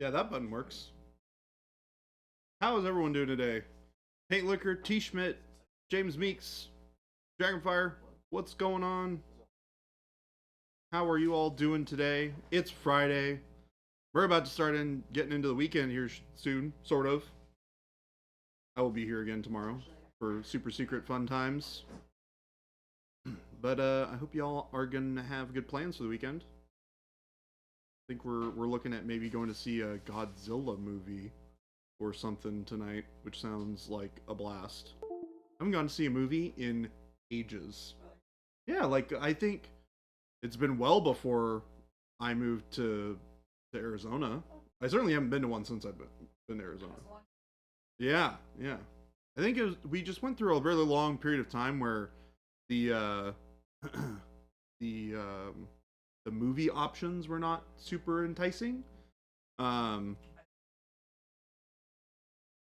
Yeah, that button works. How is everyone doing today? Paint Liquor, T. Schmidt, James Meeks, Dragonfire, what's going on? How are you all doing today? It's Friday. We're about to start getting into the weekend here soon, sort of. I will be here again tomorrow for super secret fun times. But I hope y'all are gonna have good plans for the weekend. I think we're looking at maybe going to see a Godzilla movie or something tonight, which sounds like a blast. I haven't gone to see a movie in ages. Yeah, like I think it's been well before I moved to Arizona. I certainly haven't been to one since I've been to Arizona. Yeah. I think we just went through a really long period of time where the the movie options were not super enticing.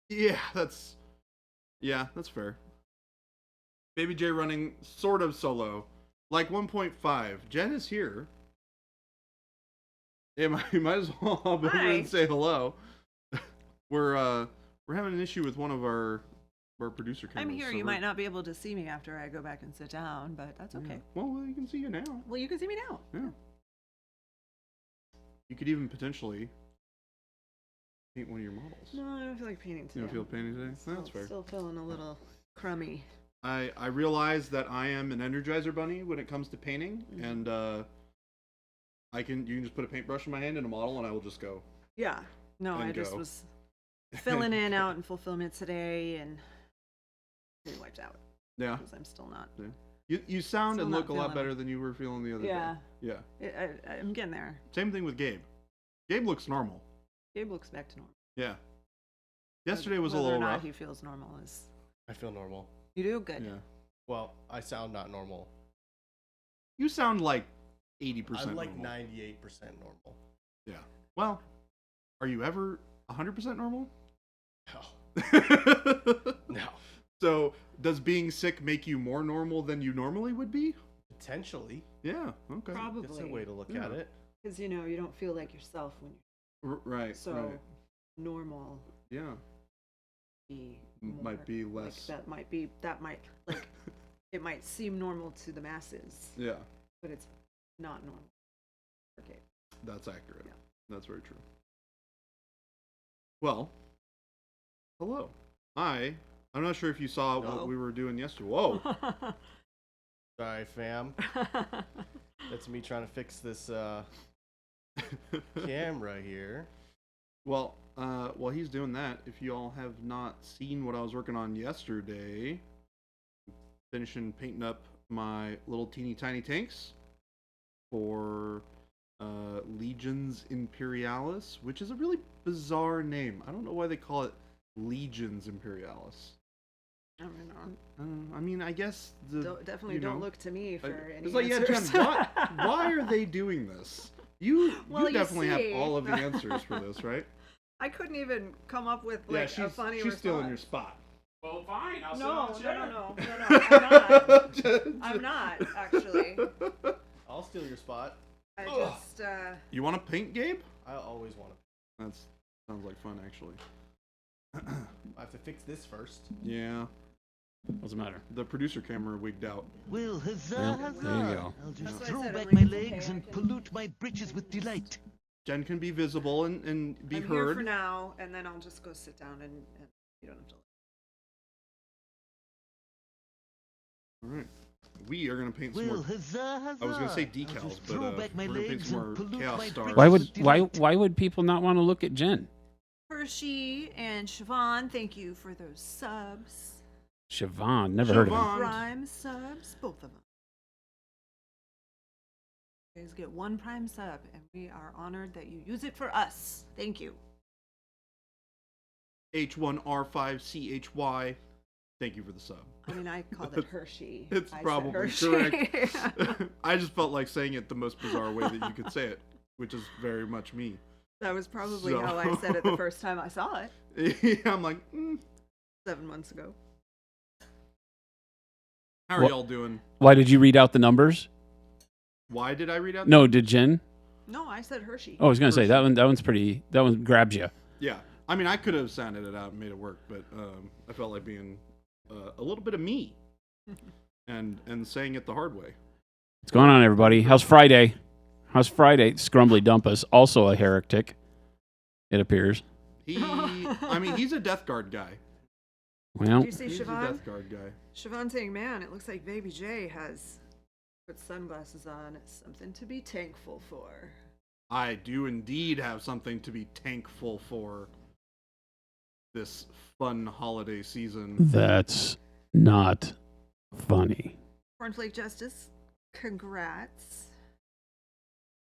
Yeah, that's fair. Baby J running sort of solo, like 1.5. Jen is here. Yeah, you might as well hop over and say hello. We're having an issue with one of our producer cameras. I'm here. So you might not be able to see me after I go back and sit down, but that's okay. Yeah. Well, you can see you now. Well, you can see me now. Yeah. You could even potentially paint one of your models. No, I don't feel like painting today. You don't feel painting today? That's fair. Still feeling a little crummy. I realize that I am an Energizer bunny when it comes to painting, and you can just put a paintbrush in my hand and a model, and I will just go. Yeah. No, I just was filling in out in fulfillment today and getting wiped out. Yeah. Because I'm still not. Yeah. You sound and look a lot better than you were feeling the other day. Yeah. I'm getting there. Same thing with Gabe. Gabe looks normal. Gabe looks back to normal. Yeah. Yesterday was a little rough. Whether or not he feels normal is... I feel normal. You do? Good. Yeah. Well, I sound not normal. You sound like 80% I'm like normal. 98% normal. Yeah. Well, are you ever 100% normal? No. No. So, does being sick make you more normal than you normally would be? Potentially. Yeah, okay. Probably. That's a way to look at it. Because, you don't feel like yourself when you're... Right. So, right. normal. Yeah. Might be less. Like that might, like, it might seem normal to the masses. Yeah. But it's not normal. Okay. That's accurate. Yeah. That's very true. Well, hello. I'm not sure if you saw what we were doing yesterday. Whoa. Sorry, fam. That's me trying to fix this camera here. Well, while he's doing that, if you all have not seen what I was working on yesterday, finishing painting up my little teeny tiny tanks for Legions Imperialis, which is a really bizarre name. I don't know why they call it Legions Imperialis. I mean, I guess definitely don't look to me for any it's like, answers. Yeah, Jen, why are they doing this? You definitely have all of the answers for this, right? I couldn't even come up with a funny response. She's stealing your spot. Well, fine. I'll No. I'm not actually. I'll steal your spot. I just. You want to paint, Gabe? I always want to. That sounds like fun, actually. I have to fix this first. Yeah. What's the matter? The producer camera wigged out. Well, huzzah, huzzah. There you go. I'll just That's throw what I said, back my I'm legs and pollute my britches with delight. Jen can be visible and be I'm heard. here for now, and then I'll just go sit down and you don't have to. All right. We are going to paint some Well, more. huzzah, huzzah. I was going to say I'll decals, just but throw back my we're going to paint legs some and more pollute Chaos my Stars. britches. Why would people not want to look at Jen? Hershey and Siobhan, thank you for those subs. Siobhan, never heard of him. Prime subs, both of them. You guys get one prime sub, and we are honored that you use it for us. Thank you. H1R5CHY. Thank you for the sub. I mean, I called it Hershey. It's I probably said correct. I just felt like saying it the most bizarre way that you could say it, which is very much me. That was probably how I said it the first time I saw it. Yeah, I'm like, 7 months ago. How are y'all doing? Why did you read out the numbers? Why did I read out? No, did Jen? No, I said Hershey. Oh, I was gonna say that one's pretty. That one grabs you. Yeah. I mean, I could have sounded it out and made it work, but I felt like being a little bit of me and saying it the hard way. What's going on, everybody? How's Friday? How's Friday? Scrumbly Dumpus, also a heretic, it appears. I mean, he's a Death Guard guy. Well, Do you see He's a Siobhan? Death Guard guy. Siobhan saying, man, it looks like Baby J has put sunglasses on. It's something to be thankful for. I do indeed have something to be thankful for this fun holiday season. that's not funny. Cornflake Justice, congrats.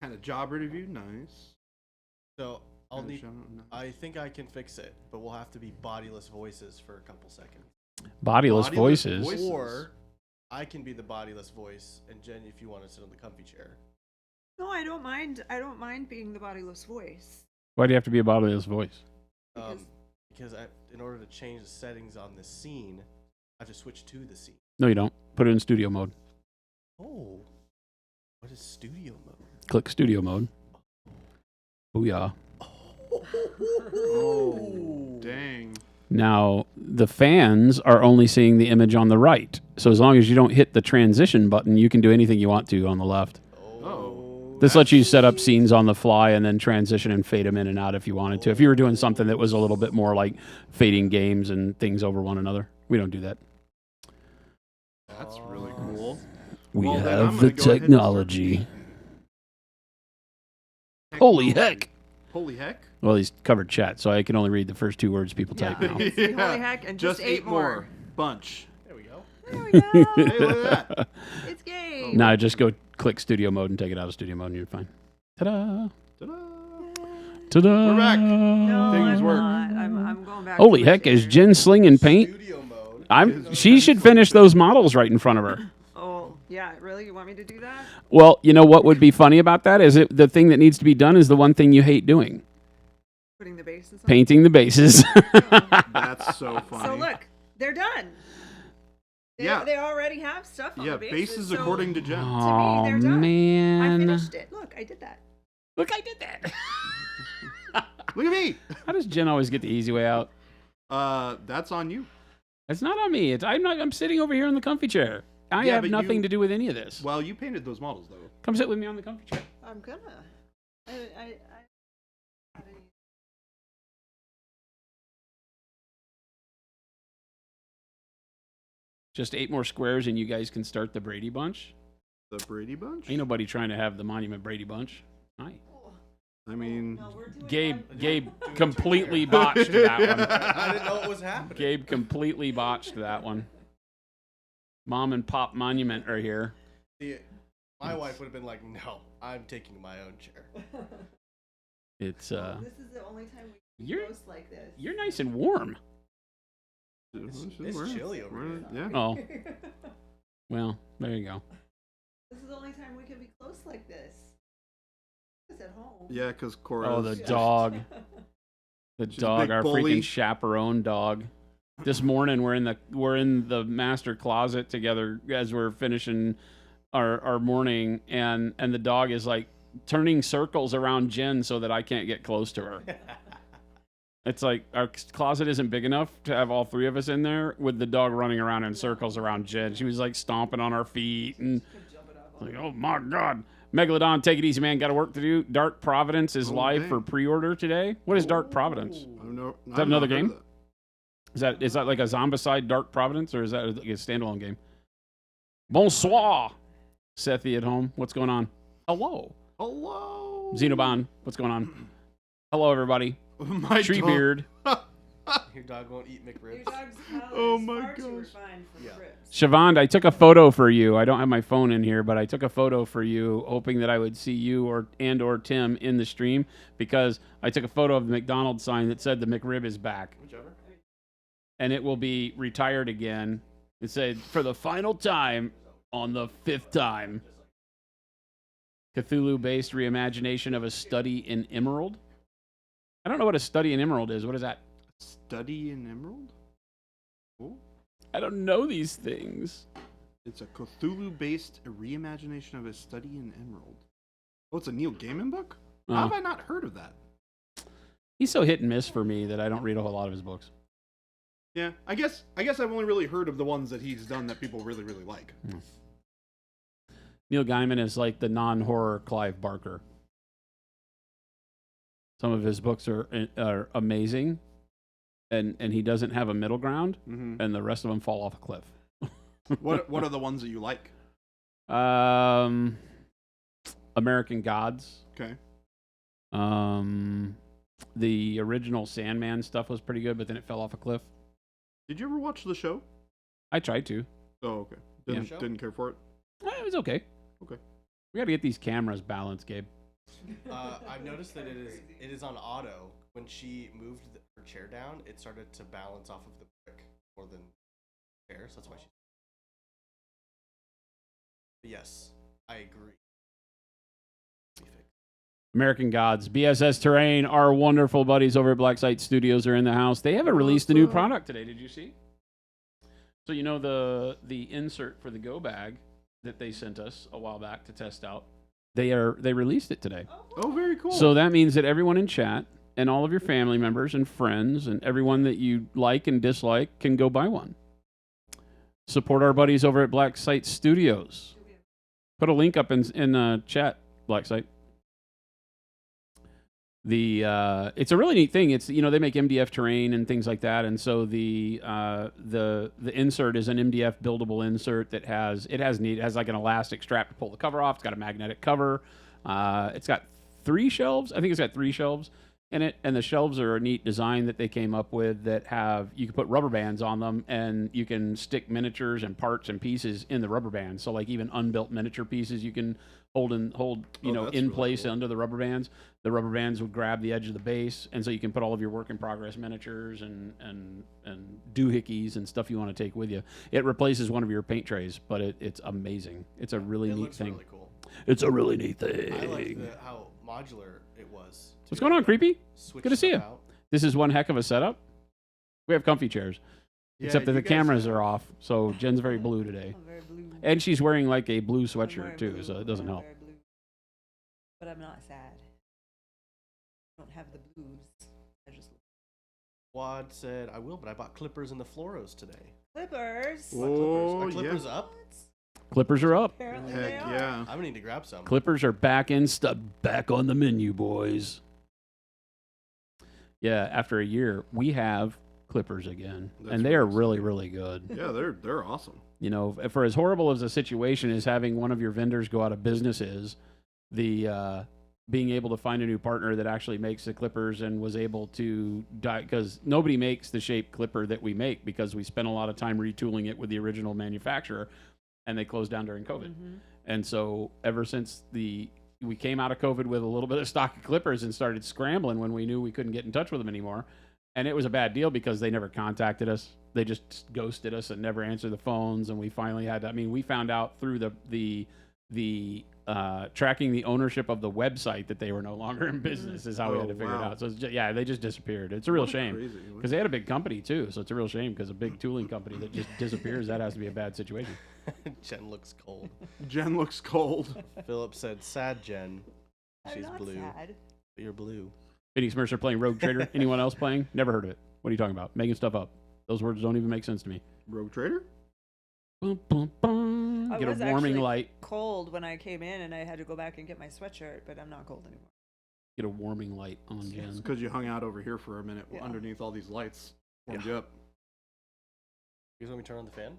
Kind of job review, nice. So I'll Kinda need. shout out, nice. I think I can fix it, but we'll have to be bodiless voices for a couple seconds. Bodiless voices. voices. Or I can be the bodiless voice, and Jen, if you want to sit on the comfy chair. No, I don't mind. I don't mind being the bodiless voice. Why do you have to be a bodiless voice? Because in order to change the settings on this scene, I have to switch to the scene. No, you don't. Put it in studio mode. Oh, what is studio mode? Click studio mode. Booyah. Oh, dang. Now, the fans are only seeing the image on the right. So as long as you don't hit the transition button, you can do anything you want to on the left. Oh. This lets you set up scenes on the fly and then transition and fade them in and out if you wanted to. If you were doing something that was a little bit more like fading games and things over one another. We don't do that. That's really cool. We Well, then I'm have gonna the go ahead and start technology. Holy heck. Holy heck. Well, he's covered chat, so I can only read the first two words people type now. Say holy heck and just 8 more. Bunch. There we go. There we go. Hey, look at that. It's game. No, just go click studio mode and take it out of studio mode and you're fine. Ta-da. Ta-da. Ta-da. We're back. No, Things I'm work. not. I'm going back. Holy to my heck, is chair. Jen slinging paint? Studio mode. She should finish those models right in front of her. Oh, yeah, really? You want me to do that? Well, you know what would be funny about that is the thing that needs to be done is the one thing you hate doing. Putting the bases on? Painting the bases. That's so funny. So look, they're done. Yeah. They already have stuff on Yeah, the bases. bases so according to Jen. Oh, they're done. I man. finished it. Look, I did that. Look, I did that. Look at me. How does Jen always get the easy way out? That's on you. It's not on me. I'm sitting over here in the comfy chair. I Yeah, have but nothing you- to do with any of this. Well, you painted those models, though. Come sit with me on the comfy chair. I'm gonna. I Just 8 more squares and you guys can start the Brady Bunch. The Brady Bunch? Ain't nobody trying to have the Monument Brady Bunch. Hi. I mean... no, we're doing Gabe completely botched that one. I didn't know it was happening. Gabe completely botched that one. Mom and Pop Monument are here. See, my wife would have been like, "No, I'm taking my own chair." It's This is the only time we You're- roast like this. you're nice and warm. It's chilly over here. Yeah. Oh, well, there you go. This is the only time we can be close like this. It's at home. Yeah, because Cora. Oh, the dog. The She's a dog, big our bully. freaking chaperone dog. This morning we're in the master closet together as we're finishing our morning, and the dog is like turning circles around Jen so that I can't get close to her. It's like our closet isn't big enough to have all 3 of us in there with the dog running around in circles around Jen. She was like stomping on our feet and like, oh my God. Megalodon, take it easy, man. Got to work to do. Dark Providence is live dang. for pre-order today. What is Dark Providence? I don't know. Is that another game? Is that like a Zombicide Dark Providence, or is that like a standalone game? Bonsoir, Sethi at home. What's going on? Hello, Hello. Xenobon. What's going on? Hello, everybody. My Treebeard. Your dog won't eat Your McRibs. dog's palate Oh is my far too gosh. refined for Yeah. ribs. Siobhan, I took a photo for you. I don't have my phone in here, but I took a photo for you, hoping that I would see you or Tim in the stream, because I took a photo of the McDonald's sign that said the McRib is back, Whichever. and it will be retired again. It said for the final time on the 5th time. Cthulhu-based reimagination of A Study in Emerald. I don't know what A Study in Emerald is. What is that? Study in Emerald? Cool. I don't know these things. It's a Cthulhu-based reimagination of A Study in Emerald. Oh, it's a Neil Gaiman book? How have I not heard of that? He's so hit and miss for me that I don't read a whole lot of his books. Yeah, I guess I've only really heard of the ones that he's done that people really, really like. Neil Gaiman is like the non-horror Clive Barker. Some of his books are amazing, and he doesn't have a middle ground, and the rest of them fall off a cliff. What are the ones that you like? American Gods. Okay. The original Sandman stuff was pretty good, but then it fell off a cliff. Did you ever watch the show? I tried to. Oh, okay. Didn't care for it? It was okay. Okay. We got to get these cameras balanced, Gabe. I've noticed that it is on auto. When she moved her chair down, it started to balance off of the brick more than the chair, so that's why she... But yes, I agree. American Gods, BSS Terrain, our wonderful buddies over at Black Site Studios are in the house. They haven't released a new product today. Did you see? So you know the insert for the go bag that they sent us a while back to test out. They released it today. Oh, very cool. So that means that everyone in chat and all of your family members and friends and everyone that you like and dislike can go buy one. Support our buddies over at Black Site Studios. Put a link up in chat, Black Site. It's a really neat thing. It's, you know, they make MDF terrain and things like that, and so the insert is an MDF buildable insert that has like an elastic strap to pull the cover off. It's got a magnetic cover. It's got 3 shelves. I think it's got 3 shelves in it, and the shelves are a neat design that they came up with that have, you can put rubber bands on them, and you can stick miniatures and parts and pieces in the rubber bands. So like even unbuilt miniature pieces you can hold in really place cool. under the rubber bands. The rubber bands would grab the edge of the base, and so you can put all of your work in progress miniatures and doohickeys and stuff you want to take with you. It replaces one of your paint trays, but it's amazing. It's a really neat thing. Really cool. It's a really neat thing. I like how modular it was. What's going on, Creepy? Switch Good to see you. stuff out. This is one heck of a setup. We have comfy chairs, except that you the guys cameras have- are off, so Jen's very blue today. I'm very blue. And she's wearing like a blue I'm sweatshirt wearing too, blue. so it doesn't I'm help. very blue. But I'm not sad. I don't have the blues. I just Wad said, I will, but I bought clippers in the Floros today. Clippers. My Oh, clippers. Are clippers yeah. up? Clippers are up. Apparently Heck they are. yeah. I'm gonna need to grab some. Clippers are back back on the menu, boys. Yeah, after a year, we have clippers again, That's and they are really really, really good. Yeah, they're awesome. You know, for as horrible as a situation as having one of your vendors go out of business is, the being able to find a new partner that actually makes the clippers and was able to because nobody makes the shape clipper that we make because we spent a lot of time retooling it with the original manufacturer, and they closed down during COVID. Mhm. And so ever since we came out of COVID with a little bit of stock of clippers and started scrambling when we knew we couldn't get in touch with them anymore. And it was a bad deal because they never contacted us. They just ghosted us and never answered the phones. And we finally had to, we found out through the tracking the ownership of the website that they were no longer in business is how we had to figure it wow. out. So it's they just disappeared. It's a real shame Crazy. because they had a big company too. So it's a real shame because a big tooling company that just disappears, that has to be a bad situation. Jen looks cold. Jen looks cold. Philip said, sad Jen. I'm She's not blue. sad. But you're blue. Phoenix Mercer playing Rogue Trader. Anyone else playing? Never heard of it. What are you talking about? Making stuff up. Those words don't even make sense to me. Rogue Trader? Bum, bum, bum. I Get a was warming actually light. cold when I came in, and I had to go back and get my sweatshirt, but I'm not cold anymore. Get a warming light on It's Jen. because you hung out over here for a minute Yeah. underneath all these lights. Warmed you up. You guys want me to turn on the fan?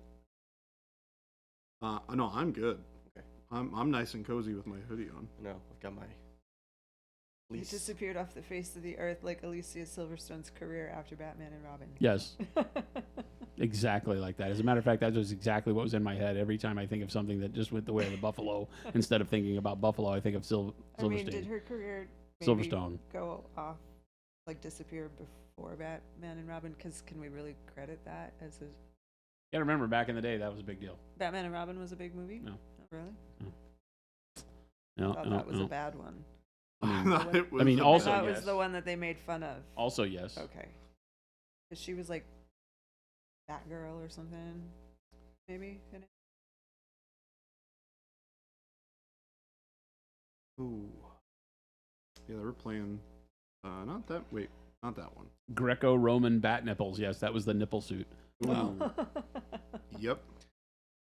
No, I'm good. Okay. I'm nice and cozy with my hoodie on. No, I've got my He fleece. disappeared off the face of the earth like Alicia Silverstone's career after Batman and Robin. Yes, exactly like that. As a matter of fact, that was exactly what was in my head every time I think of something that just went the way of the buffalo. Instead of thinking about buffalo, I think of I mean, Silverstein. did her career maybe Silverstone. go off, like disappear before Batman and Robin? Because can we really credit that as a... You gotta remember, back in the day, that was a big deal. Batman and Robin was a big movie? No. Not really? No, I thought no, that was no. a bad one. I thought it was I mean, a I also, thought it yes. was the one that they made fun of. Also, yes. Okay. Because she was like Batgirl or something, maybe? In it? Ooh. Yeah, they were playing. Not that. Wait, not that one. Greco-Roman bat nipples. Yes, that was the nipple suit. Ooh. Yep.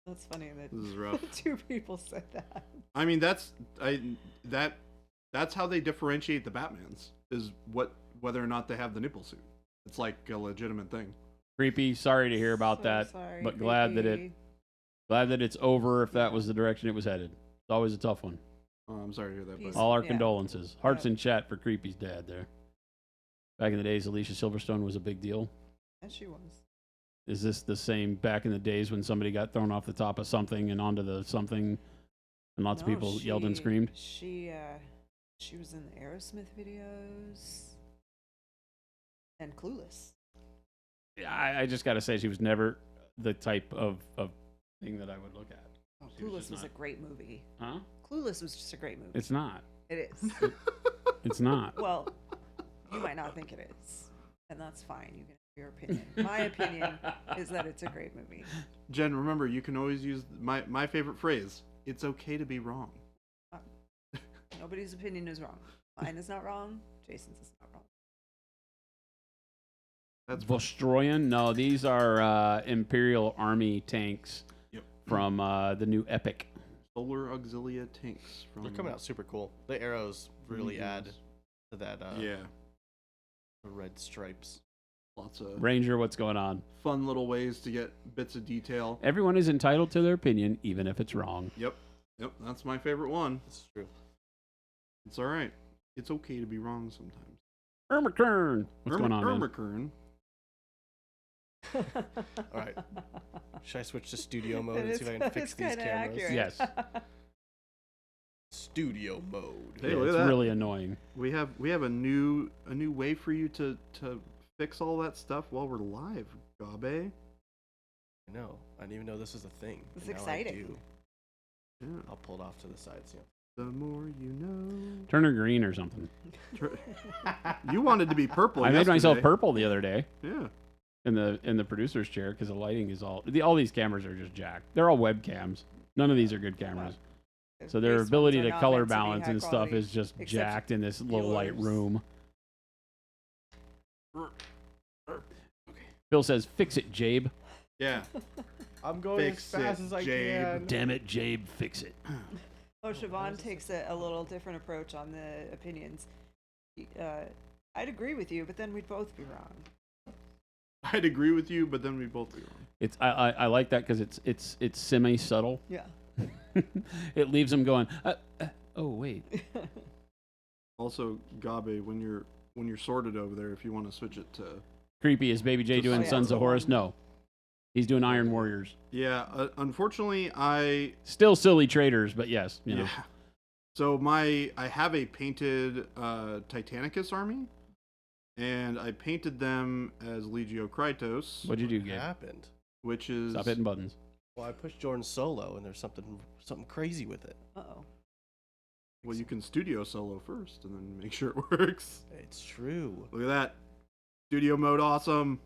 That's funny that This is rough. 2 people said that. I mean, that's how they differentiate the Batmans is whether or not they have the nipple suit. It's like a legitimate thing. Creepy. Sorry to hear about So that, sorry, but glad that creepy. it's over. If that was the direction it was headed, it's always a tough one. Oh, I'm sorry to hear that. Peace. But All our Yeah. condolences. Hearts Yeah. in chat for Creepy's dad there. Back in the days, Alicia Silverstone was a big deal. And she was. Is this the same back in the days when somebody got thrown off the top of something and onto the something, and lots of No, people yelled and screamed? She was in the Aerosmith videos and Clueless. I just got to say, she was never the type of thing that I would look at. Oh, She was Clueless just was a not- great movie. Huh? Clueless was just a great movie. It's not. It is. It's not. Well, you might not think it is, and that's fine. You can have your opinion. My opinion is that it's a great movie. Jen, remember, you can always use my favorite phrase. It's okay to be wrong. Nobody's opinion is wrong. Mine is not wrong. Jason's is not wrong. That's Vostroyan? No, these are Imperial Army tanks Yep. from the new Epic. Solar Auxilia tanks from. They're coming out super cool. The arrows really add to that. Yeah, The red stripes. lots of Ranger, what's going on? fun little ways to get bits of detail. Everyone is entitled to their opinion, even if it's wrong. Yep, that's my favorite one. This is true. It's all right. It's okay to be wrong sometimes. Ermacern! What's going on, man? Ermacern. All right. Should I switch to studio mode That and is- see if I can that fix is these kinda cameras? accurate. Yes. Studio mode. Hey, Yeah, look at it's that. really annoying. We have a new way for you to fix all that stuff while we're live, Gabe. I know. I didn't even know this was a thing. It's and now exciting. I do. Yeah. I'll pull it off to the side. So. The more you know. Turn her green or something. You wanted to be purple. I made myself yesterday. purple the other day Yeah. in the producer's chair because the lighting is all these cameras are just jacked. They're all webcams. None of these are good cameras. So their These ability ones are to not color meant to be balance high and stuff quality, is just except jacked in this low light yours. room. Bill says, "Fix it, Jabe." Yeah. I'm going Fix as fast it, as I Jabe. can. Damn it, Jabe, fix it. Oh, Siobhan takes a little different approach on the opinions. I'd agree with you, but then we'd both be wrong. I'd agree with you, but then we both be wrong. It's I like that because it's semi subtle. Yeah. It leaves them going. Oh wait. Also, Gabe, when you're sorted over there, if you want to switch it to Creepy. Is Baby J Just doing yeah, Sons of go Horus? on. No. He's doing Iron Warriors. yeah. Unfortunately, I Still silly traders, but yes, you know. yeah. So I have a painted Titanicus army, and I painted them as Legio Krytos, What'd you do, What Gabe? happened? which is Stop hitting buttons. Well, I pushed Jordan solo, and there's something crazy with it. Uh-oh. well, you can studio solo first and then make sure it works. It's true. Look at that, studio mode, awesome.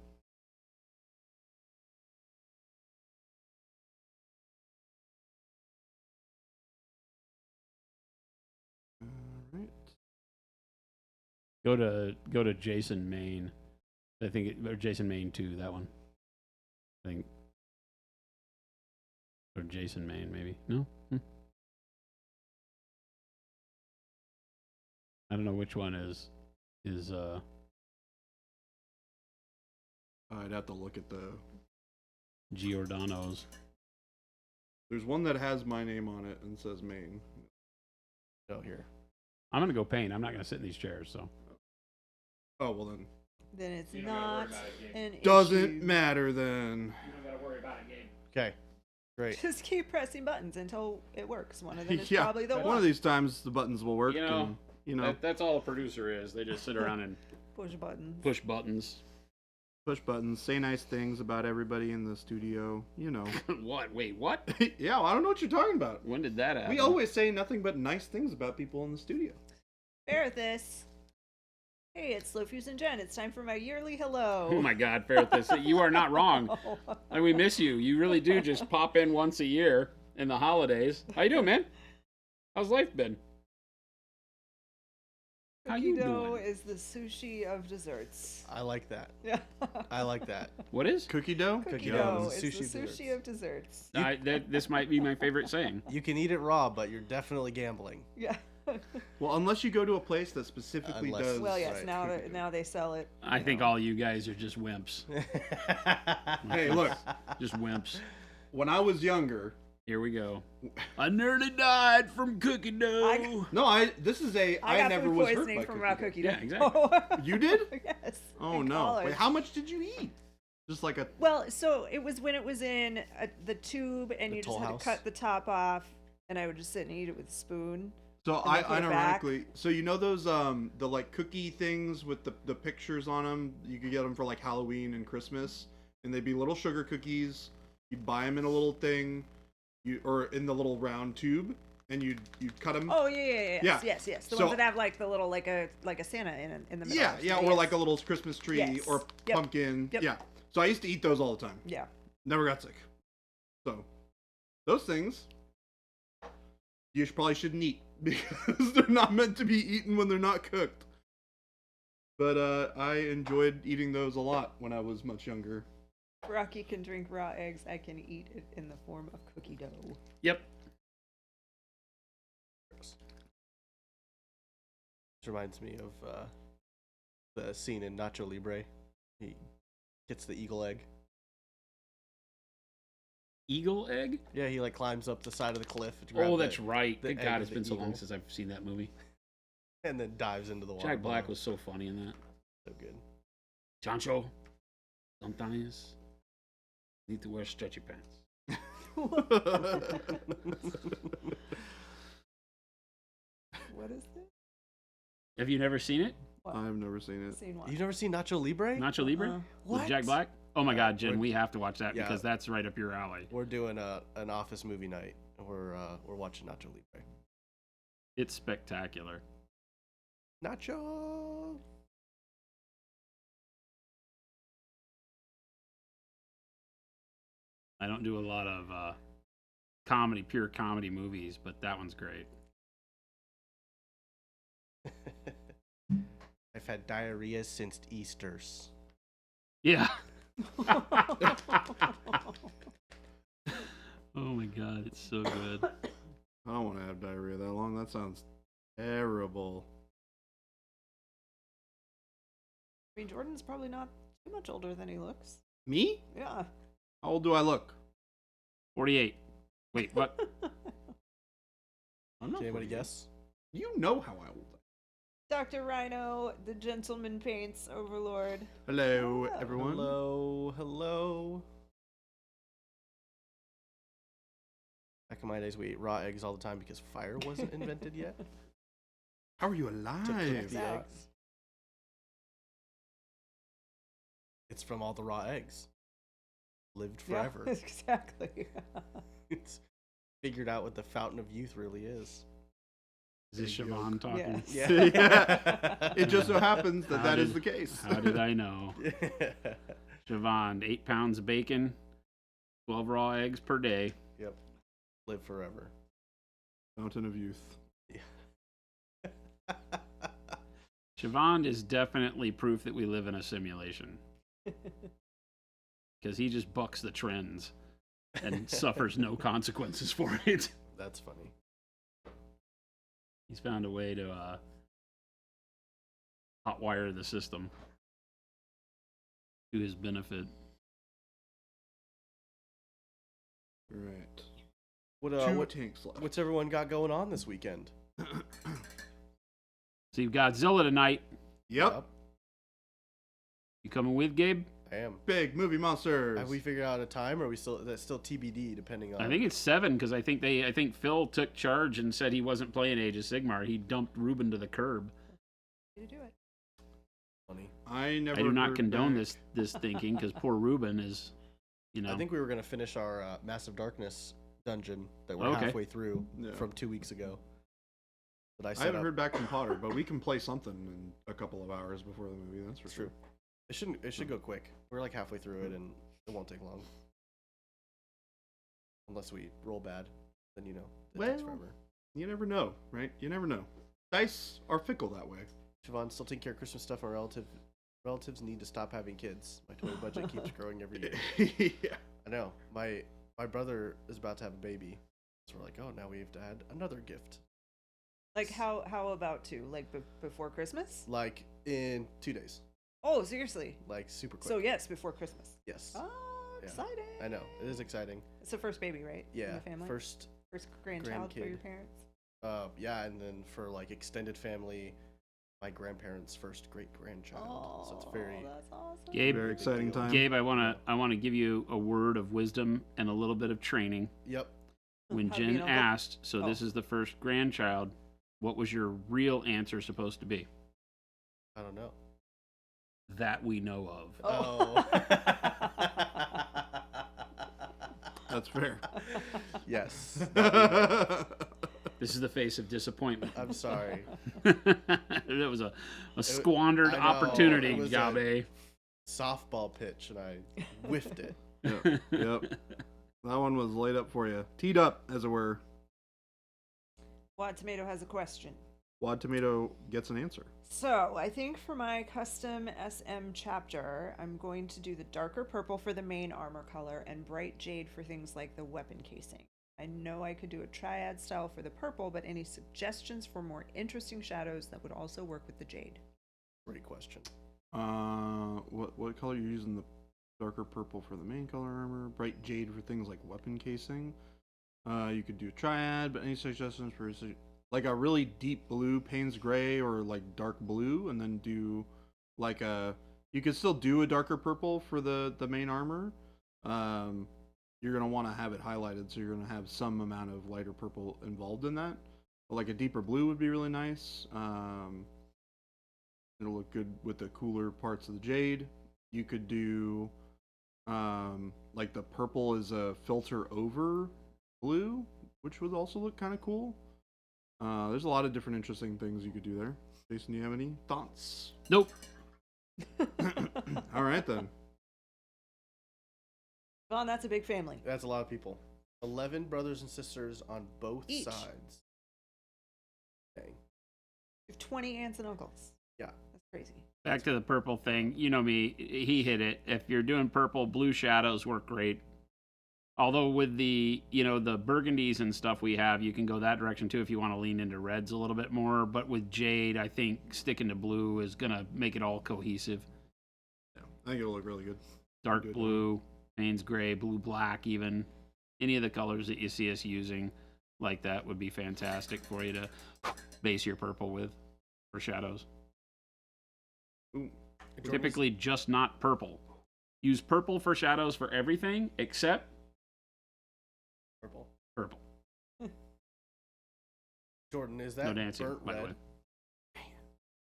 All right. Go to Jason Main. I think or Jason Main 2, that one. I think. Or Jason Main, maybe. No? I don't know which one is I'd have to look at the. Giordano's. There's one that has my name on it and says Maine. Oh, here. I'm gonna go paint. I'm not gonna sit in these chairs, so Oh well then. Then it's not an Doesn't issue. matter then. You don't gotta worry about it, Gabe. Okay. Great. Just keep pressing buttons until it works. One of them is Yeah, probably the one one. of these times the buttons will work. You know, and, you know, That's all a producer is. They just sit around and Push buttons. push buttons. push buttons, say nice things about everybody in the studio. You know. What? Wait, what? Yeah, well, I don't know what you're talking about. When did that happen? We always say nothing but nice things about people in the studio. Ferrithus. Hey, it's Slow Fuse and Jen. It's time for my yearly hello. Oh my God, Ferrithus, you are not wrong. And we miss you. You really do just pop in once a year in the holidays. How you doing, man? How's life been? How Cookie you dough doing? is the sushi of desserts. I like that. Yeah. I like that. What is? Cookie dough? Cookie dough dough is is the the sushi of sushi of desserts. This might be my favorite saying. You can eat it raw, but you're definitely gambling. Yeah. Well, unless you go to a place that specifically Unless- does. Well, yes. Right, Now, cookie dough. now they sell it. I you think know. all you guys are just wimps. Hey, look. Just wimps. When I was younger, Here we go. I nearly died from cookie dough. this is I I got never food was hurt poisoning by from raw cookie dough. Yeah, exactly. You did? Yes. Oh in no! college. Wait, how much did you eat? Just like a. Well, so it was when it was in the tube, and The you just Toll had House? to cut the top off, and I would just sit and eat it with a spoon. So and they put it back. unironically, so you know those the like cookie things with the pictures on them. You could get them for like Halloween and Christmas, and they'd be little sugar cookies. You'd buy them in a little thing, or in the little round tube, and you'd cut them. Oh yeah. Yeah. Yes. The So- ones that have like the little like a Santa in the middle. Yeah, of yeah, it. or Yes. like a little Christmas tree Yes. or Yep. pumpkin. Yep. Yeah. So I used to eat those all the time. Yeah. Never got sick. So those things you probably shouldn't eat because they're not meant to be eaten when they're not cooked. But I enjoyed eating those a lot when I was much younger. Rocky can drink raw eggs. I can eat it in the form of cookie dough. Yep. This reminds me of the scene in Nacho Libre. He gets the eagle egg. Eagle egg? Yeah, he like climbs up the side of the cliff. to grab Oh, the- that's right. the Good egg God, of it's the been so long eagle. since I've seen that movie. And then dives into the water. Jack Black below. was so funny in that. so good. Chancho, sometimes need to wear stretchy pants. What is this? Have you never seen it? I've never seen it. Seen one. You've never seen Nacho Libre? Nacho Libre? Uh-uh. With Jack What? Black? Oh my God, Jen, we're- we have to watch that Yeah. because that's right up your alley. We're doing an office movie night. We're watching Nacho Libre. It's spectacular. Nacho. I don't do a lot of pure comedy movies, but that one's great. I've had diarrhea since Easter's. Yeah. Oh my God, it's so good. I don't want to have diarrhea that long. That sounds terrible. I mean, Jordan's probably not too much older than he looks. Me? Yeah. How old do I look? 48. Wait, what? I'm not Can anybody 48. guess? You know how old I am. Dr. Rhino, the Gentleman Paints Overlord. Hello, Oh. everyone. Hello. Back in my days, we ate raw eggs all the time because fire wasn't invented yet. How are you To cook alive? the out. eggs. It's from all the raw eggs. Lived Yeah, forever. exactly. It's figured out what the fountain of youth really is. Is this Big Siobhan joke. talking? Yes. Yeah. It just so happens that How that is did- the case. How did I know? Siobhan, 8 pounds of bacon, 12 raw eggs per day. Yep. Live forever. Fountain of youth. Siobhan is definitely proof that we live in a simulation. Because he just bucks the trends and suffers no consequences for it. That's funny. He's found a way to hotwire the system to his benefit. Right. What Two tanks left. what's everyone got going on this weekend? So you've Godzilla tonight. Yep. You coming with, Gabe? I am. Big movie monsters. Have we figured out a time, or are we still that's still TBD depending on? I think it's 7 because I think Phil took charge and said he wasn't playing Age of Sigmar. He dumped Ruben to the curb. You do it. funny. I never. I do not heard condone back. this thinking because poor Ruben is, you know. I think we were gonna finish our Massive Darkness dungeon that we're Okay. halfway through Yeah. from 2 weeks ago. But I I set haven't up. heard back from Potter, but we can play something in a couple of hours before the movie. That's for It's sure. true. It should go quick. We're like halfway through it, and it won't take long. Unless we roll bad, then it takes Well, forever. You never know, right? You never know. Dice are fickle that way. Siobhan, still taking care of Christmas stuff. Our relatives need to stop having kids. My toy budget keeps growing every year. Yeah. I know. My brother is about to have a baby, so we're like, oh, now we have to add another gift. Like how about to like before Christmas? Like in 2 days. Oh, seriously? Like super quick. So yes, before Christmas. Yes. Oh, Yeah. exciting! I know. It is exciting. It's the first baby, right? In Yeah. the family. First. First grandchild for grandkid. your parents. Yeah, and then for like extended family, my grandparents' first great grandchild. Oh, So it's very. that's awesome. Gabe, Very exciting time. Gabe, I wanna give you a word of wisdom and a little bit of training. Yep. When How to be Jen an uncle? asked, so Oh. this is the first grandchild, what was your real answer supposed to be? I don't know. That we know of. Oh. That's fair. Yes. This is the face of disappointment. I'm sorry. That was a squandered I know, opportunity, it was Gabe. Softball pitch, and I whiffed it. Yep. Yep. That one was laid up for you. Teed up, as it were. Wad Tomato has a question. Wad Tomato gets an answer. So, I think for my custom SM chapter, I'm going to do the darker purple for the main armor color and bright jade for things like the weapon casing. I know I could do a triad style for the purple, but any suggestions for more interesting shadows that would also work with the jade? Great question. What color are you using? The darker purple for the main color armor, bright jade for things like weapon casing. You could do a triad, but any suggestions for like a really deep blue Payne's gray or like dark blue, and then do like you could still do a darker purple for the main armor. You're gonna want to have it highlighted, so you're gonna have some amount of lighter purple involved in that. But like a deeper blue would be really nice. It'll look good with the cooler parts of the jade. You could do like the purple is a filter over blue, which would also look kind of cool. There's a lot of different interesting things you could do there. Jason, do you have any thoughts? Nope. All right then. Well, that's a big family. That's a lot of people. 11 brothers and sisters on both Each. sides. Dang. You have 20 aunts and uncles. Yeah. That's crazy. Back to the purple thing. You know me, he hit it. If you're doing purple, blue shadows work great. Although with the, the burgundies and stuff we have, you can go that direction too if you want to lean into reds a little bit more. But with jade, I think sticking to blue is going to make it all cohesive. Yeah, I think it'll look really good. Dark Good. blue, Payne's gray, blue black even. Any of the colors that you see us using like that would be fantastic for you to base your purple with for shadows. Ooh. Typically just not purple. Use purple for shadows for everything except Purple. purple. Jordan, is that No dancing, burnt by the red? way.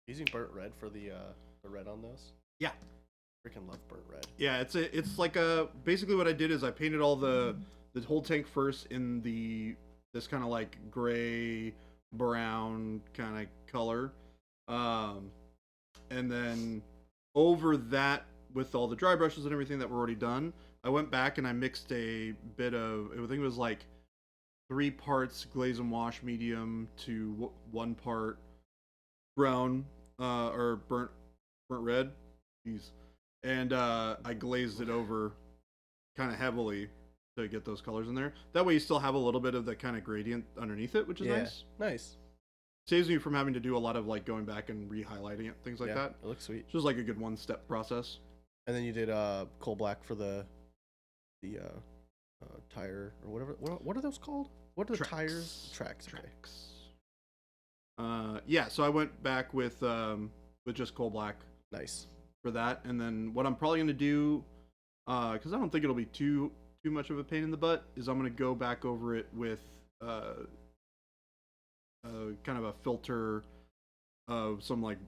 Using burnt red for the red on those? Yeah. Freaking love burnt red. Yeah, it's like basically what I did is I painted all the whole tank first in this kind of like gray brown kind of color, and then over that with all the dry brushes and everything that were already done, I went back and I mixed a bit of, I think it was like 3 parts glaze and wash medium to 1 part brown or burnt red. Jeez. And I glazed it over kind of heavily to get those colors in there. That way you still have a little bit of the kind of gradient underneath it, which is nice. Nice. Saves you from having to do a lot of like going back and re-highlighting it, things like Yeah, that. It looks sweet. It's just like a good one-step process. And then you did coal black for the tire or whatever. What are those called? What are the Tracks. tires? Tracks. Okay. Yeah, so I went back with just coal black Nice. for that, and then what I'm probably gonna do, because I don't think it'll be too much of a pain in the butt, is I'm gonna go back over it with kind of a filter of some like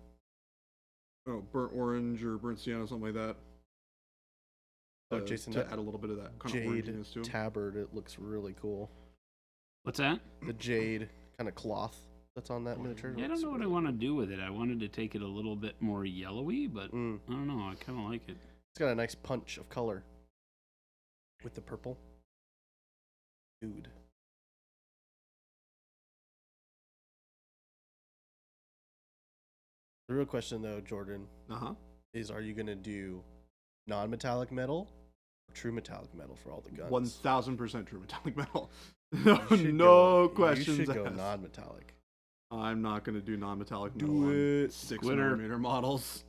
burnt orange or burnt sienna, something like that. Oh, Jason, to that add a little bit of that kind of Jade oranginess to 'em. tabard. It looks really cool. What's that? The jade kind of cloth that's on that miniature. Yeah, I don't know what I want to do with it. I wanted to take it a little bit more yellowy, but Mm. I don't know. I kind of like it. It's got a nice punch of color with the purple. Dude. The real question, though, Jordan, is are you going to do non-metallic metal or true metallic metal for all the guns? 1000% true metallic metal. You should No go- questions You should go asked. non-metallic. I'm not going to do non-metallic Do metal on it. 6mm models.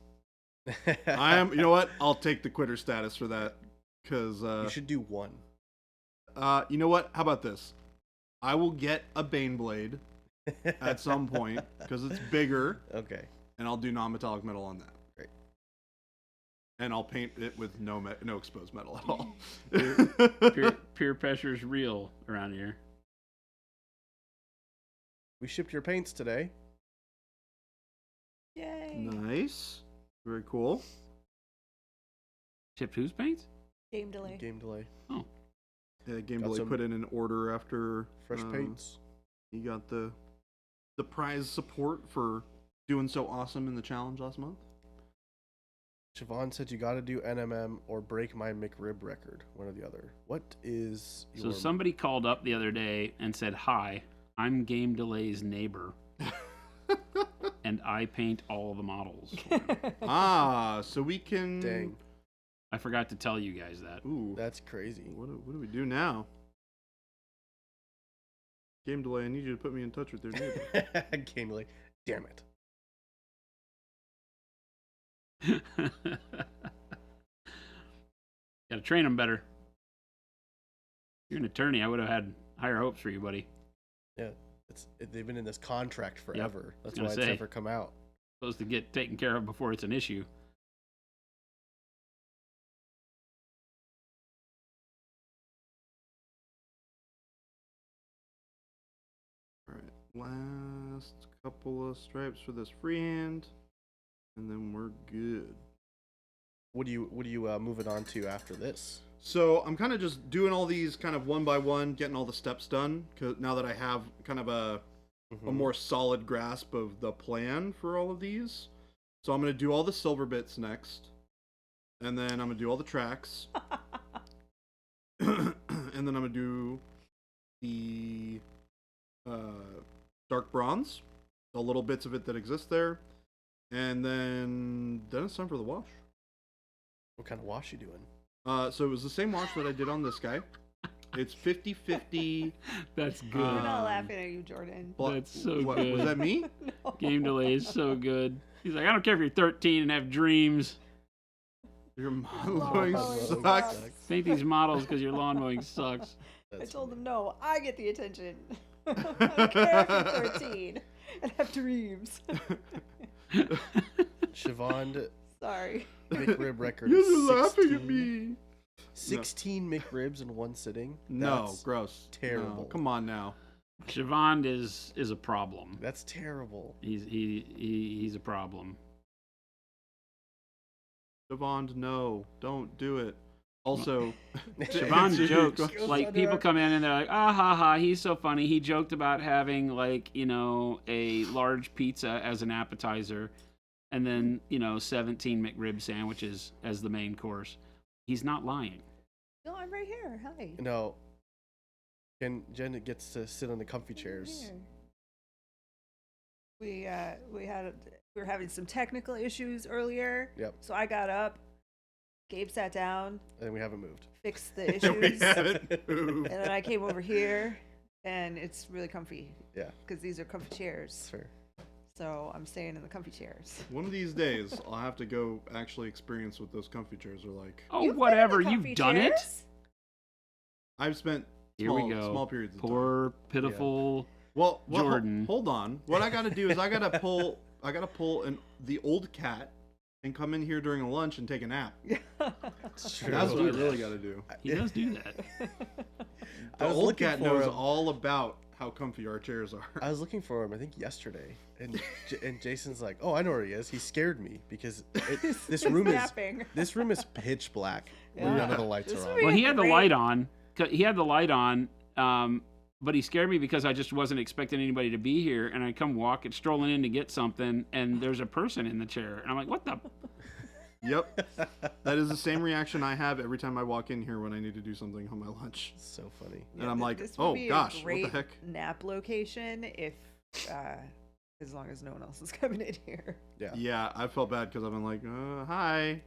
I am. You know what? I'll take the quitter status for that. Because You should do one. you know what? How about this? I will get a Baneblade at some point because it's bigger, Okay. and I'll do non-metallic metal on that. Great. And I'll paint it with no exposed metal at all. Peer pressure's real around here. We shipped your paints today. Yay. Nice. Very cool. Chipped whose paints? Game delay. Game delay. Yeah, Game Got Delay some put in an order after Fresh paints. he got the prize support for doing so awesome in the challenge last month. Siobhan said you got to do NMM or break my McRib record. One or the other. What is So your... somebody called up the other day and said, "Hi, I'm Game Delay's neighbor, and I paint all the models." So we can. Dang. I forgot to tell you guys that. Ooh, That's crazy. what do we do now? Game Delay, I need you to put me in touch with their neighbor. Game delay. Damn it. Gotta train them better. You're an attorney. I would have had higher hopes for you, buddy. Yeah. They've been in this contract forever. That's gonna why it's say. never come out. Supposed to get taken care of before it's an issue. Alright, last couple of stripes for this freehand, and then we're good. What do you moving on to after this? So I'm kind of just doing all these kind of one by one, getting all the steps done, 'cause now that I have kind of a more solid grasp of the plan for all of these. So I'm going to do all the silver bits next, and then I'm going to do all the tracks, and then I'm going to do the dark bronze, the little bits of it that exist there, and then it's time for the wash. What kind of wash you doing? So it was the same wash that I did on this guy. It's 50-50. That's good. We're not laughing at you, Jordan. That's so what, good. Was that me? No. Game Delay is so good. He's like, I don't care if you're 13 and have dreams. Your Lawn modeling mowing sucks. Paint these models because your lawn mowing sucks. I told him no. I get the attention. I don't care if you're 13 and have dreams. Siobhan Sorry. McRib record You're is laughing at 16 me. 16 McRibs in one sitting? No, That's gross. terrible. No, come on now. Siobhan is a problem. That's terrible. He's a problem. Devon, no, don't do it. Also, Siobhan jokes. Goes Like, under people our- come in and they're like, ah ha ha, he's so funny. He joked about having, like, a large pizza as an appetizer and then, 17 McRib sandwiches as the main course. He's not lying. No, I'm right here. Hi. No. Jen gets to sit on the comfy chairs. Here. We were having some technical issues earlier. Yep. So I got up. Gabe sat down, And we haven't moved. fixed the we issues, and haven't moved. then I came over here, and it's really comfy Yeah, because these are comfy that's chairs. fair. So I'm staying in the comfy chairs. One of these days, I'll have to go actually experience what those comfy chairs are like. Oh, You've been in whatever. the You've comfy done it? chairs? I've spent Here we go. small periods of time. Poor, pitiful. Well, Jordan. Hold on. What I got to do is I got to pull the old cat and come in here during a lunch and take a nap. It's true. That's what I really got to do. He does do that. The I was old looking cat for knows him. all about how comfy our chairs are. I was looking for him, I think yesterday, and and Jason's like, "Oh, I know where he is." He scared me because this room is napping. pitch black. When Yeah. none of the lights This are would on. be Well, he had the great. light on. He had the light on, but he scared me because I just wasn't expecting anybody to be here. And I come strolling in to get something, and there's a person in the chair. And I'm like, what the? Yep. That is the same reaction I have every time I walk in here when I need to do something on my lunch. So funny. And I'm like, This would oh be gosh, a what great the heck? nap location if as long as no one else is coming in here. Yeah. Yeah, I felt bad because I've been like, hi.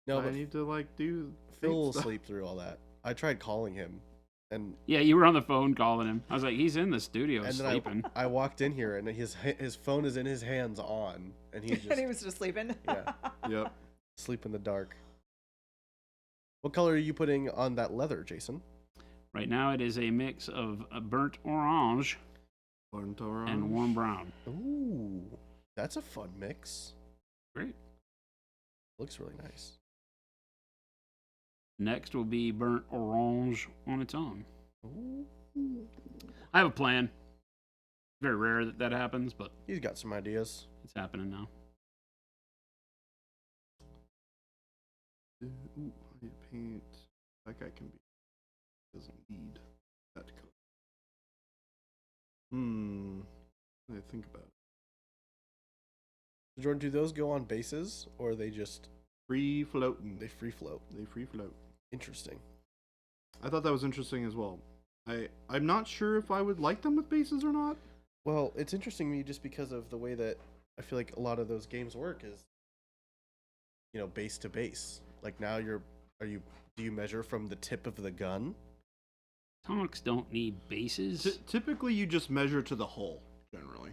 No, I but need to like do. Phil will stuff. sleep through all that. I tried calling him, and Yeah, you were on the phone calling him. I was like, he's in the studio and then sleeping. I walked in here, and his phone is in his hands on, and he's and just he was just sleeping. Yeah. Yep. sleep in the dark. What color are you putting on that leather, Jason? Right now, it is a mix of a burnt orange Burnt orange. and warm brown. Ooh, that's a fun mix. Great. Looks really nice. Next will be burnt orange on its own. Ooh. I have a plan. Very rare that that happens, but He's got some ideas. it's happening now. Ooh, I need to paint. That guy can be. Doesn't need that color. I think about it. Jordan, do those go on bases, or are they just Free floating. they free float? They free float. Interesting. I thought that was interesting as well. I'm not sure if I would like them with bases or not. Well, it's interesting to me just because of the way that I feel like a lot of those games work is, base to base. Like now do you measure from the tip of the gun? Tanks don't need bases. Typically, you just measure to the hull, generally.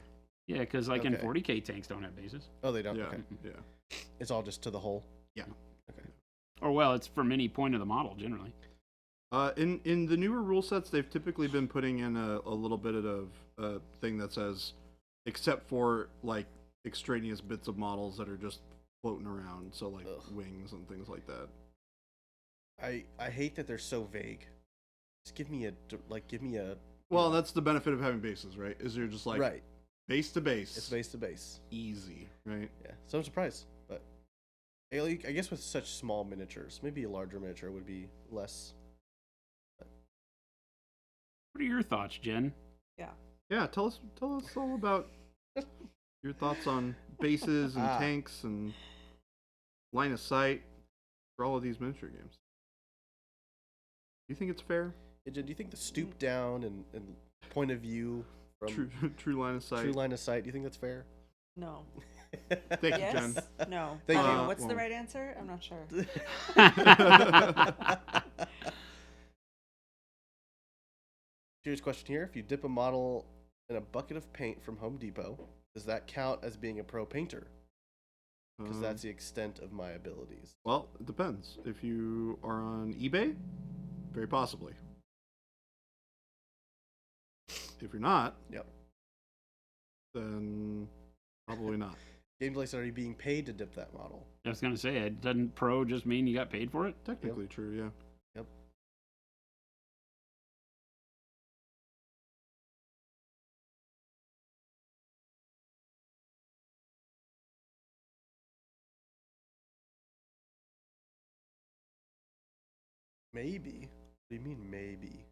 Yeah, because like in Okay. 40K tanks don't have bases. Oh, they don't. Yeah, Okay. yeah. It's all just to the hole. Or well, it's from any point of the model generally. In the newer rule sets, they've typically been putting in a little bit of a thing that says, except for like extraneous bits of models that are just floating around, so like Ugh. wings and things like that. I hate that they're so vague. Just give me a Well, that's the benefit of having bases, right? Is you're just like right. base to base. It's base to base. Easy, right? Yeah. So I'm surprised, but I guess with such small miniatures, maybe a larger miniature would be less. What are your thoughts, Jen? Yeah, tell us all about your thoughts on bases and Ah. tanks and line of sight for all of these miniature games. Do you think it's fair? Hey, Jen, do you think the stoop down and point of view from True line of sight. true line of sight? Do you think that's fair? No. Thank you, Yes? Jen. No. Thank I don't you. know. What's the Well- right answer? I'm not sure. Serious question here. If you dip a model in a bucket of paint from Home Depot, does that count as being a pro painter? Because that's the extent of my abilities. Well, it depends. If you are on eBay, very possibly. If you're not, Yep. then probably not. Games like are you being paid to dip that model? I was gonna say, it doesn't pro just mean you got paid for it? Technically true, yeah. Yep. Maybe. What do you mean maybe?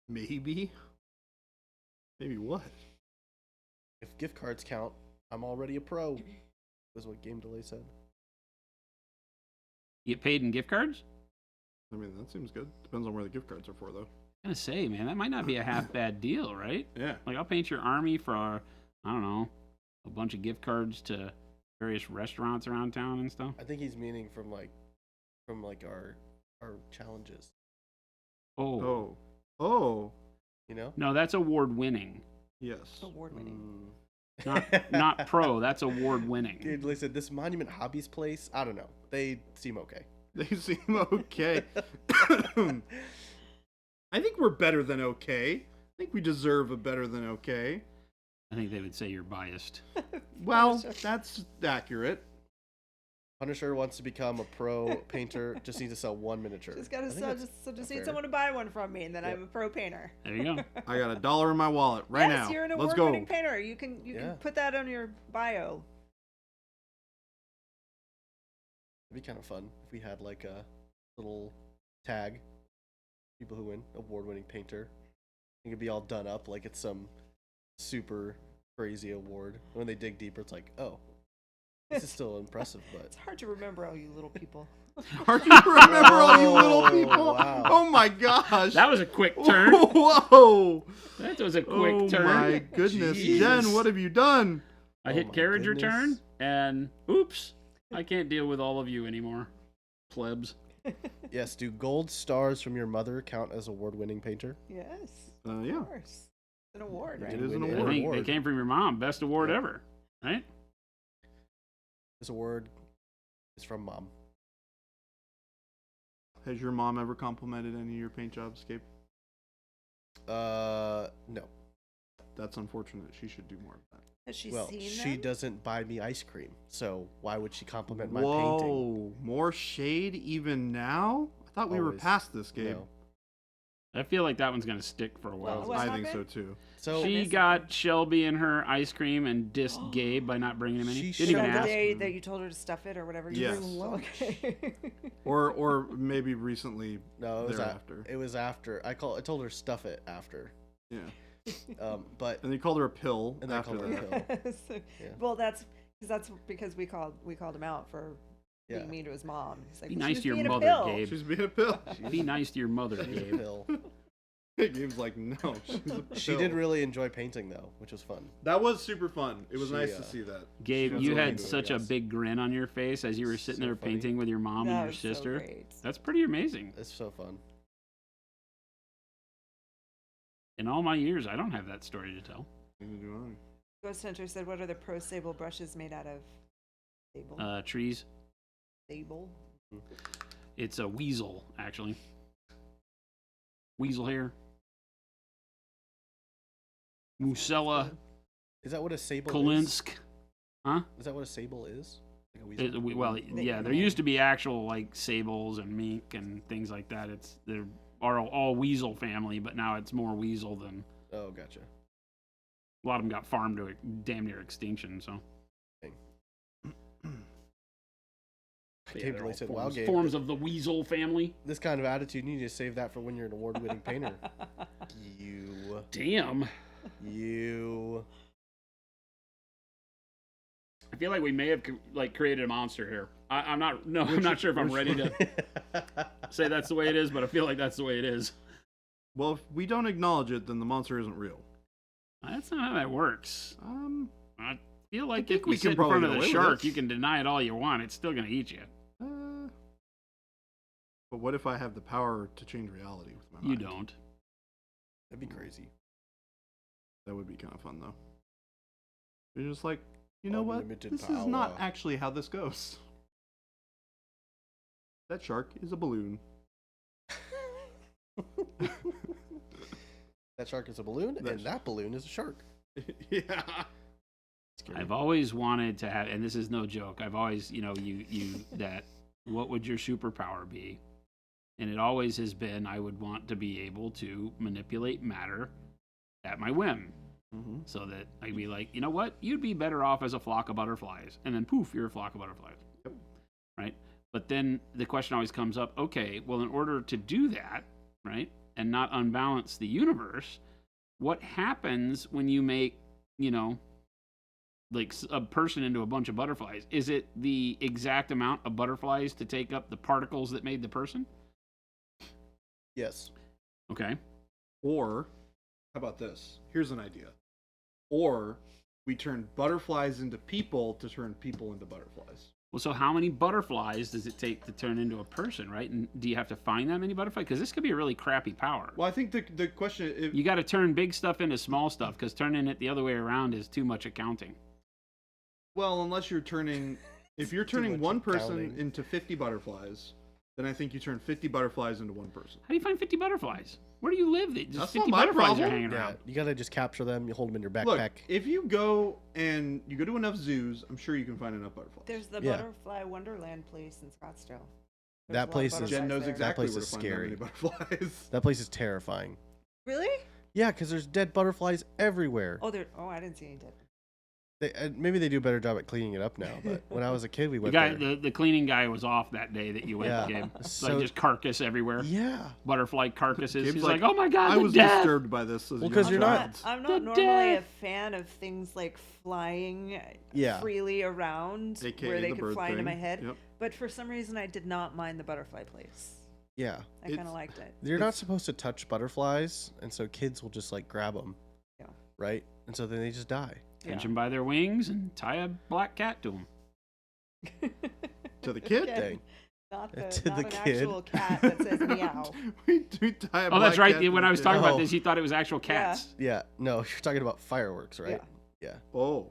Maybe. Maybe what? If gift cards count, I'm already a pro. Was what Game Delay said. You get paid in gift cards? I mean, that seems good. Depends on where the gift cards are for, though. I'm gonna say, man, that might not be a half bad deal, right? Yeah. Like, I'll paint your army for, I don't know, a bunch of gift cards to various restaurants around town and stuff. I think he's meaning from our challenges. Oh. Oh. You know? No, that's award winning. Yes. Award winning. Not pro, that's award winning. Game Delay said this Monument Hobbies place. I don't know. They seem okay. They seem okay. I think we're better than okay. I think we deserve a better than okay. I think they would say you're biased. Well, that's accurate. Punisher wants to become a pro painter. Just needs to sell one miniature. Just gotta I think sell, that's just fair. need someone to buy one from me, and then Yep. I'm a pro painter. There you go. I got $1 in my wallet right yes, now. you're an Let's go. award-winning painter. You can Yeah. put that on your bio. It'd be kind of fun if we had like a little tag. People who win award-winning painter. It could be all done up like it's some super crazy award. When they dig deeper, it's like, oh, This is still impressive, but It's hard to remember all you little people. Hard to remember all you little Oh, people. wow. Oh my gosh. That was a quick turn. Whoa. That was a quick Oh turn. my goodness. Jeez. Jen, what have you done? I Oh hit my carriage goodness. return, and oops, I can't deal with all of you anymore, plebs. yes, do gold stars from your mother count as award-winning painter? Yes. Yeah. Of course. It's an award, You right? It is an win I award. think they award. came from your mom. Best award Yeah. ever, right? This award is from Mom. Has your mom ever complimented any of your paint jobs, Gabe? No. That's unfortunate. She should do more of that. Has she Well, seen she them? doesn't buy me ice cream, so why would she compliment my Whoa, painting? more shade even now? I thought we were Always. past this, Gabe. No. I feel like that one's gonna stick for a while. What I think so happened? too. So She missed got Shelby and her ice cream and dissed Gabe by not bringing him any. She Didn't even So the ask. day that you told her to stuff it or whatever. you Yes. bring lunch. Okay. Or maybe recently no, it was thereafter. It was after. I told her stuff it after. Yeah. But And they called her a pill And they after called her a that. pill. Yes. Yeah. Well, that's because we called him out for yeah, being mean to his mom. He's like, Be "Well, nice she to your was being a mother, pill." Gabe. She's being a pill. Be nice to your mother, she's a Gabe. pill. Gabe's like, no, she's a pill. She did really enjoy painting though, which was fun. That was super fun. It was She, nice to see that. Gabe, She you was had into it, such a yes. big grin on your face as you were sitting So there funny. painting with your mom That and your was so sister. great. That's pretty amazing. It's so fun. In all my years, I don't have that story to tell. Neither do Ghost Hunter said, "What are the Pro Sable brushes made out of?" Sable. Trees. Sable. It's a weasel, actually. Weasel hair. Musella Is that what a sable is? Kolinsk. Huh? Is that what a sable is? Like a weasel? Well, yeah, there used to be actual like sables and mink and things like that. They're all weasel family, but now it's more weasel than Oh, gotcha. a lot of them got farmed to damn near extinction. So I can't believe I said, wow, Gabe. forms of the weasel family. This kind of attitude, you need to save that for when you're an award-winning painter. Damn. You. I feel like we may have like created a monster here. I'm not. No, I'm not sure if I'm ready to say that's the way it is, but I feel like that's the way it is. Well, if we don't acknowledge it, then the monster isn't real. That's not how that works. I feel like think if we you can sit in probably front of get the away with shark, this. you can deny it all you want. It's still gonna eat you. But what if I have the power to change reality with my mind? You don't. That'd be crazy. That would be kind of fun, though. You're just like, you know what? Unlimited This is not power. actually how this goes. That shark is a balloon. That shark is a balloon, and that balloon is a shark. Yeah. I've always wanted to have, and this is no joke. I've always, that. What would your superpower be? And it always has been, I would want to be able to manipulate matter at my whim. Mm-hmm. So that I'd be like, you know what? You'd be better off as a flock of butterflies. And then poof, you're a flock of butterflies. Yep. Right? But then the question always comes up, okay, well, in order to do that, right, and not unbalance the universe, what happens when you make, like a person into a bunch of butterflies? Is it the exact amount of butterflies to take up the particles that made the person? Yes. Okay. Or, how about this? Here's an idea. Or, we turn butterflies into people to turn people into butterflies. Well, so how many butterflies does it take to turn into a person, right? And do you have to find that many butterflies? Because this could be a really crappy power. Well, I think the question... You got to turn big stuff into small stuff, because turning it the other way around is too much accounting. Well, unless you're turning... If you're Too turning much one person accounting. into 50 butterflies, then I think you turn 50 butterflies into one person. How do you find 50 butterflies? Where do you live that just That's 50 not my butterflies problem. are hanging Yeah, around? you gotta just capture them. You hold them in your backpack. Look, if you go to enough zoos, I'm sure you can find enough butterflies. There's the Yeah. Butterfly Wonderland place in Scottsdale. There's That a lot of place is- butterflies Jen knows there. exactly place where is to find that many scary. butterflies. That place is terrifying. Really? Yeah, because there's dead butterflies everywhere. Oh, I didn't see any dead. Maybe they do a better job at cleaning it up now. But when I was a kid, we The went guy, there. the cleaning guy was off that day that you went, Yeah. Gabe. So- Like just carcass everywhere, Yeah. butterfly carcasses. Gabe's He's like, like, oh my god, I the was death. disturbed by this. As Well, a 'cause young you're not- child. I'm The not normally a death. fan of things like flying Yeah. freely around AKA where they the could bird fly into my thing. head. Yep. But for some reason, I did not mind the butterfly place. Yeah. I kind It's- of liked it. You're not supposed to touch butterflies, and so kids will just like grab them. Yeah. Right. And so then they just die. Catch him by their wings and tie a black cat to him. To the kid? Again, Dang. Not, To not the an kid. actual cat that says meow. we tie a Oh, that's black right. cat to When the I was kid. talking about Oh. this, he thought it was actual cats. Yeah. No, you're talking about fireworks, right? Yeah. Oh.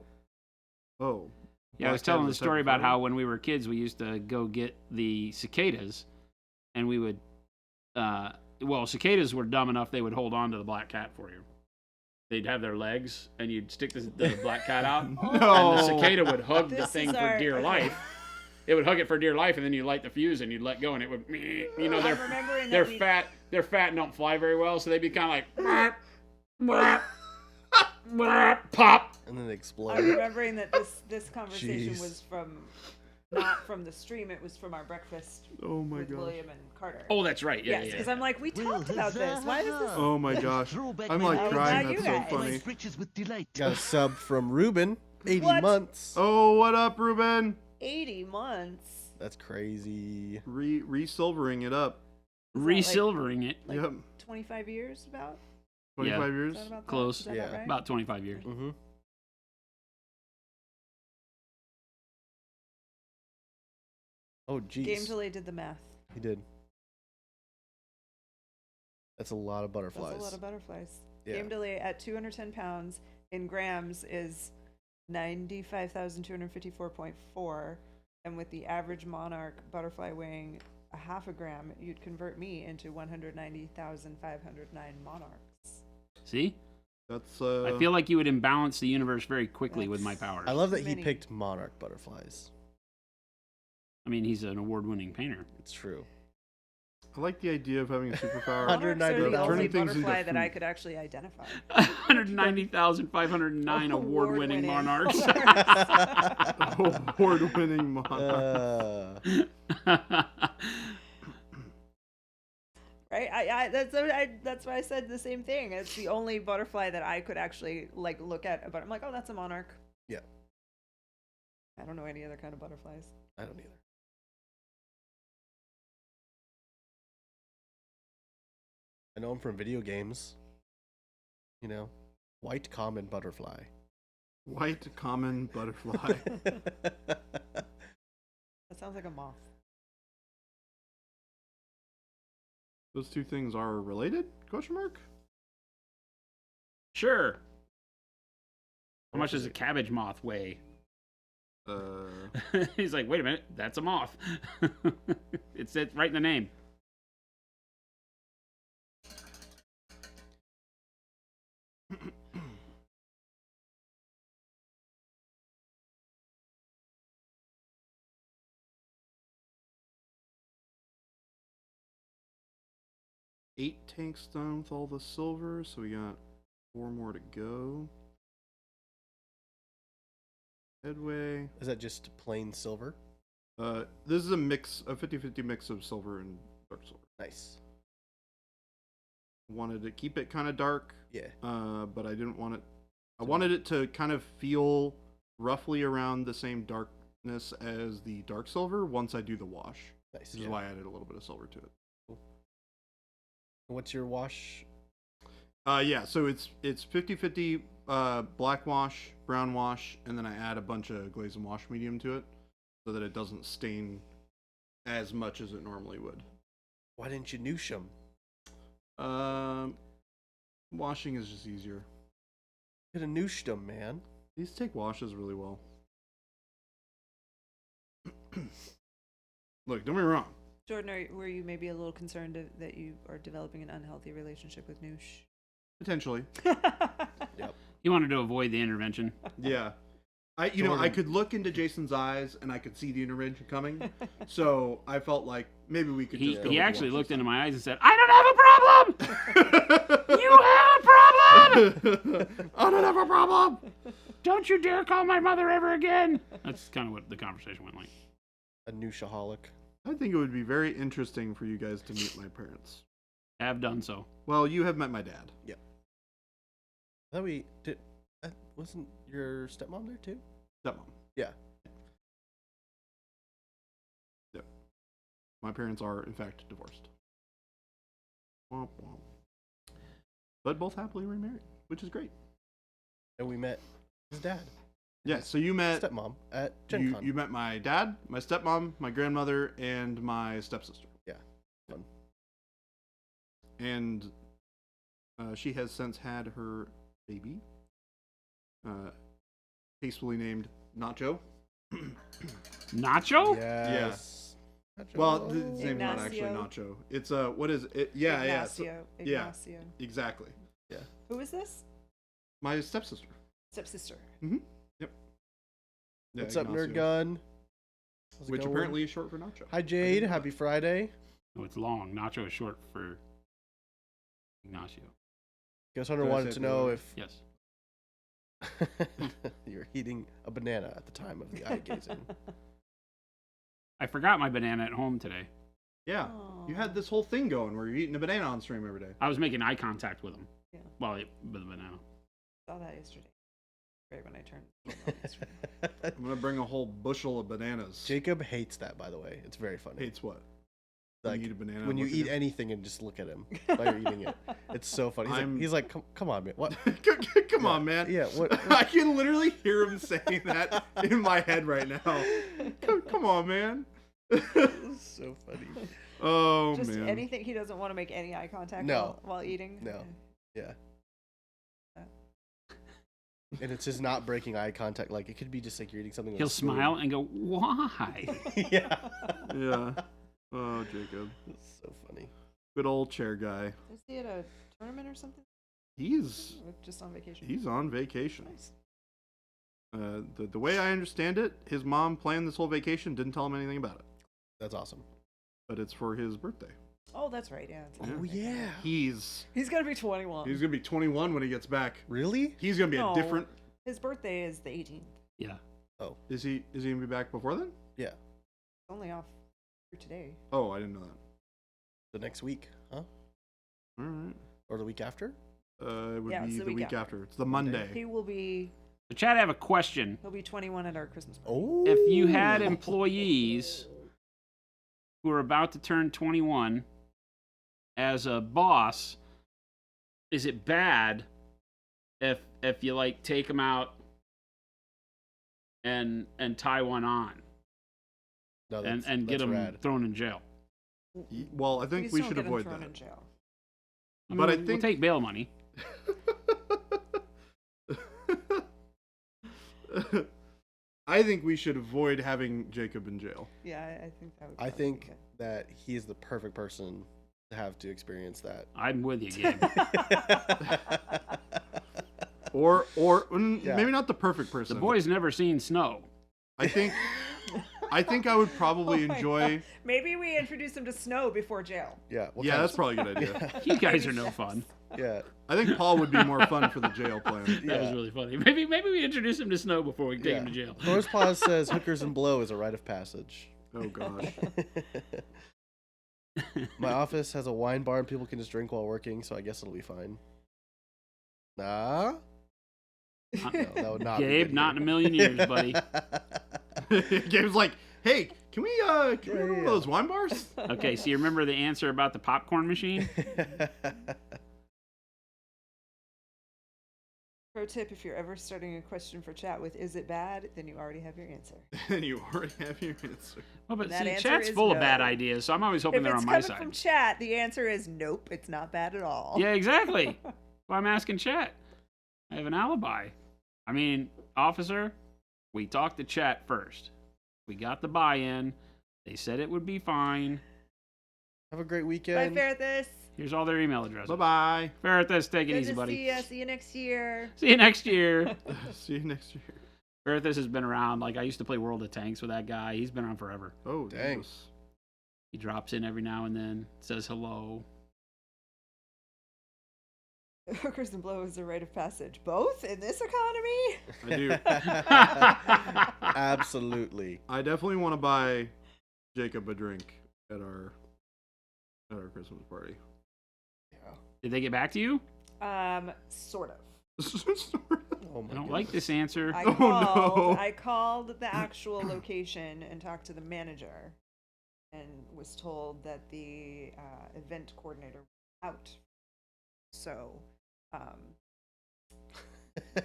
Oh. Yeah, I was Black cat telling is the a type story of about how firework? when we were kids, we used to go get the cicadas, and we would, cicadas were dumb enough they would hold on to the black cat for you. They'd have their legs, and you'd stick the black cat out, and the No. cicada would hug the This thing is for our- dear okay. life. It would hug it for dear life, and then you light the fuse, and you'd let go, and it would, you know, I'm remembering they're that we- fat, and don't fly very well, so they'd be kind of like, pop. And then they I'm explode. remembering that this conversation Jeez. was not from the stream. It was from our breakfast Oh my with gosh. William and Carter. Oh, that's right. Yeah, yes, yeah. because I'm like, we talked about this. Why is this? Oh my gosh. Throwback I'm my like Oh, crying. now That's you so guys. funny. my britches with delight. Got a sub from Ruben, 80 What? months. Oh, what up, Ruben? 80 months. That's crazy. Re-silvering it up. Resilvering it. Like Yep. 25 years about? 25 Is years. that about Close. That? Is that Yeah. about right? About 25 years. Mm-hmm. Oh, Game jeez. Delay did the math. He did. That's a lot of butterflies. That's a lot of butterflies. Yeah. Game Delay at 210 pounds in grams is 95,254.4. And with the average monarch butterfly weighing a half a gram, you'd convert me into 190,509 monarchs. See? That's. I feel like you would imbalance the universe very quickly with my powers. I love that he Many. picked monarch butterflies. I mean, he's an award-winning painter. It's true. I like the idea of having a superpower. Monarchs are the 190,000. only Turning things into butterfly that I food. could actually identify. 190,509 award-winning monarchs. Award-winning monarch. Right? That's why I said the same thing. It's the only butterfly that I could actually like look at, but I'm like, oh, that's a monarch. Yeah. I don't know any other kind of butterflies. I don't either. I know him from video games. You know, white common butterfly. White common butterfly. That sounds like a moth. Those two things are related? Question mark? Sure. How much does a cabbage moth weigh? He's like, wait a minute, that's a moth. It's right in the name. Eight tanks done with all the silver, so we got 4 more to go. Headway. Is that just plain silver? This is a 50-50 mix of silver and dark silver. Nice. Wanted to keep it kind of dark, Yeah. but I didn't want it. I wanted it to kind of feel roughly around the same darkness as the dark silver once I do the wash. Nice. Which is why I added a little bit of silver to it. What's your wash? Yeah, so it's 50-50 black wash, brown wash, and then I add a bunch of glaze and wash medium to it so that it doesn't stain as much as it normally would. Why didn't you noosh them? Washing is just easier. Could have nooshed them, man. These take washes really well. Look, don't get me wrong. Jordan, were you maybe a little concerned that you are developing an unhealthy relationship with Noosh? Potentially. Yep. He wanted to avoid the intervention. Yeah. I could look into Jason's eyes and I could see the intervention coming. So I felt like maybe we could He just go he with actually the looked into my eyes and said, I don't have a problem! You have a problem! I don't have a problem. Don't you dare call my mother ever again. That's kind of what the conversation went like. A new shaholic. I think it would be very interesting for you guys to meet my parents. Have done so. Well, you have met my dad. I thought we did. Wasn't your stepmom there too? Stepmom. Yeah. Yep. My parents are, in fact, divorced. Womp womp. But both happily remarried, which is great. And we met his dad. Yeah, so you met Stepmom at Gen Con. you met my dad, my stepmom, my grandmother, and my stepsister. Yeah. Fun. And she has since had her baby, tastefully named Nacho. Nacho? Yes. Well, his name's not actually Ignacio. Nacho. It's what is it? Yeah, yeah. Ignacio. yeah. Ignacio. Exactly. Who is this? My stepsister. Stepsister. Mm-hmm. Yep. Yeah, What's up, Ignacio. Nerd Gun? How's it Which going? apparently is short for Nacho. Hi, Jade. Happy Friday. Oh, it's long. Nacho is short for Ignacio. Ghost Hunter Did I wanted say to know blue? if Yes. you're eating a banana at the time of the eye gazing. I forgot my banana at home today. Yeah. You had this whole thing going where you're eating a banana on stream every day. I was making eye contact with him. Yeah. Well, with the banana. Saw that yesterday. Right when I turned yesterday. I'm gonna bring a whole bushel of bananas. Jacob hates that, by the way. It's very funny. hates what? Like, you eat a banana. when you look at eat him? anything and just look at him while you're eating it. It's so funny. He's like, come on, man. What? Come on, man. Yeah, what? I can literally hear him saying that in my head right now. Come on, man. So funny. Oh, Just man. anything. He doesn't want to make any eye contact No. while eating. No. Yeah. And it's just not breaking eye contact. Like, it could be just like you're eating something. with He'll a spoon. smile and go, why? Yeah. Yeah. Oh, Jacob. It's so funny. Good old chair guy. Is he at a tournament or something? He's Or just on vacation? on vacation. Nice. The way I understand it, his mom planned this whole vacation, didn't tell him anything about it. That's awesome. But it's for his birthday. Oh, that's right. Yeah. It's his Yeah. Oh, birthday. yeah. He's Gonna be 21. gonna be 21 when he gets back. Really? He's gonna be No. a different. His birthday is the 18th. Yeah. Is he gonna be back before then? Yeah. It's only off for today. Oh, I didn't know that. The next week, huh? All right. Or the week after? It would Yeah, be it's the week after. It's the Monday. He will be. So, Chad, I have a question. He'll be 21 at our Christmas party. Oh. If you had employees who are about to turn 21 as a boss, is it bad if you like take them out and tie one on No, and get that's them rad. thrown in jail? Well, I think Please we don't should get him avoid thrown that. in jail. I But I mean, think- we'll take bail money. I think we should avoid having Jacob in jail. Yeah, I think that would. I probably be think good. that he is the perfect person to have to experience that. I'm with you, Gabe. Or Yeah. maybe not the perfect The person. boy's never seen snow. I think I would probably Oh my enjoy. God. Maybe we introduce him to snow before jail. Yeah. what Yeah, kind that's of- probably a good idea. You guys are no fun. Yeah. I think Paul would be more fun for the jail plan. That was Yeah. really funny. Maybe we introduce him to snow before we take Yeah. him to jail. Thor's Paws says hookers and blow is a rite of passage. Oh gosh. My office has a wine bar and people can just drink while working, so I guess it'll be fine. Nah? No, that would not be Gabe, good not in a either. million years, buddy. Gabe's like, hey, can we go to one of those wine bars? Okay, so you remember the answer about the popcorn machine? Pro tip: if you're ever starting a question for chat with "Is it bad?" then you already have your answer. And you already have your answer. Well, but That see, answer chat's is full of bad no. ideas, so I'm always hoping If they're it's on my coming side. from chat, the answer is nope. It's not bad at all. Yeah, exactly. Well, I'm asking chat. I have an alibi. I mean, officer, we talked to chat first. We got the buy-in. They said it would be fine. Have a great Bye, weekend. Ferris. Here's all their email addresses. Bye Ferrithus, take it Good easy, to buddy. see ya. See you next year. See you next year. bye. See you next year. Ferrithus has been around. Like, I used to play World of Tanks with that guy. He's been around forever. Oh, Dang. Jesus. He drops in every now and then, says hello. Hookers and blows are rite of passage. Both in this economy? I do. Absolutely. I definitely want to buy Jacob a drink at our Christmas party. Yeah. Did they get back to you? Sort of. Oh my I don't goodness. like this answer. I Oh, called. no. I called the actual location and talked to the manager, and was told that the event coordinator was out. So,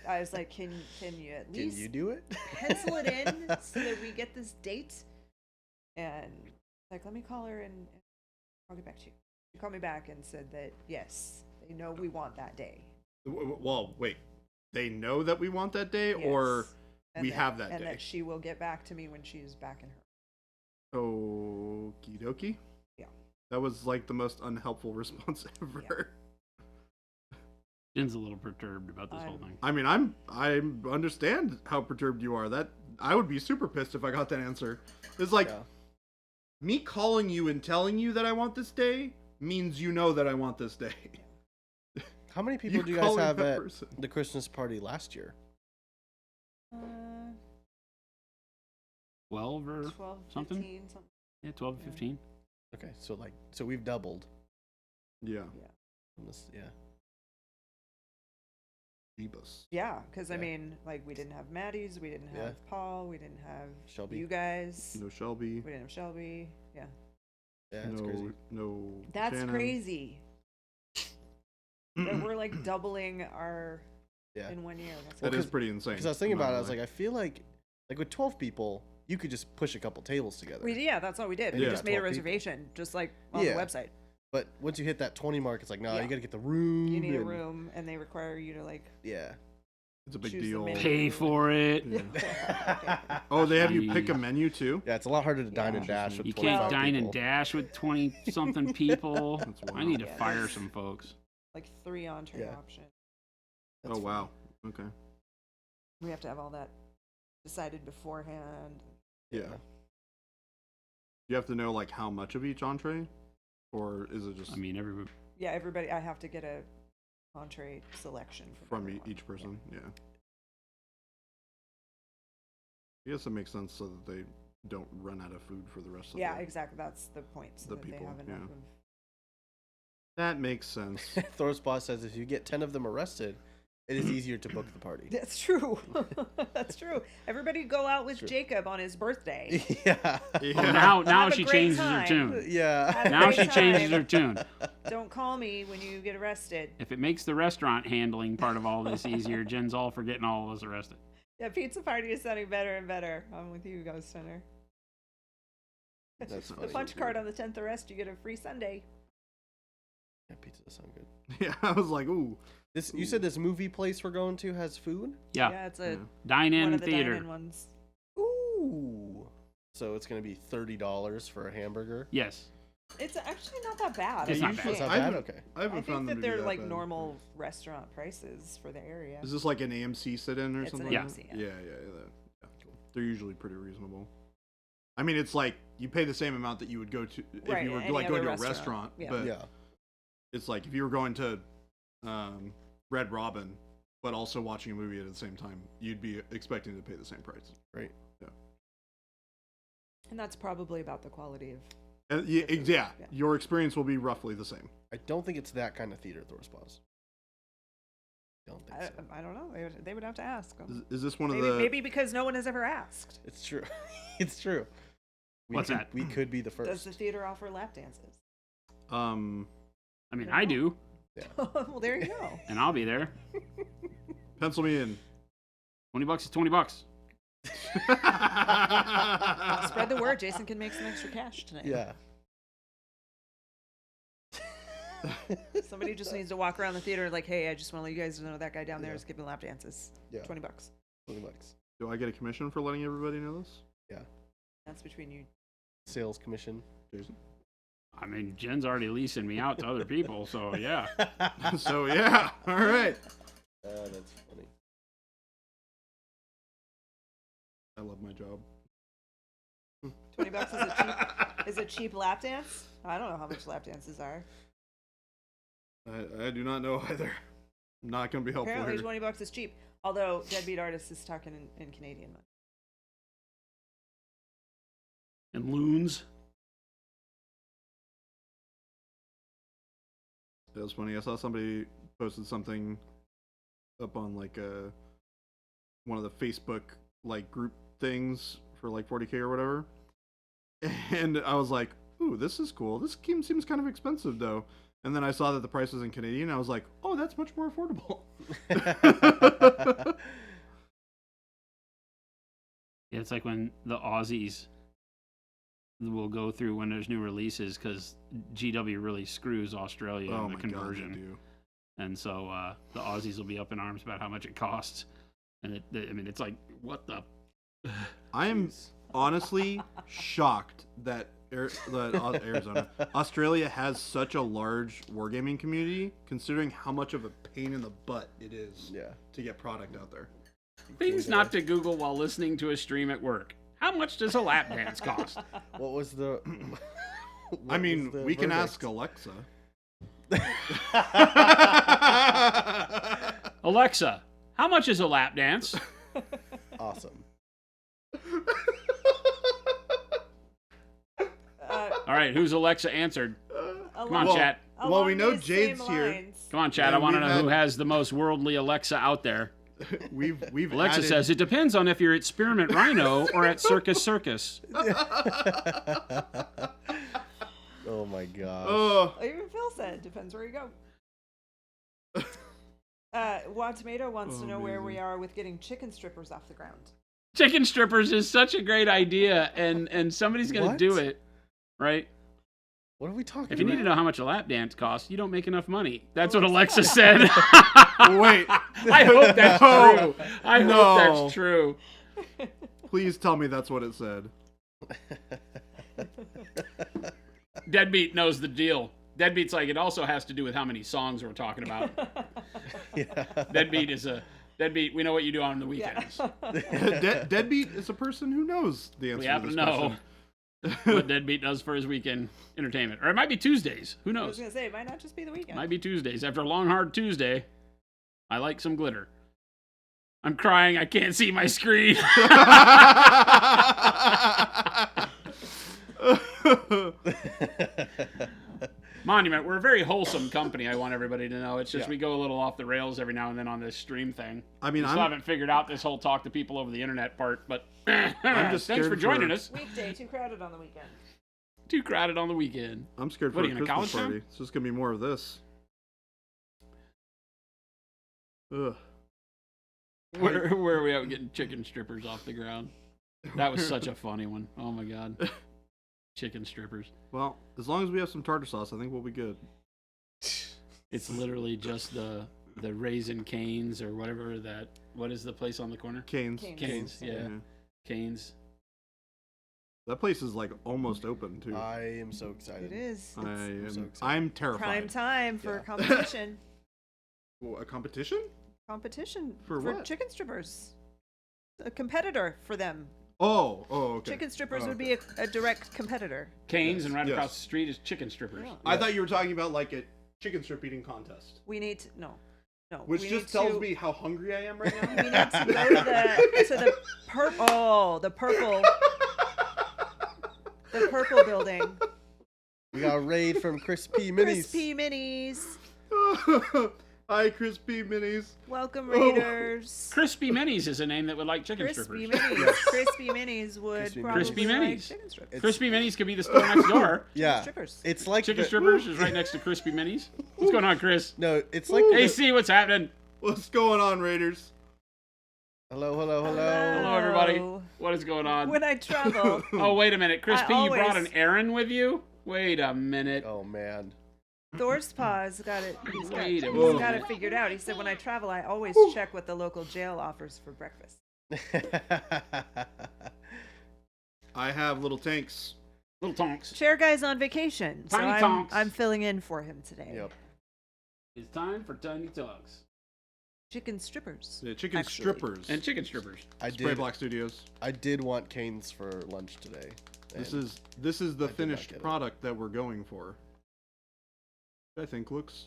I was like, "Can you at Can least you do it? pencil it in so that we get this date?" And like, let me call her and I'll get back to you. She called me back and said that yes, they know we want that day. Well, wait. They know that we want that day, or Yes. And we have that and day? that she will get back to me when she's back in her. Okie dokie. Yeah. That was like the most unhelpful response ever. Jen's a little perturbed about this whole thing. I mean, I understand how perturbed you are. That I would be super pissed if I got that answer. It's like Yeah. me calling you and telling you that I want this day means you know that I want this day. How many people do you guys calling have that at person. the Christmas party last year? 12 or 12, something? 15, something. Yeah, 12 to 15. Okay, so we've doubled. Yeah. On this, yeah. Jeebus. Yeah, because I Yeah. mean, like, we didn't have Maddie's, we didn't have Yeah. Paul, we didn't have Shelby. you guys, No Shelby. we didn't have Shelby. Yeah, Yeah, it's no, crazy. no. that's Shannon. crazy. That we're like doubling our Yeah. in 1 year. That's That Well, is pretty insane. Because I was thinking about it, I was Not like, I feel like with 12 people, you could just push a couple tables together. yeah, that's all we did. And We you just got made a 12 people. reservation, just like on Yeah. the website. But once you hit that 20 mark, it's like, no, Yeah. you got to get the room. You need a and- room, and they require you to like. Yeah. It's a big choose the deal. menu. Pay for it. Yeah. Oh, they have you pick a Jeez. menu too? Yeah, it's a lot harder to dine Yeah. and dash with You 25 can't dine people. and dash with 20 something people. That's I need to wild. fire Yes. some folks. Like 3 entree Yeah. options. That's Oh wow. Okay. We have to have all that decided beforehand. Yeah. You have to know like how much of each entree, or is it just I mean, everybody. Yeah, everybody. I have to get a entree selection from everyone. each person? Yeah. I guess it makes sense so that they don't run out of food for the rest of Yeah, the exactly. That's the point. So the that people, they have enough yeah. of. That makes sense. Thorspot says if you get 10 of them arrested, it is easier to book the party. That's true. That's true. Everybody go out with True. Jacob on his birthday. yeah. Oh, Yeah. now Have a she great changes time. her tune. Yeah. Have a Now great she changes time. her tune. Don't call me when you get arrested. If it makes the restaurant handling part of all this easier, Jen's all for getting all of us arrested. Yeah, pizza party is sounding better and better. I'm with you, Ghost Hunter. That's The funny. punch card on the 10th arrest, you get a free sundae. Yeah, pizza does sound good. Yeah, I was like, ooh. This you said this movie place we're going to has food? Yeah. Yeah, it's a Yeah. Dine one in of the theater. dine-in ones. Ooh. So it's going to be $30 for a hamburger? Yes. It's actually not that bad. It's I not think. bad. It's not I bad? haven't- Okay. I I haven't think found them that to be they're that like bad. normal restaurant prices for the area. Is this like an AMC sit-in or It's an something? AMC, like that? yeah. Yeah. They're usually pretty reasonable. I mean, it's like you pay the same amount that you would go to if Right, you were any like going to other a restaurant. restaurant. Yeah. But Yeah. it's like if you were going to Red Robin, but also watching a movie at the same time, you'd be expecting to pay the same price. Right. And that's probably about the quality of. Yeah, Different, yeah, yeah. your experience will be roughly the same. I don't think it's that kind of theater, Thorspaz. Don't think so. I don't know. They would have to ask. Is this one of Maybe, the? maybe because no one has ever asked. It's true. It's true. What's that? We could be the Does first. the theater offer lap dances? I mean, No. I do, Well, there you go. and I'll be there. Pencil me in. $20 is $20. Spread the word. Jason can make some extra cash tonight. Yeah. Somebody just needs to walk around the theater like, hey, I just want to let you guys know that guy down there Yeah. is giving lap dances. Yeah. $20. $20. Do I get a commission for letting everybody know this? That's between you. Sales commission. Jason? I mean, Jen's already leasing me out to other people, so yeah. So yeah, all right. That's funny. I love my job. $20 is a cheap lap dance? I don't know how much lap dances are. I do not know either. Not gonna be helpful Apparently, here. $20 is cheap. Although Deadbeat Artist is talking in Canadian money. And loons. It was funny. I saw somebody posted something up on like one of the Facebook like group things for like 40K or whatever, and I was like, "Ooh, this is cool. This game seems kind of expensive though." And then I saw that the price was in Canadian. I was like, "Oh, that's much more affordable." Yeah, it's like when the Aussies will go through when there's new releases because GW really screws Australia Oh in the my god, conversion. they do. And so the Aussies will be up in arms about how much it costs. And I mean, it's like, what the? I am honestly shocked that Arizona, Australia has such a large wargaming community, considering how much of a pain in the butt it is Yeah. to get product out there. Things not to Google while listening to a stream at work. How much does a lap dance cost? What was the? I mean, we can ask Alexa. Alexa, how much is a lap dance? Awesome. All right, who's Alexa answered? Come on, chat. Well, we know Jade's here. Come on, chat. Yeah, I want to we've know who had- has the most worldly Alexa out there. We've Alexa added... says it depends on if you're at Spearmint Rhino or at Circus Circus. Oh my gosh. Oh, Even Phil said, depends where you go. Juan Tomato wants to know where we amazing. are with getting chicken strippers off the ground. Chicken strippers is such a great idea, and somebody's gonna What? do it, right? What are we talking If you about? need to know how much a lap dance costs, you don't make enough money. That's what Alexa said. wait. I hope that's No. true. I No. hope that's true. Please tell me that's what it said. Deadbeat knows the deal. Deadbeat's like, it also has to do with how many songs we're talking about. Yeah. Deadbeat is a deadbeat. We know what you do on the weekends. Deadbeat is a person who knows the answer We to happen this to know question. what Deadbeat does for his weekend entertainment. Or it might be Tuesdays. Who I was knows? going to say, it might not just be the weekend. Might be Tuesdays. After a long, hard Tuesday, I like some glitter. I'm crying. I can't see my screen. Monument, we're a very wholesome company, I want everybody to know. It's just Yeah. we go a little off the rails every now and then on this stream thing. I mean, We still haven't figured out this whole talk to people over the internet part, but just thanks scared for joining for- us. Weekday, too crowded on the weekend. Too crowded on the weekend. I'm scared for What, a are you in a Christmas college party. It's just gonna be more of this. Ugh. Where are we at getting chicken strippers off the ground? That was such a funny one. Oh my god. Chicken strippers. Well, as long as we have some tartar sauce, I think we'll be good. It's literally just the Raisin Canes or whatever that. What is the place on the corner? Canes. Canes. Canes, yeah. Canes. That place is like almost open too. I am so excited. It is. I I'm so am. excited. I'm terrified. Prime time for Yeah. competition. Well, a competition? Competition For what? chicken strippers. A competitor for them. Oh, okay. Chicken strippers Oh, would be a direct competitor. Canes, and right Yes. across the street is chicken strippers. Yeah. I thought you were talking about like a chicken strip eating contest, We need to no, which we just need tells to- me how hungry I am right now. We need to go to the purple. The purple building. We got a raid from Crispy Minis. Crispy minis. Hi, crispy minis. Welcome Oh. Raiders. Crispy Minis is a name that would like chicken Crispy strippers. minis. Crispy minis would Crispy probably Crispy like minis. chicken strips. It's- Crispy Minis could be the store next door. Yeah. Strippers. It's like Chicken the- strippers is right next to Crispy Minis. What's going on, Chris? No, it's like Hey, the- see what's happening? What's going on, Raiders? Hello. Hello, everybody. What is going on? When I travel, Oh, wait a minute. Chris I P, you brought an always- errand with you? Wait a minute. Oh man. Thor's Paws got it. Wait a He's minute. got it figured out. He said, when I travel, I always check what the local jail offers for breakfast. I have little tanks. Little tonks. Chair guy's on vacation, so Tiny tonks. I'm filling in for him today. Yep. It's time for Tiny Talks. Chicken strippers. Yeah, chicken Actually. strippers. And chicken strippers. I Spray did. Black Studios. I did want canes for lunch today. This and is the I did not finished get it. product that we're going for. I think looks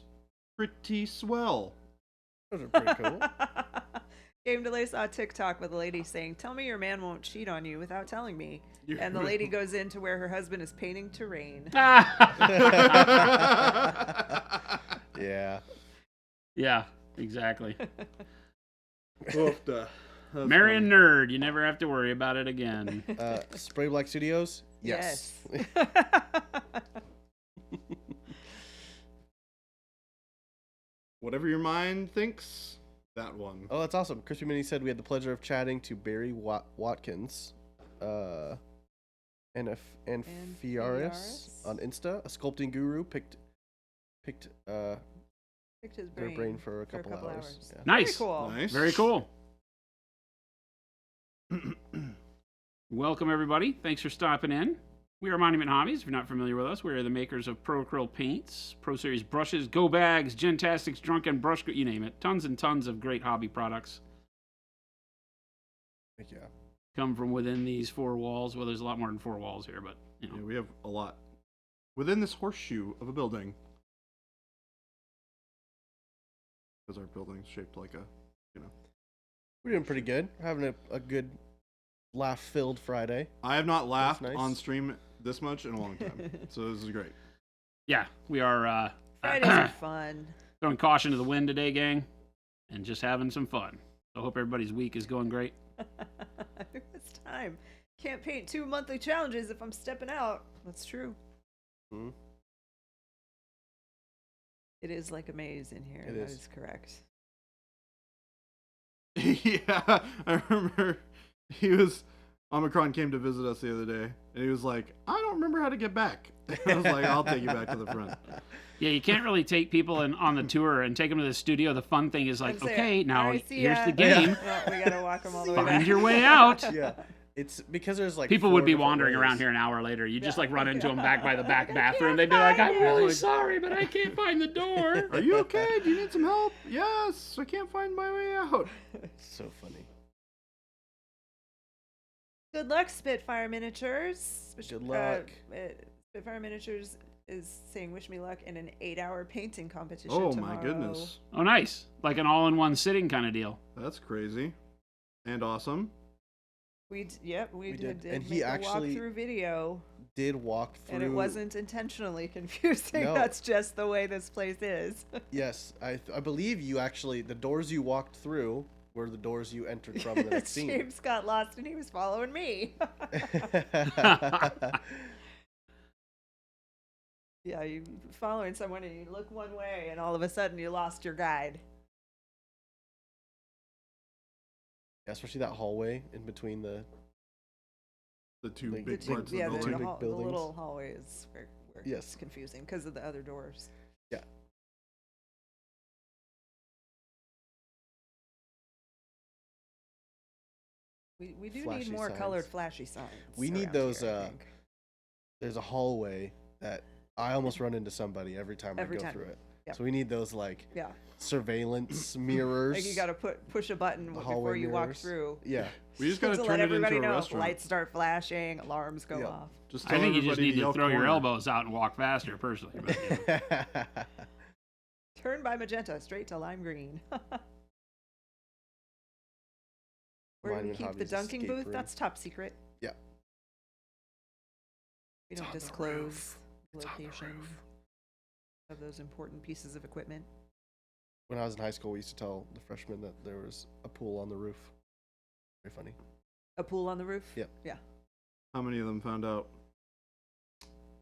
pretty swell. Those are pretty cool. Game Delay saw a TikTok with a lady saying, "Tell me your man won't cheat on you without telling me." And the lady goes into where her husband is painting terrain. Yeah. Yeah, exactly. Oofda. That's Marry a funny. nerd. You never have to worry about it again. Spray Black Studios? Yes. Whatever your mind thinks, that one. Oh, that's awesome. Crispy Mini said we had the pleasure of chatting to Barry Watkins and Fiaris Fiaris. on Insta. A sculpting guru picked Picked his their brain, brain for a couple hours. Yeah. Nice. Very cool. Nice. Very cool. Welcome, everybody. Thanks for stopping in. We are Monument Hobbies. If you're not familiar with us, we are the makers of Pro Acryl paints, Pro Series brushes, Go Bags, Gentastics, Drunken Brush, you name it. Tons and tons of great hobby products Heck yeah. come from within these four walls. Well, there's a lot more than four walls here, but, you know. Yeah, we have a lot within this horseshoe of a building. Because our building's shaped like a, We're doing pretty good. We're having a good laugh-filled Friday. I have not laughed nice. on stream this much in a long time. So this is great. Yeah, we are Fridays are fun. throwing caution to the wind today, gang, and just having some fun. So I hope everybody's week is going great. I think it's time. Can't paint 2 monthly challenges if I'm stepping out. That's true. Hmm? It is like a maze in here. It That is. is correct. Yeah, I remember Omicron came to visit us the other day, and he was like, I don't remember how to get back. I was like, I'll take you back to the front. Yeah, you can't really take people on the tour and take them to the studio. The fun thing is like, And say, okay, now "Alright, see here's ya." the game. Well, we gotta walk them all the way back. Find your way out. Yeah. It's because there's like People 4 would be different wandering ways. around here an hour later. You just Yeah. like run into them back by the back I bathroom. can't They'd be like, find I'm it." really sorry, but I can't find the door. Are you okay? Do you need some help? Yes, I can't find my way out. So funny. Good luck, Spitfire Miniatures. Good luck. Spitfire Miniatures is saying wish me luck in an 8-hour painting competition Oh tomorrow. my goodness. Oh, nice. Like an all-in-one sitting kind of deal. That's crazy. And awesome. We We did. did. And make he a actually walkthrough video, Did walk through. and it wasn't intentionally confusing. No. That's just the way this place is. Yes, I believe you actually. The doors you walked through were the doors you entered from in the next scene. James got lost and he was following me. Yeah, you following someone and you look one way and all of a sudden you lost your guide. Especially that hallway in between the. The two Like, big the two- parts Yeah, of the two building. big the buildings. little hallway is where Yes. it's confusing because of the other doors. Yeah. We do Flashy need more signs. colored flashy signs. We need around those, here, I think. There's a hallway that I almost run into somebody every time Every I go time. through it. Yeah. So we need those like Yeah. surveillance mirrors. Like you gotta push a button The before hallway you walk mirrors. through. Yeah. We just gotta to turn let it everybody into a know. restaurant. Lights start flashing, alarms go Yeah. off. Just I tell think you just everybody need to yell throw your corner. elbows out and walk faster, personally. But, yeah. Turn by magenta straight to lime green. Where do we Monument keep the Hobbies dunking escape booth? room. That's top secret. Yeah. We It's don't on the disclose roof. the It's on the location roof. of those important pieces of equipment. When I was in high school, we used to tell the freshmen that there was a pool on the roof. Very funny. A pool on the roof? Yep. Yeah. How many of them found out?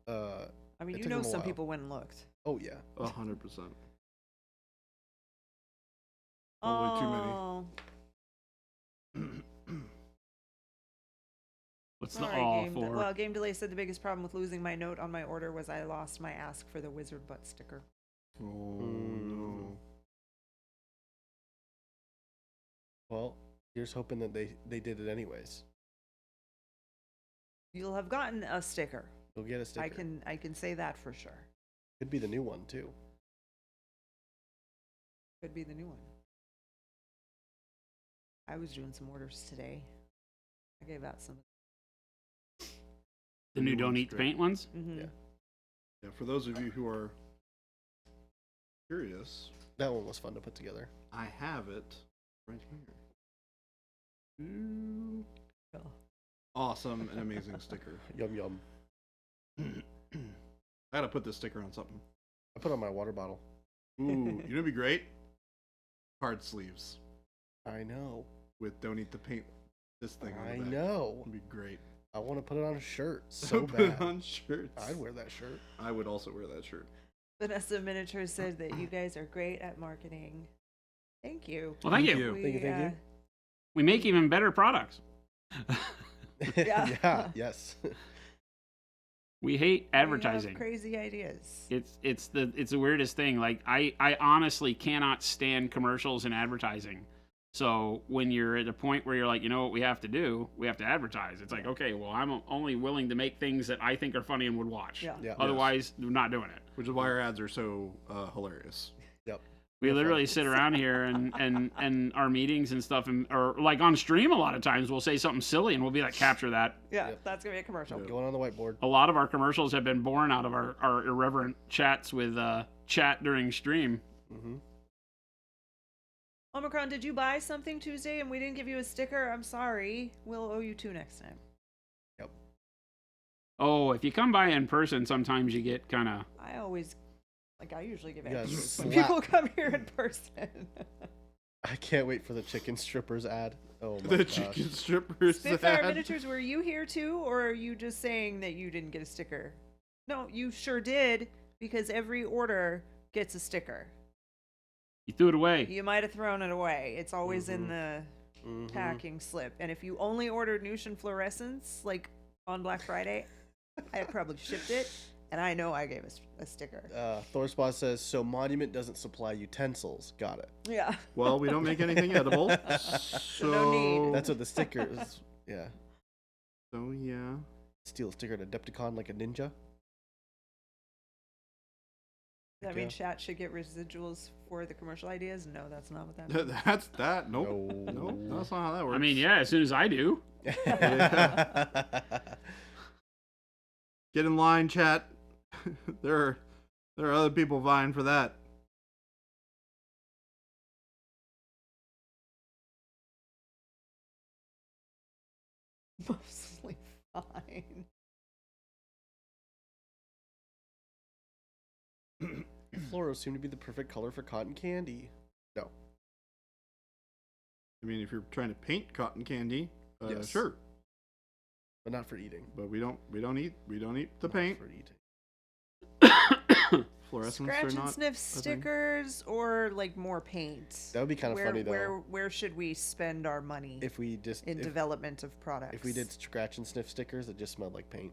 I mean, It you took know them a some while. people went and looked. Oh yeah. 100%. Probably too many. Oh, What's the sorry, all Game for? Well, Game Delay said the biggest problem with losing my note on my order was I lost my ask for the wizard butt sticker. Oh, no. Well, here's hoping that they did it anyways. You'll have gotten a sticker. You'll get a sticker. I can say that for sure. Could be the new one too. Could be the new one. I was doing some orders today. I gave out some. The new New Don't one's Eat great. Paint ones? Mm-hmm. Yeah. Yeah, for those of you who are curious, That one was fun to put together. I have it right here. Ooh. Awesome and amazing sticker. Yum yum. I gotta put this sticker on something. I put it on my water bottle. Ooh, you know what'd be great? Card sleeves I know. with "Don't eat the paint." This thing on I the back. know. Would be great. I want to put it on a shirt so Put bad. it on shirts. I'd wear that shirt. I would also wear that shirt. Vanessa Miniatures said that you guys are great at marketing. Thank you. Well, thank Thank you. you. We, Thank you, thank you. We make even better products. Yeah. Yeah. Yes. We hate we have advertising. crazy ideas. It's the weirdest thing. Like I honestly cannot stand commercials and advertising. So when you're at a point where you're like, you know what we have to do? We have to advertise. It's like, okay, well, I'm only willing to make things that I think are funny and would watch. Yeah. Yeah. Otherwise, we're not doing it. Which is why our ads are so hilarious. Yep. We literally sit around here and our meetings and stuff, or like on stream, a lot of times we'll say something silly and we'll be like, capture that. Yeah, Yep. that's gonna be a commercial. Going on the whiteboard. A lot of our commercials have been born out of our irreverent chats with chat during stream. Mm-hmm. Omicron, did you buy something Tuesday and we didn't give you a sticker? I'm sorry. We'll owe you 2 next time. Oh, if you come by in person, sometimes you get kind of. I usually give You guys it when slap. people come here in person. I can't wait for the chicken strippers ad. Oh my The gosh. chicken strippers Spitfire ad. Miniatures, were you here too, or are you just saying that you didn't get a sticker? No, you sure did, because every order gets a sticker. You threw it away. You might have thrown it away. It's always in the Mhm. packing slip. And if you only ordered Nushin Fluorescence, like on Black Friday, I had probably shipped it, and I know I gave a sticker. Thorspot says, so Monument doesn't supply utensils. Got it. Yeah. Well, we don't make anything edible, so no need. That's what the sticker is. Yeah. So yeah. Steal a sticker at Adepticon like a ninja. Does that mean Yeah. chat should get residuals for the commercial ideas? No, that's not what that means. That's that. Nope. No. Nope. That's not how that works. I mean, yeah, as soon as I do. Get in line, chat. there are other people vying for that. Mostly fine. Floros seem to be the perfect color for cotton candy. No. I mean, if you're trying to paint cotton candy, Yes. sure. But not for eating. But we don't eat the Not paint. for eating. Fluorescents Scratch are and not. sniff thing. stickers or like more paint? That would be kind of funny though. Where should we spend our money If we just in development of products? if we did scratch and sniff stickers that just smelled like paint.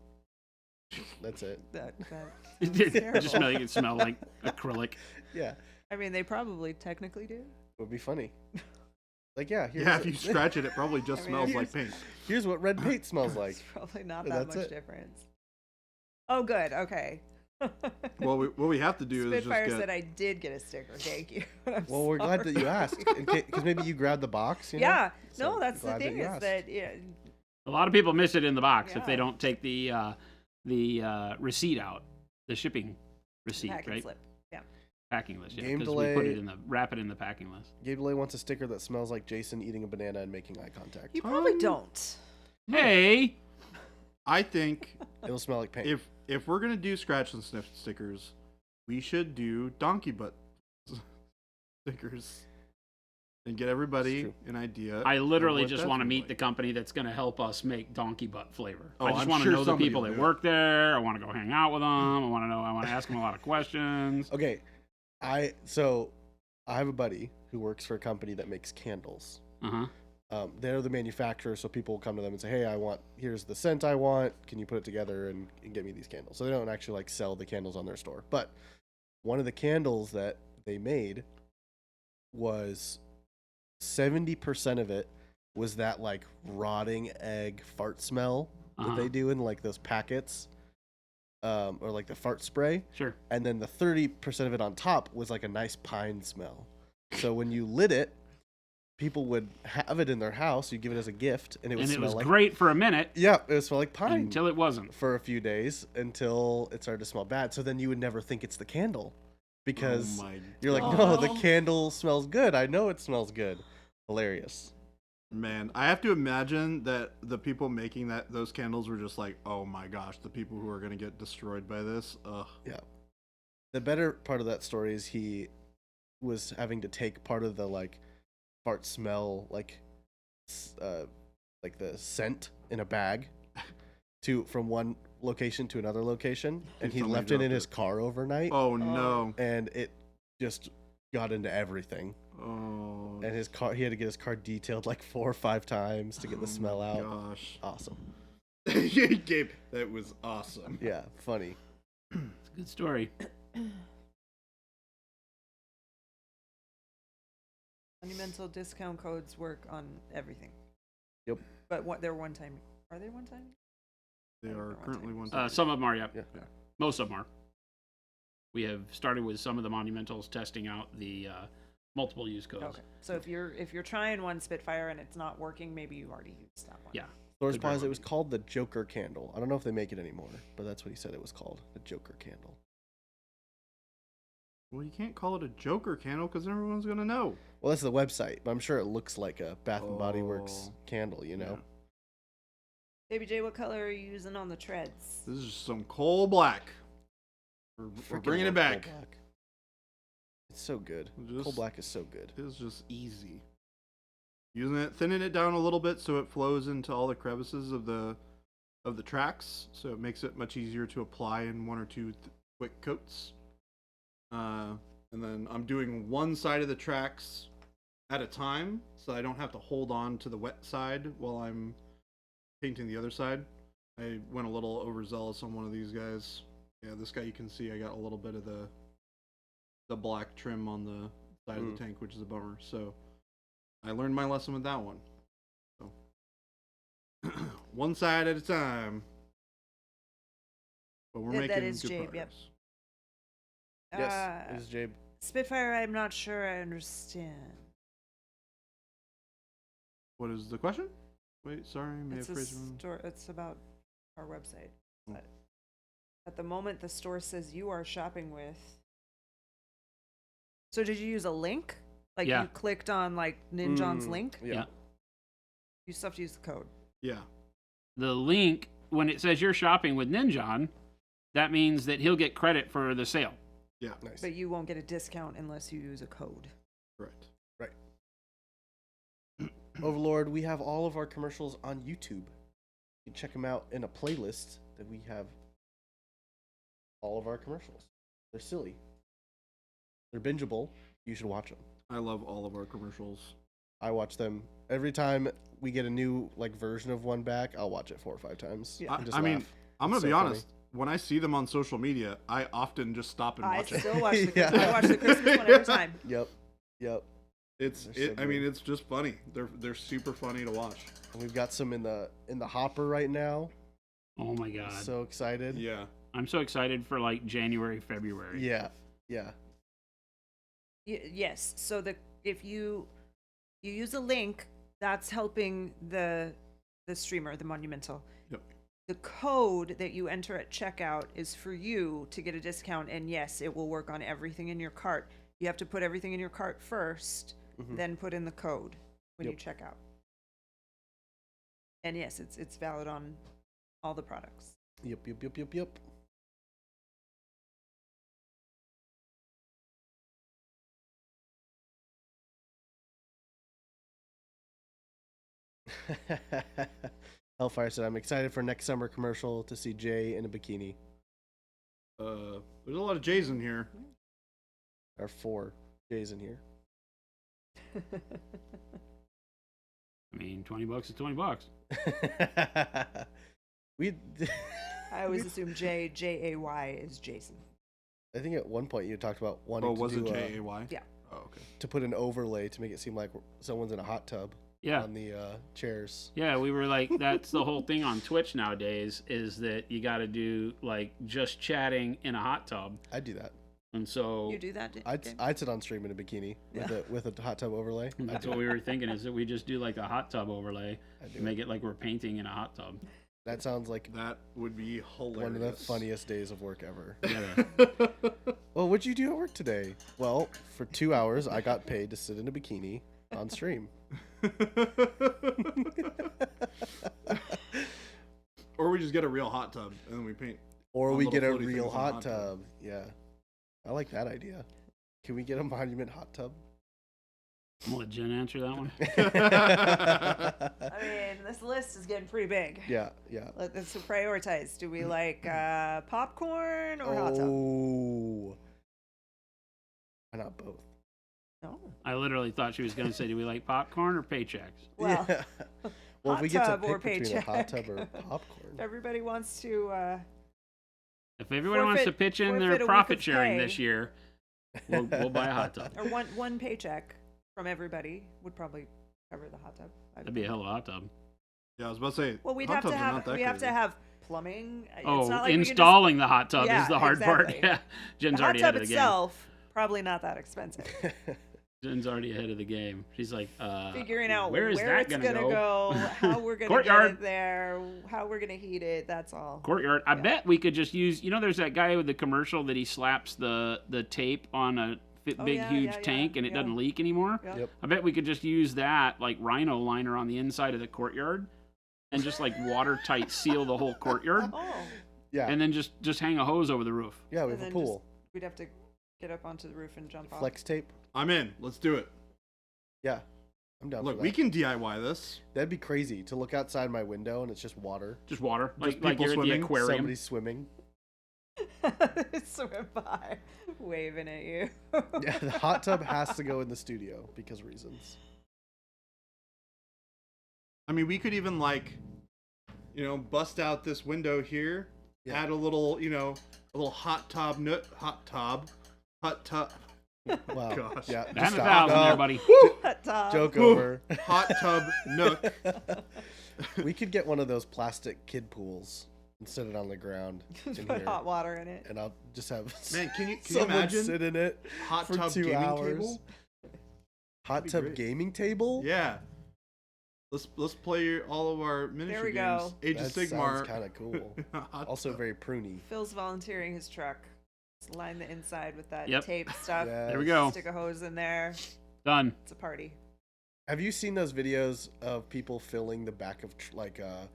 That's it. that It sounds just terrible. smell like it smelled like acrylic. Yeah. I mean, they probably technically do. It would be funny. Like yeah, here's Yeah, if you scratch it, it probably just I mean, smells here's- like paint. here's what red paint smells like. It's probably not And that that's much it. difference. Oh, good. Okay. Well, what we have to do is Spitfire just said get. I did get a sticker. Thank you. I'm Well, we're glad that you sorry. asked, because maybe you grabbed the box. You know? Yeah. So, No, that's the glad that thing you is asked. that yeah, A lot of people miss it in the box if Yeah. they don't take the receipt out, the shipping receipt, pack and right? slip. Yeah. Packing list. Yeah, Game because we put delay. it wrap it in the packing list. Gabe Delay wants a sticker that smells like Jason eating a banana and making eye contact. You probably Um, don't. Hey, I think It'll smell like paint. if we're gonna do scratch and sniff stickers, we should do donkey butt stickers and get everybody true. an idea. I literally of what just that's want to gonna be meet like. the company that's going to help us make donkey butt flavor. Oh, I just I'm want to sure know the somebody people will that do it. work there. I want to go hang out with them. I want to ask them a lot of questions. Okay, I have a buddy who works for a company that makes candles. Uh huh. They're the manufacturer, so people will come to them and say, "Hey, here's the scent I want. Can you put it together and get me these candles?" So they don't actually like sell the candles on their store. But one of the candles that they made was 70% of it was that like rotting egg fart smell that Uh-huh. they do in like those packets, or like the fart spray. Sure. And then the 30% of it on top was like a nice pine smell. So when you lit it, people would have it in their house. You give it as a gift, and it would And it smell was like great for a minute yeah, it would smell like pine until it wasn't. for a few days until it started to smell bad. So then you would never think it's the candle. because Oh my you're like, God. no, the candle smells good. I know it smells good. Hilarious. Man, I have to imagine that the people making those candles were just like, oh my gosh, the people who are gonna get destroyed by this. Ugh. Yeah. The better part of that story is he was having to take part of the like fart smell, like the scent in a bag from one location to another location, and he Somebody left it in dropped his it. car overnight, Oh no. and it just got into everything. Oh. And his car, he had to get his car detailed like 4 or 5 times to get the smell out. Gosh. Awesome. Gabe, that was awesome. Yeah, funny. It's a good story. Monumental discount codes work on everything. Yep. But they're one time. Are they one time? They are currently one. Some of them are, yeah. Yeah. Most of them are. We have started with some of the monumentals testing out the multiple use codes. Okay. So if you're trying one Spitfire and it's not working, maybe you already used that one. Yeah. Thor's Could very Plaza, well it was be. called the Joker candle. I don't know if they make it anymore, but that's what he said it was called, the Joker candle. Well, you can't call it a Joker candle because everyone's gonna know. Well, that's the website, but I'm sure it looks like a Bath and Body Works Oh. candle, you know? Baby J, what color are you using on the treads? This is some coal black. We're Freaking bringing it love Coal back. Black. It's so good. Coal Just- Black is so good. It's just easy. Using it, thinning it down a little bit so it flows into all the crevices of the tracks, so it makes it much easier to apply in 1 or 2 quick coats. And then I'm doing one side of the tracks at a time, so I don't have to hold on to the wet side while I'm painting the other side. I went a little overzealous on one of these guys. Yeah, this guy, you can see I got a little bit of the black trim on the side of the tank, which is a bummer. So I learned my lesson with that one. So one side at a time. But we're Yeah, making that is good Jabe, yep. progress. Yes, it is Jabe. Spitfire, I'm not sure I understand. What is the question? Wait, sorry, may It's have a phrased it wrong. store. It's about our website. Oh. But at the moment, the store says you are shopping with. So did you use a link? Like Yeah. you clicked on like Ninjon's link? Yeah. You still have to use the code. Yeah. The link, when it says you're shopping with Ninjon, that means that he'll get credit for the sale. Yeah. Nice. But you won't get a discount unless you use a code. Correct. Overlord, we have all of our commercials on YouTube. You can check them out in a playlist that we have all of our commercials. They're silly. They're bingeable. You should watch them. I love all of our commercials. I watch them every time we get a new like version of one back. I'll watch it 4 or 5 times. Yeah. and just I mean, laugh. I'm gonna It's be so honest. When I see them on social media, I often just stop and I watch it. still watch the Yeah. I watch the Christmas one every time. Yep. They're so I mean, good. it's just funny. They're super funny to watch. And we've got some in the hopper right now. Oh my god. So excited. Yeah. I'm so excited for like January, February. Yeah. Yes. So if you use a link, that's helping the streamer, the Monumental. Yep. The code that you enter at checkout is for you to get a discount, and yes, it will work on everything in your cart. You have to put everything in your cart first, Mhm. then put in the code when you Yep. check out. And yes, it's valid on all the products. Yep. Hellfire said, I'm excited for next summer commercial to see Jay in a bikini. There's a lot of J's in here. There are 4 Jays in here. I mean, $20 is $20. we, I always assume Jay is Jason. I think at one point you talked about wanting Oh, was to it do Jay? Yeah. Oh, okay. to put an overlay to make it seem like someone's in a hot tub Yeah. on the chairs. Yeah, we were like, that's the whole thing on Twitch nowadays is that you got to do like just chatting in a hot tub. I'd do that. And so You do that? Gabe? I'd sit on stream in a bikini with a hot tub overlay. that's what we were thinking is that we just do like a hot tub overlay I'd do and make it like we're painting in a hot tub. That sounds like That would be hilarious. one of the funniest days of work ever. Yeah. Well, what'd you do at work today? Well, for 2 hours, I got paid to sit in a bikini on stream. Or we just get a real hot tub and then we paint. Or On we little get a floaty real things on hot hot tub. tub. Yeah. I like that idea. Can we get a monument hot tub? I'll let Jen answer that one. I mean, this list is getting pretty big. Yeah, yeah. Let's prioritize. Do we like popcorn or hot tub? Oh. Why not both? No. I literally thought she was going to say, do we like popcorn or paychecks? Well, Yeah. Well, if hot we get to tub or pick between a hot paycheck. tub or if popcorn. everybody wants to, If everybody wants to Forfeit- pitch in forfeit a their week profit of sharing pay. this year, we'll buy a hot tub. or one paycheck from everybody would probably cover the hot tub. That'd be a hell of a hot tub. Yeah, I was about to say. Well, we'd hot have to tubs are have not that we have to crazy. have plumbing. It's Oh, not like we could just- installing the hot tub Yeah, is the hard part. exactly. Yeah, Jen's the hot already tub ahead of the itself probably not that expensive. game. Jen's already ahead of the game. She's like, Figuring out where is that it's gonna gonna go, how we're gonna get Courtyard. it there, how we're gonna heat it. That's all. Courtyard. I Yeah. bet we could just use. You know, there's that guy with the commercial that he slaps the tape on a big yeah, huge yeah, tank and it yeah. doesn't leak anymore. Yeah. Yep. I bet we could just use that like rhino liner on the inside of the courtyard, and just like watertight seal the whole courtyard, Oh, Yeah. and then just hang a hose over the roof. Yeah, we and have a then pool. we'd have to get up onto the roof and jump off. Flex tape. I'm in. Let's do it. Yeah. I'm down Look, for that. we can DIY this. That'd be crazy to look outside my window and it's just water. Just water, Just like people you're at swimming. the aquarium. Somebody's swimming. Swim by, waving at you. Yeah, the hot tub has to go in the studio because reasons. I mean, we could even bust out this window here, Yeah. add a little, a little hot tub. Wow. Gosh. Yeah. Have just a stop. thousand No, there, buddy. Hot tub. Joke Woo. over. Hot tub nook. We could get one of those plastic kid pools and set it on the ground Just in put here, hot water in it. and I'll just have Man, can you someone imagine sit in it hot for tub 2 gaming hours. table? Hot be tub great. gaming table. Yeah. Let's play all of our miniature we games. go. Age That of Sigmar. sounds kind of cool. Hot Also tub. very pruny. Phil's volunteering his truck. Just line the inside with that Yep. tape stuff. There we go. Stick a hose in there. Done. It's a party. Have you seen those videos of people filling the back of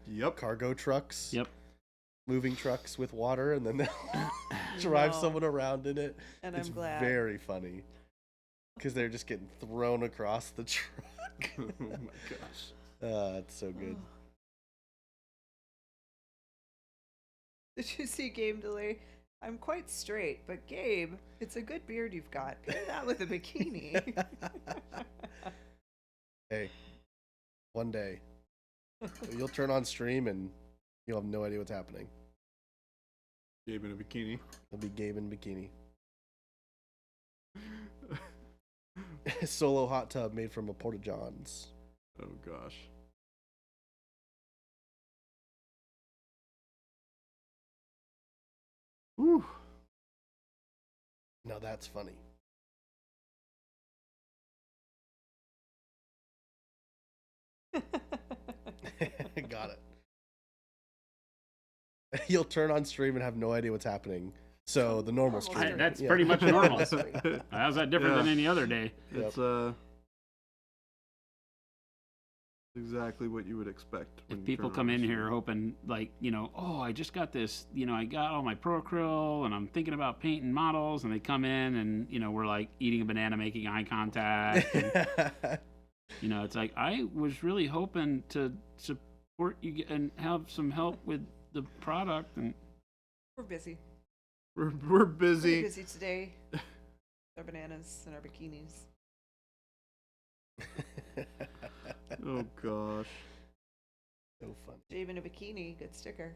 Yep. cargo trucks? Yep. Moving trucks with water, and then they'll drive No. someone around in it. And It's I'm glad. very funny because they're just getting thrown across the truck. Oh my gosh. It's so good. Did you see Game Delay? I'm quite straight, but Gabe, it's a good beard you've got. Pair that with a bikini. Hey, one day you'll turn on stream and you'll have no idea what's happening. Gabe in a bikini. It'll be Gabe in bikini. Solo hot tub made from a porta johns. Oh gosh. Whew. Now that's funny. Got it. You'll turn on stream and have no idea what's happening. So the normal Normal stream. stream. That's Yeah. pretty much normal. It's How's that different than Yeah. any other day? exactly what you would expect. when If you people turn come on in the here stream. hoping, like, oh, I just got this, I got all my Pro Acryl and I'm thinking about painting models, and they come in and, we're like eating a banana, making eye contact. And, it's like, I was really hoping to support you and have some help with the product. And We're busy. We're We're busy. busy today. Our bananas and our bikinis. Oh gosh. So fun. Gabe in a bikini, good sticker.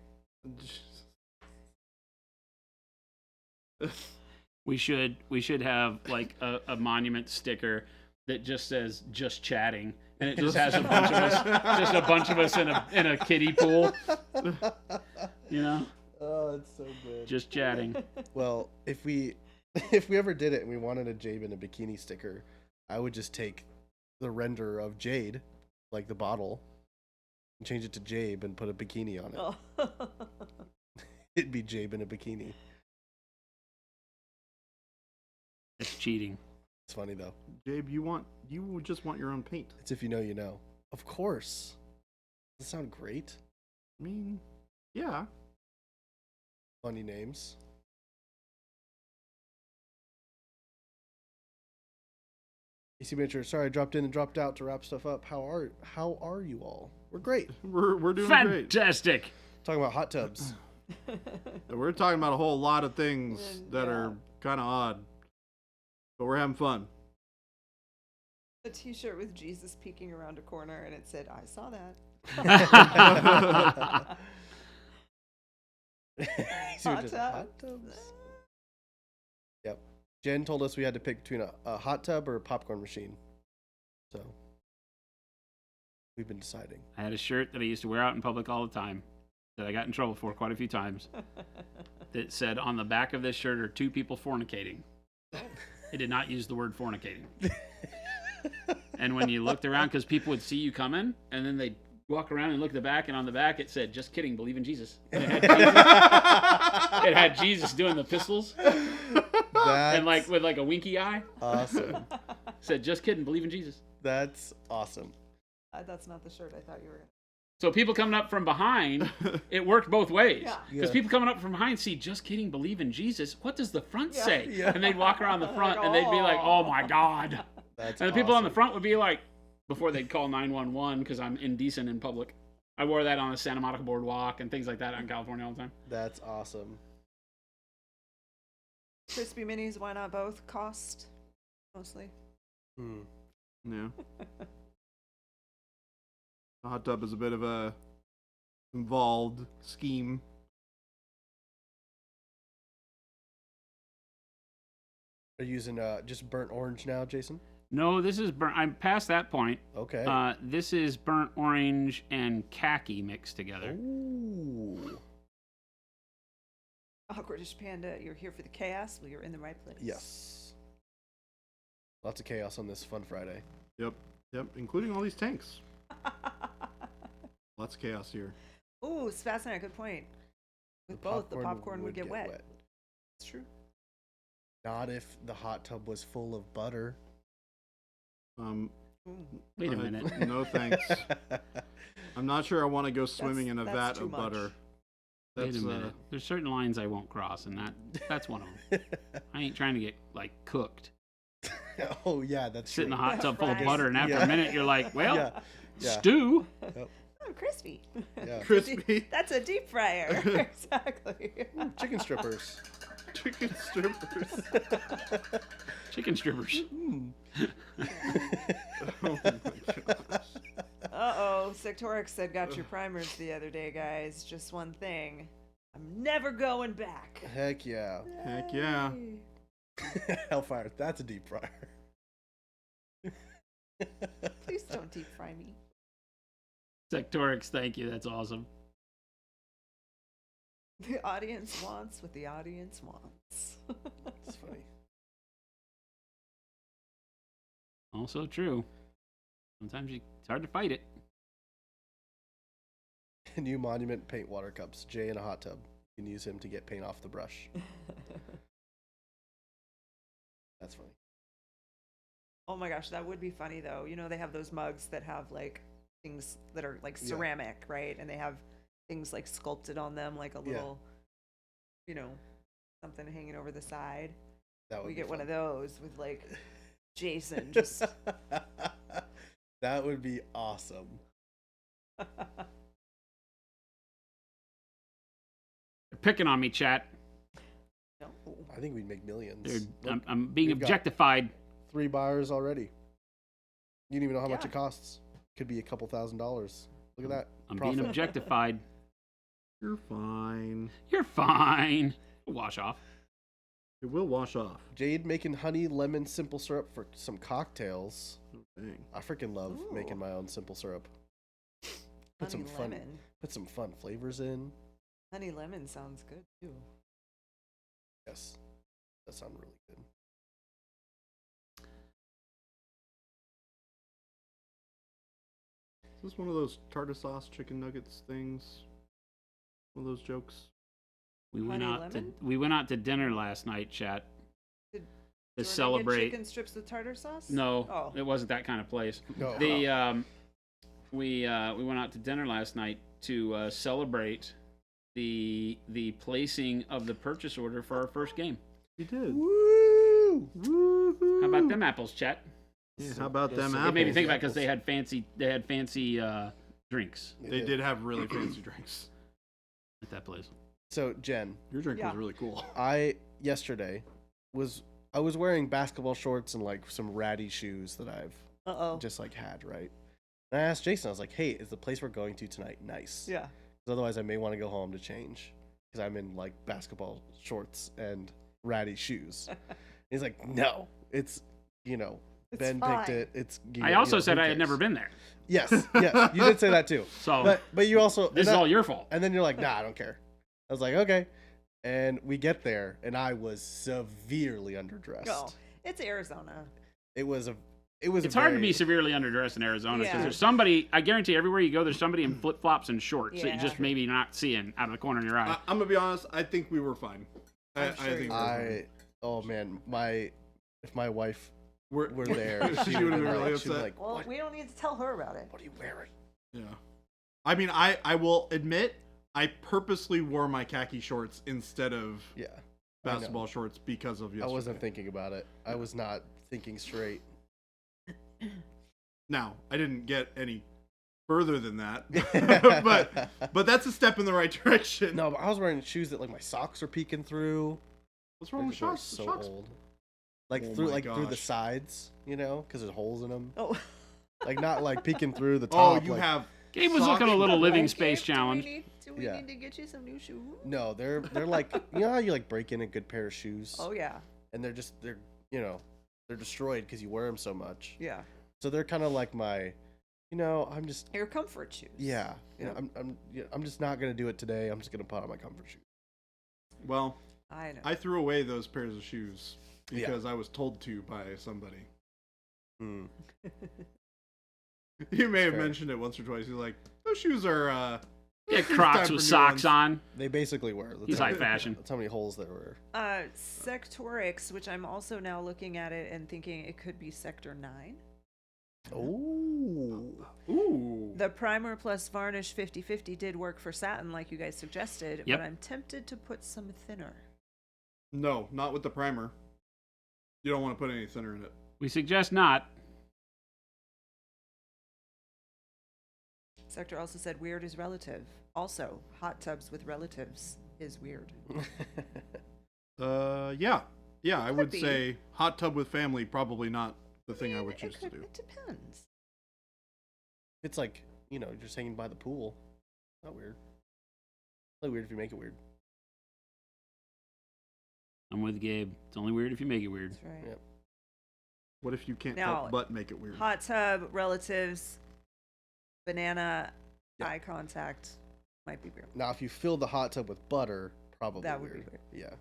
we should have like a monument sticker that just says "just chatting," and it just has a bunch of us, in a kiddie pool. Oh, it's so good. Just chatting. Well, if we ever did it and we wanted a Jade in a bikini sticker, I would just take the render of Jade, like the bottle, Change it to Jabe and put a bikini on it. Oh. It'd be Jabe in a bikini. It's cheating. It's funny though. Jabe, you would just want your own paint. It's if you know, you know. Of course. Does that sound great? I mean, yeah. Funny names. AC Major, sorry I dropped in and dropped out to wrap stuff up. How are you all? We're great. We're doing great. Fantastic. Talking about hot tubs. We're talking about a whole lot of things that Yeah. are kind of odd, but we're having fun. A T-shirt with Jesus peeking around a corner, and it said, "I saw that." AC Major, tub. hot tubs. Yep. Jen told us we had to pick between a hot tub or a popcorn machine. So we've been deciding. I had a shirt that I used to wear out in public all the time that I got in trouble for quite a few times. That said on the back of this shirt are two people fornicating. It did not use the word fornicating. And when you looked around, because people would see you coming, and then they'd walk around and look at the back, and on the back it said, "Just kidding, believe in Jesus." And it had Jesus doing the pistols, That's and like with like a winky eye. awesome. Said, "Just kidding, believe in Jesus." That's awesome. That's not the shirt I thought you were gonna. So people coming up from behind, it worked both ways. Yeah. Because Yeah. people coming up from behind see, "Just kidding, believe in Jesus." What does the front Yeah. say? Yeah. And they'd walk around the front and they'd be like, "Oh my God." That's And the people on the awesome. front would be like, before they'd call 911 because I'm indecent in public. I wore that on the Santa Monica Boardwalk and things like that out in California all the time. That's awesome. Crispy minis, why not both? Cost, mostly. Hmm. Yeah. The hot tub is a bit of a involved scheme. Are you using just burnt orange now, Jason? No, this is burnt. I'm past that point. Okay. This is burnt orange and khaki mixed together. Ooh. Awkwardish Panda, you're here for the chaos. Well, you're in the right place. Yes. Lots of chaos on this Fun Friday. Yep, including all these tanks. Lots of chaos here. Ooh, it's fascinating. Good point. With both, the popcorn would get wet. It's true. Not if the hot tub was full of butter. Ooh. Wait a minute. No thanks. I'm not sure I want to go swimming in a that's vat too of much. butter. Wait a minute. There's certain lines I won't cross, and that's one of them. I ain't trying to get like cooked. Oh yeah, that's Sit in a true. hot tub full of Right. butter, and after Yeah. a minute you're like, well, Yeah. Yeah. stew. Oh, crispy. Yeah. Crispy. That's a deep fryer. Exactly. Chicken strippers. Chicken strippers. Chicken strippers. Oh my gosh. Uh-oh. Sectorix said got your primers the other day, guys. Just one thing. I'm never going back. Heck yeah. Heck yeah. Yay. Hellfire. That's a deep fryer. Please don't deep fry me. Sectorix, thank you. That's awesome. The audience wants what the audience wants. It's funny. Also true. Sometimes it's hard to fight it. New monument paint water cups. Jay in a hot tub. You can use him to get paint off the brush. That's funny. Oh my gosh, that would be funny though. You know, they have those mugs that have like things that are like Yeah. ceramic, right? And they have things like sculpted on them, like a Yeah. little, you know, something hanging over the side. That would We be get one fun. of those with like Jason just. That would be awesome. They're picking on me, chat. No. I think we'd make millions. They're, Look, I'm being we've got- objectified. 3 buyers already. You don't even know how much Yeah. it costs. Could be a couple $1,000s. Look at that. I'm Profit. being objectified. You're fine. You're fine. Wash off. It will wash off. Jade making honey lemon simple syrup for some cocktails. Dang. I freaking love Ooh. making my own simple syrup. Put Honey some fun lemon. put some fun flavors in. Honey lemon sounds good too. Yes. That sounds really good. Is this one of those tartar sauce chicken nuggets things? One of those jokes? We went Honey out to lemon? we went out to dinner last night, chat. Did To Jordan get celebrate. chicken strips with tartar sauce? No, Oh. it wasn't that kind of place. No. We went out to dinner last night to celebrate the placing of the purchase order for our first game. You did. Woo! Woo-hoo. How about them apples, chat? Yeah, how about Yes, them so apples? It made me think about apples. because they had fancy drinks They did have really fancy drinks. at that place. So Jen, Your drink Yeah. was really cool. I yesterday was wearing basketball shorts and like some ratty shoes that I've Uh-oh. just like had, right? And I asked Jason, I was like, "Hey, is the place we're going to tonight nice? Yeah. 'Cause otherwise, I may want to go home to change because I'm in like basketball shorts and ratty shoes." He's like, "No, it's It's Ben fine. picked it. It's." I also said who I had never cares?" been there, Yes, yes, you did say that too. so But you also this is and all your fault. And then you're like, "Nah, I don't care." I was like, "Okay," and we get there, and I was severely underdressed. No, it's Arizona. It was a It's hard to be severely underdressed in Arizona because Yeah. there's somebody. I guarantee everywhere you go, there's somebody in flip flops and shorts that you Yeah. just maybe not seeing out of the corner of your eye. I'm gonna be honest. I think we were fine. I I'm sure think you we were. were Oh man, if my wife fine. were there, she would have been really she'd be upset. like, Well, what? we don't need to tell her about it. What are you wearing? Yeah. I mean, I will admit, I purposely wore my khaki shorts instead of Yeah, I know. basketball shorts because of yesterday. I wasn't thinking about it. I was not thinking straight. Now, I didn't get any further than that, but that's a step in the right direction. No, but I was wearing shoes that like my socks were peeking through. What's wrong with They're shocks? so Shocks- old. Like Oh through my through the gosh. sides, because there's holes in them. Oh. Like not like peeking through the Oh, top. you like, have. Gabe was socks looking a little with living holes? space Gabe, challenge. Do we Yeah. need to get you some new shoes? No, they're like how you like break in a good pair of shoes, Oh yeah, and they're they're destroyed because you wear them so much. yeah. So they're kind of like my, I'm just Your comfort shoes. yeah, Yep. I'm just not gonna do it today. I'm just gonna put on my comfort shoes. Well, I know. I threw away those pairs of shoes Yeah. because I was told to by somebody. Mm. You may have Fair. mentioned it once or twice. He's like, those shoes are. Get it's time Crocs for with new socks ones." on. They basically were. He's high fashion. That's how many holes there were. Sectorix, which I'm also now looking at it and thinking it could be Sector 9. Oh, Ooh. The primer plus varnish 50/50 did work for satin, like you guys suggested, Yep. but I'm tempted to put some thinner. No, not with the primer. You don't want to put any thinner in it. We suggest not. Sector also said weird is relative. Also, hot tubs with relatives is weird. Yeah. Yeah, I could would be. say hot tub with family, probably not the thing I would choose to do. It depends. it's like you're just hanging by the pool. Not weird. It's only weird if you make it weird. I'm with Gabe. It's only weird if you make it weird. That's right. Yep. What if you can't Now, help but make it weird? Hot tub, relatives, banana, Yeah. eye contact might be weird. Now, if you fill the hot tub with butter, probably That would be weird. Yeah,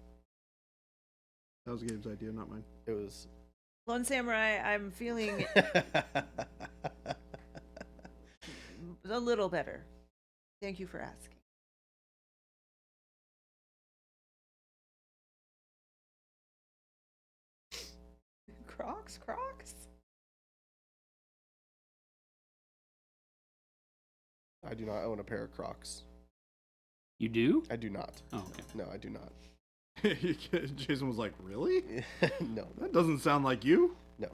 That was Gabe's idea, not mine. it was. Lone Samurai, I'm feeling a little better. Thank you for asking. Crocs? I do not own a pair of Crocs. You do? I do not. Oh, okay. No, I do not. Jason was like, really? No, That doesn't sound like you. no.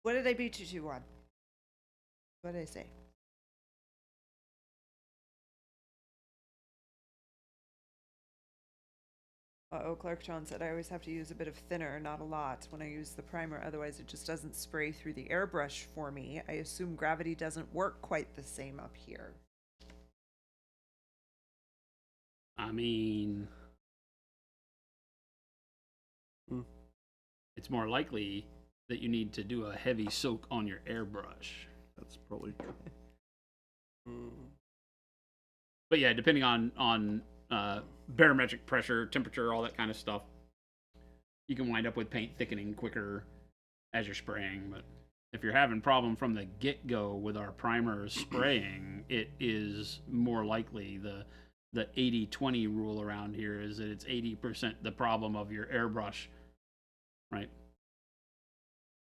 What did I beat you to on? What did I say? Clark John said I always have to use a bit of thinner, not a lot, when I use the primer. Otherwise, it just doesn't spray through the airbrush for me. I assume gravity doesn't work quite the same up here. I mean, Hmm. it's more likely that you need to do a heavy soak on your airbrush. That's probably true. Mm. But yeah, depending on barometric pressure, temperature, all that kind of stuff, you can wind up with paint thickening quicker as you're spraying. But if you're having problem from the get-go with our primer spraying, it is more likely the 80-20 rule around here is that it's 80% the problem of your airbrush, right?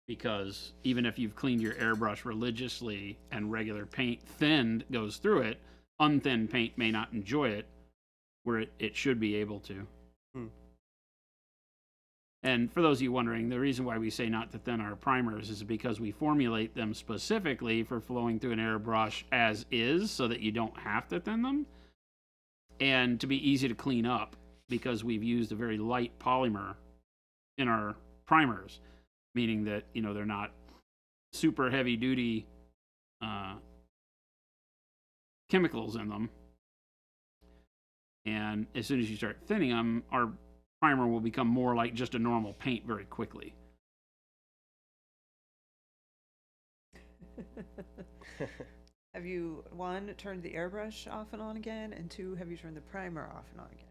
Because even if you've cleaned your airbrush religiously and regular paint thinned goes through it, unthinned paint may not enjoy it where it should be able to. And for those of you wondering, the reason why we say not to thin our primers is because we formulate them specifically for flowing through an airbrush as is so that you don't have to thin them. And to be easy to clean up because we've used a very light polymer in our primers, meaning that, you know, they're not super heavy duty chemicals in them. And as soon as you start thinning them, our primer will become more like just a normal paint very quickly. Have you, one, turned the airbrush off and on again, and two, have you turned the primer off and on again?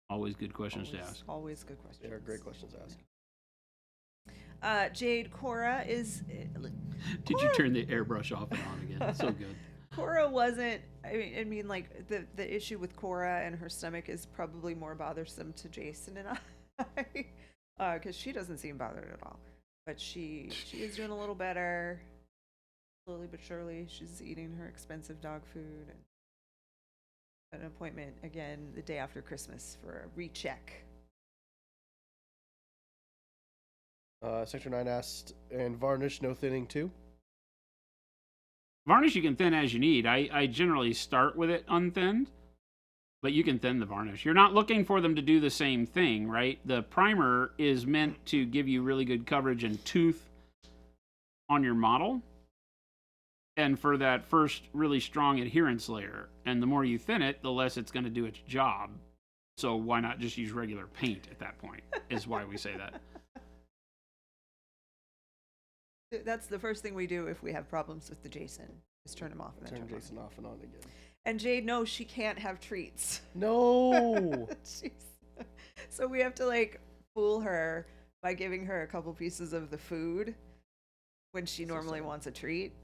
Always good questions to ask. Always good questions. They are great questions to ask. Jade, Cora is. Did you turn the airbrush off and on again? It's so good. Cora wasn't. I mean, like the issue with Cora and her stomach is probably more bothersome to Jason and I, because she doesn't seem bothered at all. But she is doing a little better, slowly but surely. She's eating her expensive dog food, and an appointment again the day after Christmas for a recheck. Sector 9 asked, and varnish, no thinning too? Varnish you can thin as you need. I generally start with it unthinned, but you can thin the varnish. You're not looking for them to do the same thing, right? The primer is meant to give you really good coverage and tooth on your model, and for that first really strong adherence layer. And the more you thin it, the less it's going to do its job. So why not just use regular paint at that point, is why we say that. That's the first thing we do if we have problems with the Jason, is turn him off and then Turn turn Jason off and on again. And Jade knows she can't have treats. No! So we have to like fool her by giving her a couple pieces of the food when she normally wants a treat.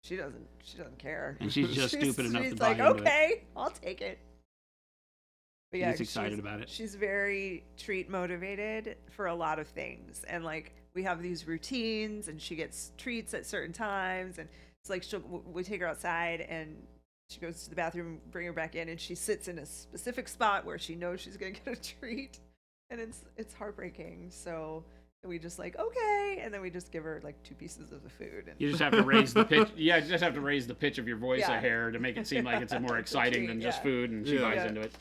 She doesn't care. And she's just stupid enough to she's buy like, into okay, it. I'll take it. But yeah, She's excited about it. She's very treat motivated for a lot of things. And like we have these routines and she gets treats at certain times, and it's like we take her outside and she goes to the bathroom, bring her back in, and she sits in a specific spot where she knows she's gonna get a treat, and it's heartbreaking. So we just like, okay, and then we just give her like 2 pieces of the food. And You just have to raise the pitch. Yeah, you just have to raise the pitch of your voice Yeah. a hair to make it seem like it's more exciting than just Yeah. food, and she Yeah. buys Yeah. into it.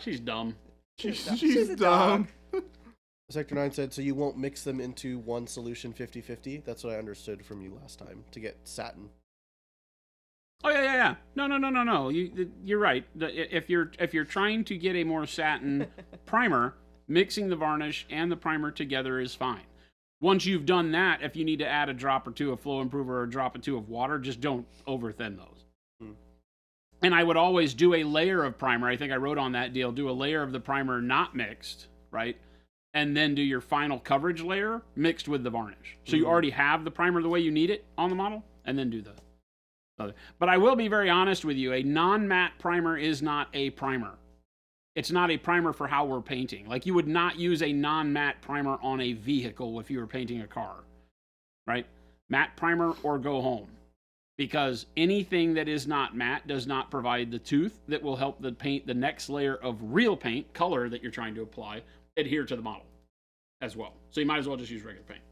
She's dumb. She's a dumb. dog. Sector 9 said, so you won't mix them into one solution 50-50? That's what I understood from you last time, to get satin. Oh yeah. No. You're right. If you're trying to get a more satin primer, mixing the varnish and the primer together is fine. Once you've done that, if you need to add a drop or two of flow improver or a drop or two of water, just don't over thin those. And I would always do a layer of primer. I think I wrote on that deal, do a layer of the primer not mixed, right? And then do your final coverage layer mixed with the varnish. So you already have the primer the way you need it on the model, and then do the other. But I will be very honest with you, a non-matte primer is not a primer. It's not a primer for how we're painting. Like you would not use a non-matte primer on a vehicle if you were painting a car, right? Matte primer or go home. Because anything that is not matte does not provide the tooth that will help the paint, the next layer of real paint, color that you're trying to apply, adhere to the model as well. So you might as well just use regular paint.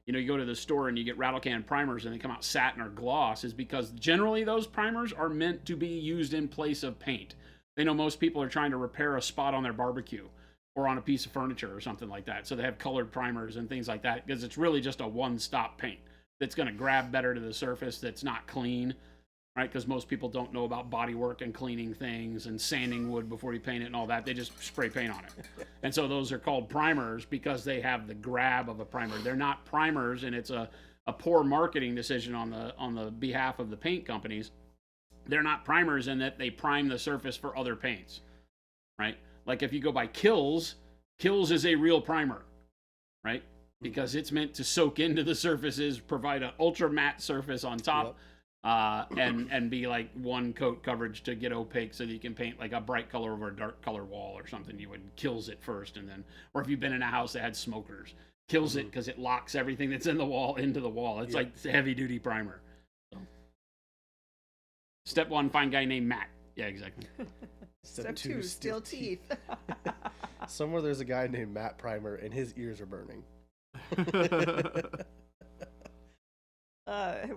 You know, you go to the store and you get rattle can primers and they come out satin or gloss, is because generally those primers are meant to be used in place of paint. They know most people are trying to repair a spot on their barbecue or on a piece of furniture or something like that. So they have colored primers and things like that because it's really just a one-stop paint that's going to grab better to the surface, that's not clean, right? Because most people don't know about body work and cleaning things and sanding wood before you paint it and all that. They just spray paint on it. And so those are called primers because they have the grab of a primer. They're not primers, and it's a poor marketing decision on the behalf of the paint companies. They're not primers in that they prime the surface for other paints, right? Like if you go by Kills is a real primer, right? because it's meant to soak into the surfaces, provide an ultra matte surface on top, and be like one coat coverage to get opaque so that you can paint like a bright color over a dark color wall or something. You would kills it first, and then, or if you've been in a house that had smokers, kills it because it locks everything that's in the wall into the wall. It's like heavy duty primer. So. Step 1, find guy named Matt. Yeah, exactly. Step 2, steal teeth. Somewhere there's a guy named Matt Primer, and his ears are burning.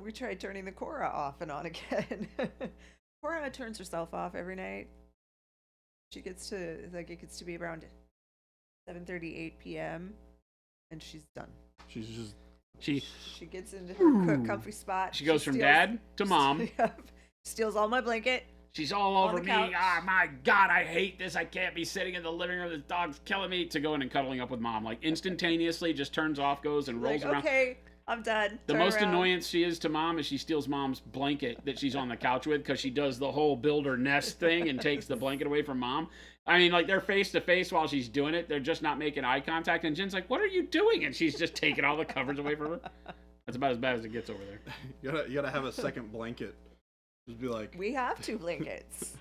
We tried turning the Cora off and on again. Cora turns herself off every night. She gets to, it gets to be around 7:30, 8 p.m. and she's done. She's just She gets into her comfy spot. She goes from dad to mom. Steals all my blanket. She's all over me. Ah, my God, I hate this. I can't be sitting in the living room. This dog's killing me. To going and cuddling up with mom. Like, instantaneously, just turns off, goes and rolls around. Okay, I'm done. The most annoyance she is to mom is she steals mom's blanket that she's on the couch with, because she does the whole build her nest thing and takes the blanket away from mom. I mean, like, they're face to face while she's doing it. They're just not making eye contact. And Jen's like, what are you doing? And she's just taking all the covers away from her. That's about as bad as it gets over there. you gotta have a second blanket. Just be like, We have 2 blankets.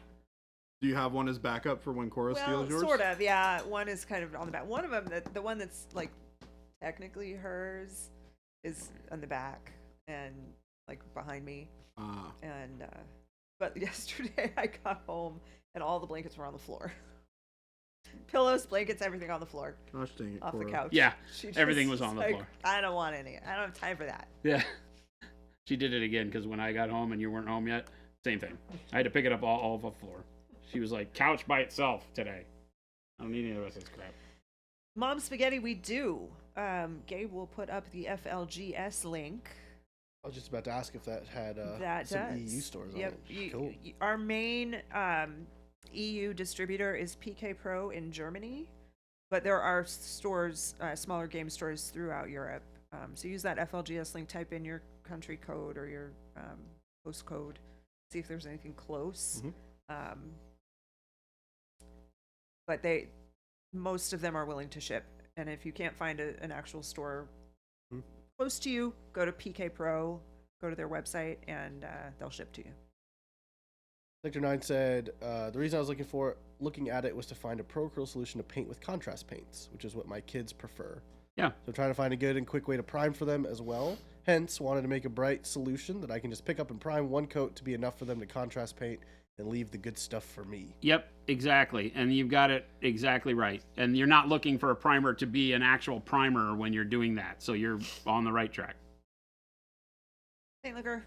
do you have one as backup for when Cora steals yours? Sort of, yeah. One is kind of on the back. One of them, the one that's like technically hers, is on the back and like behind me. And but yesterday I got home and all the blankets were on the floor. Pillows, blankets, everything on the floor. Gosh dang it, off Cora. the couch. Yeah, She everything just was on the like, floor. I don't want any. I don't have time for that. Yeah. She did it again, because when I got home and you weren't home yet, same thing. I had to pick it up all off the floor. She was like, couch by itself today. I don't need any of the rest of this crap. Mom Spaghetti, we do. Gabe will put up the FLGS link. I was just about to ask if that had That some does. EU stores Yep. on it. Cool. Our main EU distributor is PK Pro in Germany, but there are stores, smaller game stores throughout Europe. So use that FLGS link, type in your country code or your postcode, see if there's anything close. But most of them are willing to ship. And if you can't find an actual store close to you, go to PK Pro, go to their website, and they'll ship to you. Sector 9 said, the reason I was looking at it was to find a Pro Acryl solution to paint with contrast paints, which is what my kids prefer. Yeah. So trying to find a good and quick way to prime for them as well. Hence, wanted to make a bright solution that I can just pick up and prime one coat to be enough for them to contrast paint and leave the good stuff for me. Yep, exactly. And you've got it exactly right. And you're not looking for a primer to be an actual primer when you're doing that. So you're on the right track. Paint Liquor.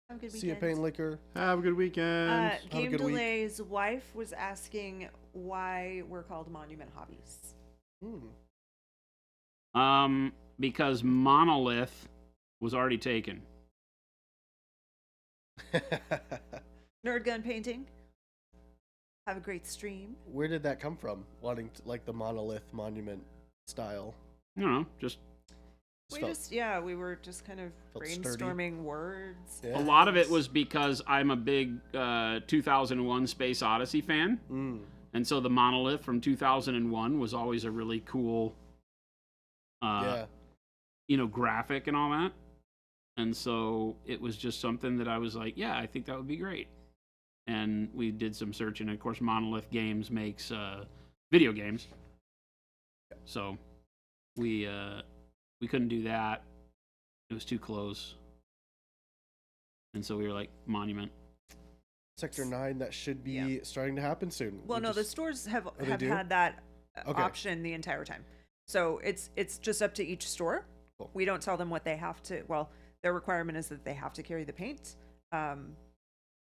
Have a good weekend. See you, Paint Liquor. Have a good weekend. Game good week. Delay's wife was asking why we're called Monument Hobbies. Because Monolith was already taken. Nerd gun painting. Have a great stream. Where did that come from? Wanting to, like the monolith monument style. I don't know, just We were just kind of Felt brainstorming words. Yeah. a lot of it was because I'm a big 2001 Space Odyssey fan. And so the monolith from 2001 was always a really cool graphic and all that. And so it was just something that I was like, yeah, I think that would be great. And we did some searching. And of course, Monolith Games makes video games. So we couldn't do that. It was too close. And so we were like, Monument. Sector 9, that should be starting to happen soon. Well, no, the stores have do? had that Okay. option the entire time. So it's just up to each store. Cool. We don't tell them what they have to. Well, their requirement is that they have to carry the paint, and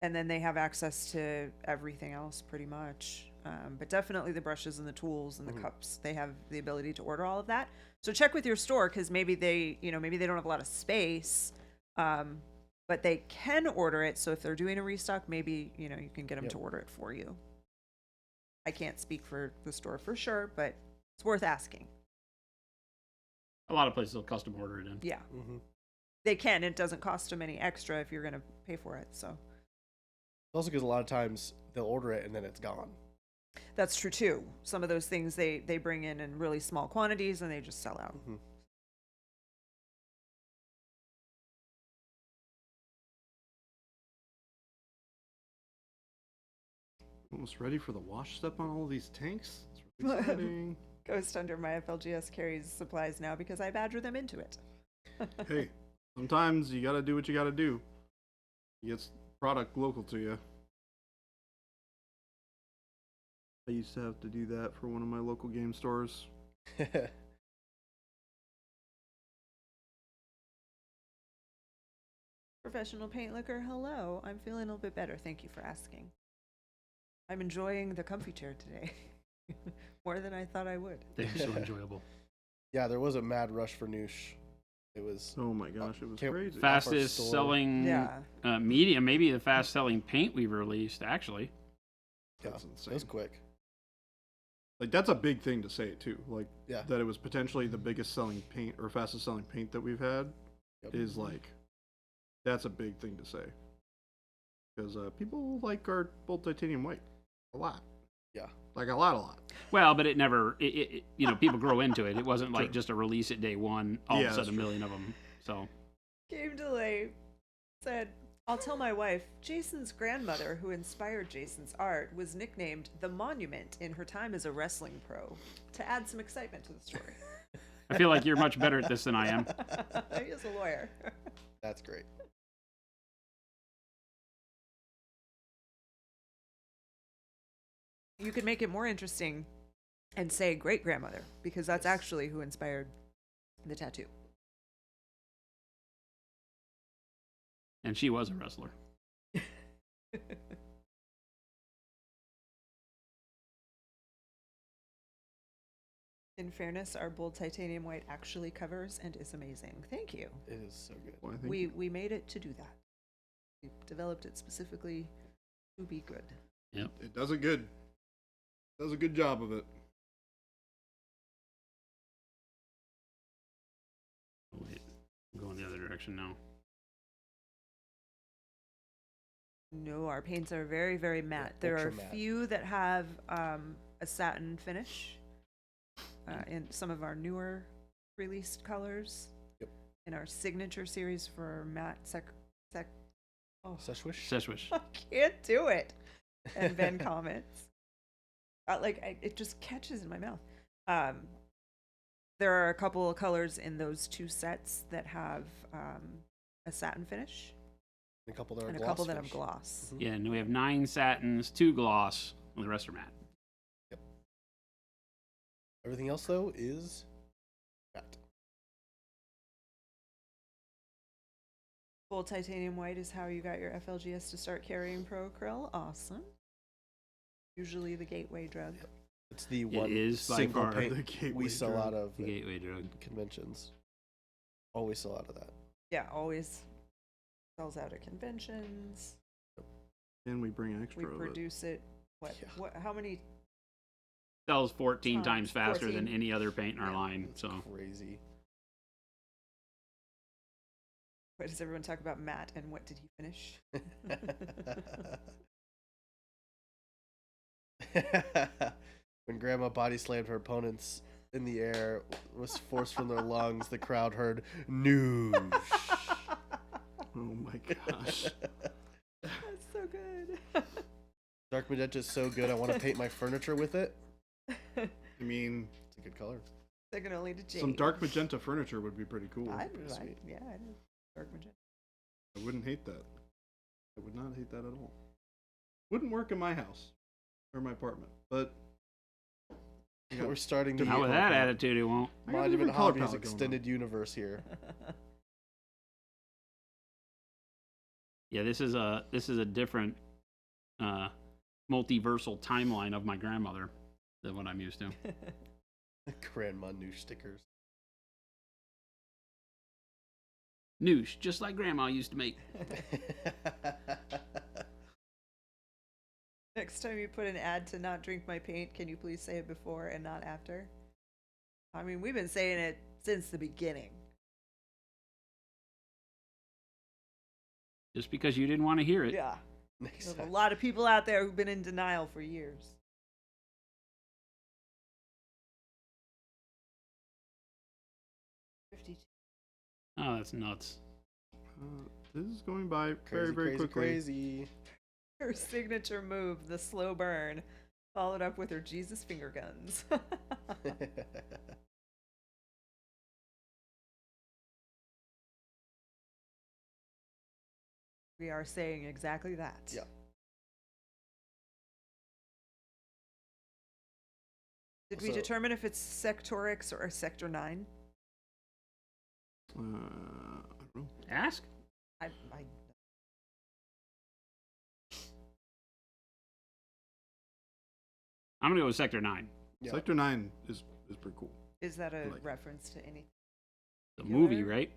then they have access to everything else pretty much. But definitely the brushes and the tools and the cups, they have the ability to order all of that. So check with your store, because maybe they don't have a lot of space, but they can order it. So if they're doing a restock, maybe you can get them to order it for you. I can't speak for the store for sure, but it's worth asking. A lot of places will custom order it in. Yeah. They can. It doesn't cost them any extra if you're going to pay for it. So Also, because a lot of times they'll order it and then it's gone. That's true too. Some of those things they bring in really small quantities and they just sell out. Mhm. Almost ready for the wash step on all these tanks. It's really exciting. Ghost under my FLGS carries supplies now because I badger them into it. Hey, sometimes you gotta do what you gotta do. You get product local to you. I used to have to do that for one of my local game stores. Professional paint liquor, hello. I'm feeling a little bit better. Thank you for asking. I'm enjoying the comfy chair today. More than I thought I would. They're so enjoyable. Yeah, there was a mad rush for Noosh. It was Oh my gosh, it was Can't- crazy. Fastest store. selling Yeah. medium, maybe the fast selling paint we've released, actually. That's It insane. was quick. Like that's a big thing to say too. Like Yeah. that it was potentially the biggest selling paint or fastest selling paint that we've had Yep. is like that's a big thing to say. Because people like our bold titanium white a lot. Yeah. Like a lot. Well, but it never, you know, people grow into it. It wasn't like True. just a release at day one, all Yeah, of a that's sudden a true. million of them. So, Game delay said, I'll tell my wife, Jason's grandmother, who inspired Jason's art, was nicknamed the Monument in her time as a wrestling pro to add some excitement to the story. I feel like you're much better at this than I am. He is a lawyer. That's great. You could make it more interesting and say great grandmother, because that's actually who inspired the tattoo. And she was a wrestler. In fairness, our bold titanium white actually covers and is amazing. Thank you. It is so good. Well, I think We made it to do that. We developed it specifically to be good. it does a good job of it. Oh, wait, I'm going the other direction now. No, our paints are very, very matte. There are ultra matte. few that have a satin finish in some of our newer released colors. Yep. In our signature series for matte oh, Seshwish? Seshwish. I can't do it. And Ben comments. It just catches in my mouth. There are a couple of colors in those two sets that have a satin finish And a couple that are and a gloss couple that have finish. gloss. Mhm. Yeah, and we have 9 satins, 2 gloss, and the rest are matte. Everything else, though, is matte. Full titanium white is how you got your FLGS to start carrying Pro Acryl. Awesome. Usually the gateway drug. It's the one is by single far paint the gateway we sell drug. out of The at gateway drug. conventions. Always sell out of that. Yeah, always sells out at conventions. And we bring extra We of it. produce it. Yeah. How many? Sells 14 Times times faster than 14. any other paint in our Yeah. line. It's So, crazy. What does everyone talk about Matt and what did he finish? When Grandma body slammed her opponents in the air, was forced from their lungs, the crowd heard "Noosh." Oh my gosh. That's so good. Dark magenta is so good. I want to paint my furniture with it. I mean, It's a good color. Second only to Jade. some dark magenta furniture would be pretty cool. I'd pretty like, sweet. yeah, I do. Dark magenta. I wouldn't hate that. I would not hate that at all. Wouldn't work in my house or my apartment, but Yeah. We're starting the how with that color palette. attitude, it won't. I got a Monument different color Hobbies palette going on. extended universe here. Yeah, this is a different multiversal timeline of my grandmother than what I'm used to. Grandma Noosh stickers. Noosh, just like grandma used to make. Next time you put an ad to not drink my paint, can you please say it before and not after? I mean, we've been saying it since the beginning. Just because you didn't want to hear it. Yeah. Makes There's a sense. lot of people out there who've been in denial for years. Oh, that's nuts. This is going by Crazy, very quickly. crazy. Her signature move, the slow burn, followed up with her Jesus finger guns. We are saying exactly that. Yeah. Did we So- determine if it's Sectorix or Sector 9? I don't know. Ask. I I'm gonna go with Sector 9. Yeah. Sector 9 is pretty cool. is that a Like- reference to anything? The Killer? movie, right?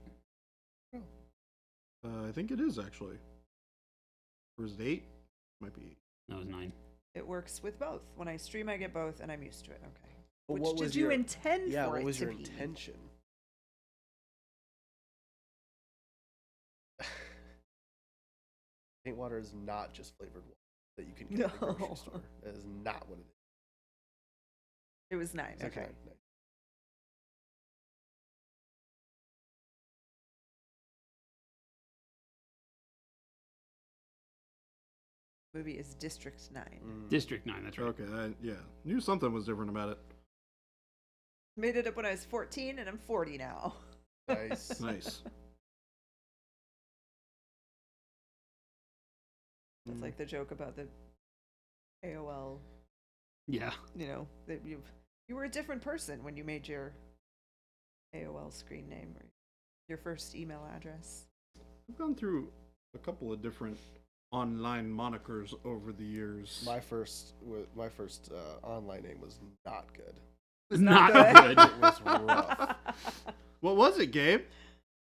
I think it is actually. Or is it 8? Might be 8. That was 9. It works with both. When I stream, I get both, and I'm used to it. Okay. But Which what did was you your- intend Yeah, for what it was to your be? intention? Paint water is not just flavored water that you can get at the No. grocery store. That is not what it is. It was 9. It's like Okay. nine. Movie is District 9. District 9, that's right. Okay, yeah. Knew something was different about it. Made it up when I was 14, and I'm 40 now. Nice. Nice. It's like the joke about the AOL. Yeah. You know that you were a different person when you made your AOL screen name or your first email address. I've gone through a couple of different online monikers over the years. My first online name was not good. Was Not good. It was rough. What was it, Gabe?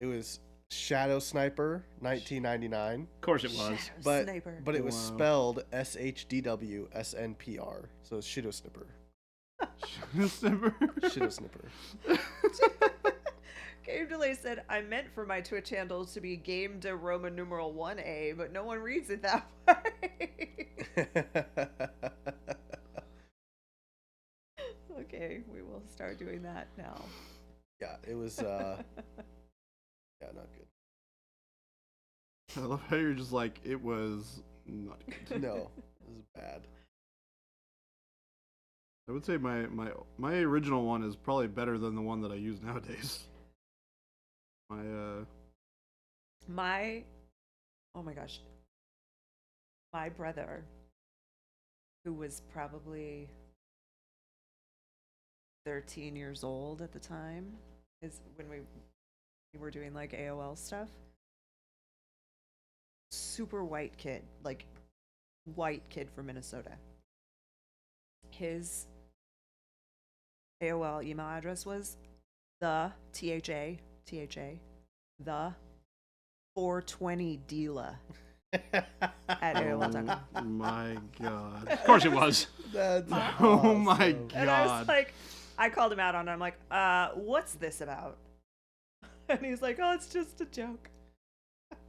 It was Shadow Sniper 1999, Of course it was. Shadow but Sniper. but it was Wow. spelled SHDWSNPR, so it's Shido Snipper. Shido Snipper. Game Delay said, I meant for my Twitch handle to be Game de Roman numeral 1A, but no one reads it that way. Okay, we will start doing that now. Yeah, it was yeah, not good. I love how you're just like, it was not good. No, it was bad. I would say my original one is probably better than the one that I use nowadays. Oh my gosh. My brother, who was probably 13 years old at the time, is when we were doing like AOL stuff. Super white kid, like white kid from Minnesota. His AOL email address was the THA the 420 Dila at AOL.com. Oh my god. Of course it was. That's Oh my awesome. And I was God. like, I called him out on it. I'm like, what's this about? And he's like, oh, it's just a joke.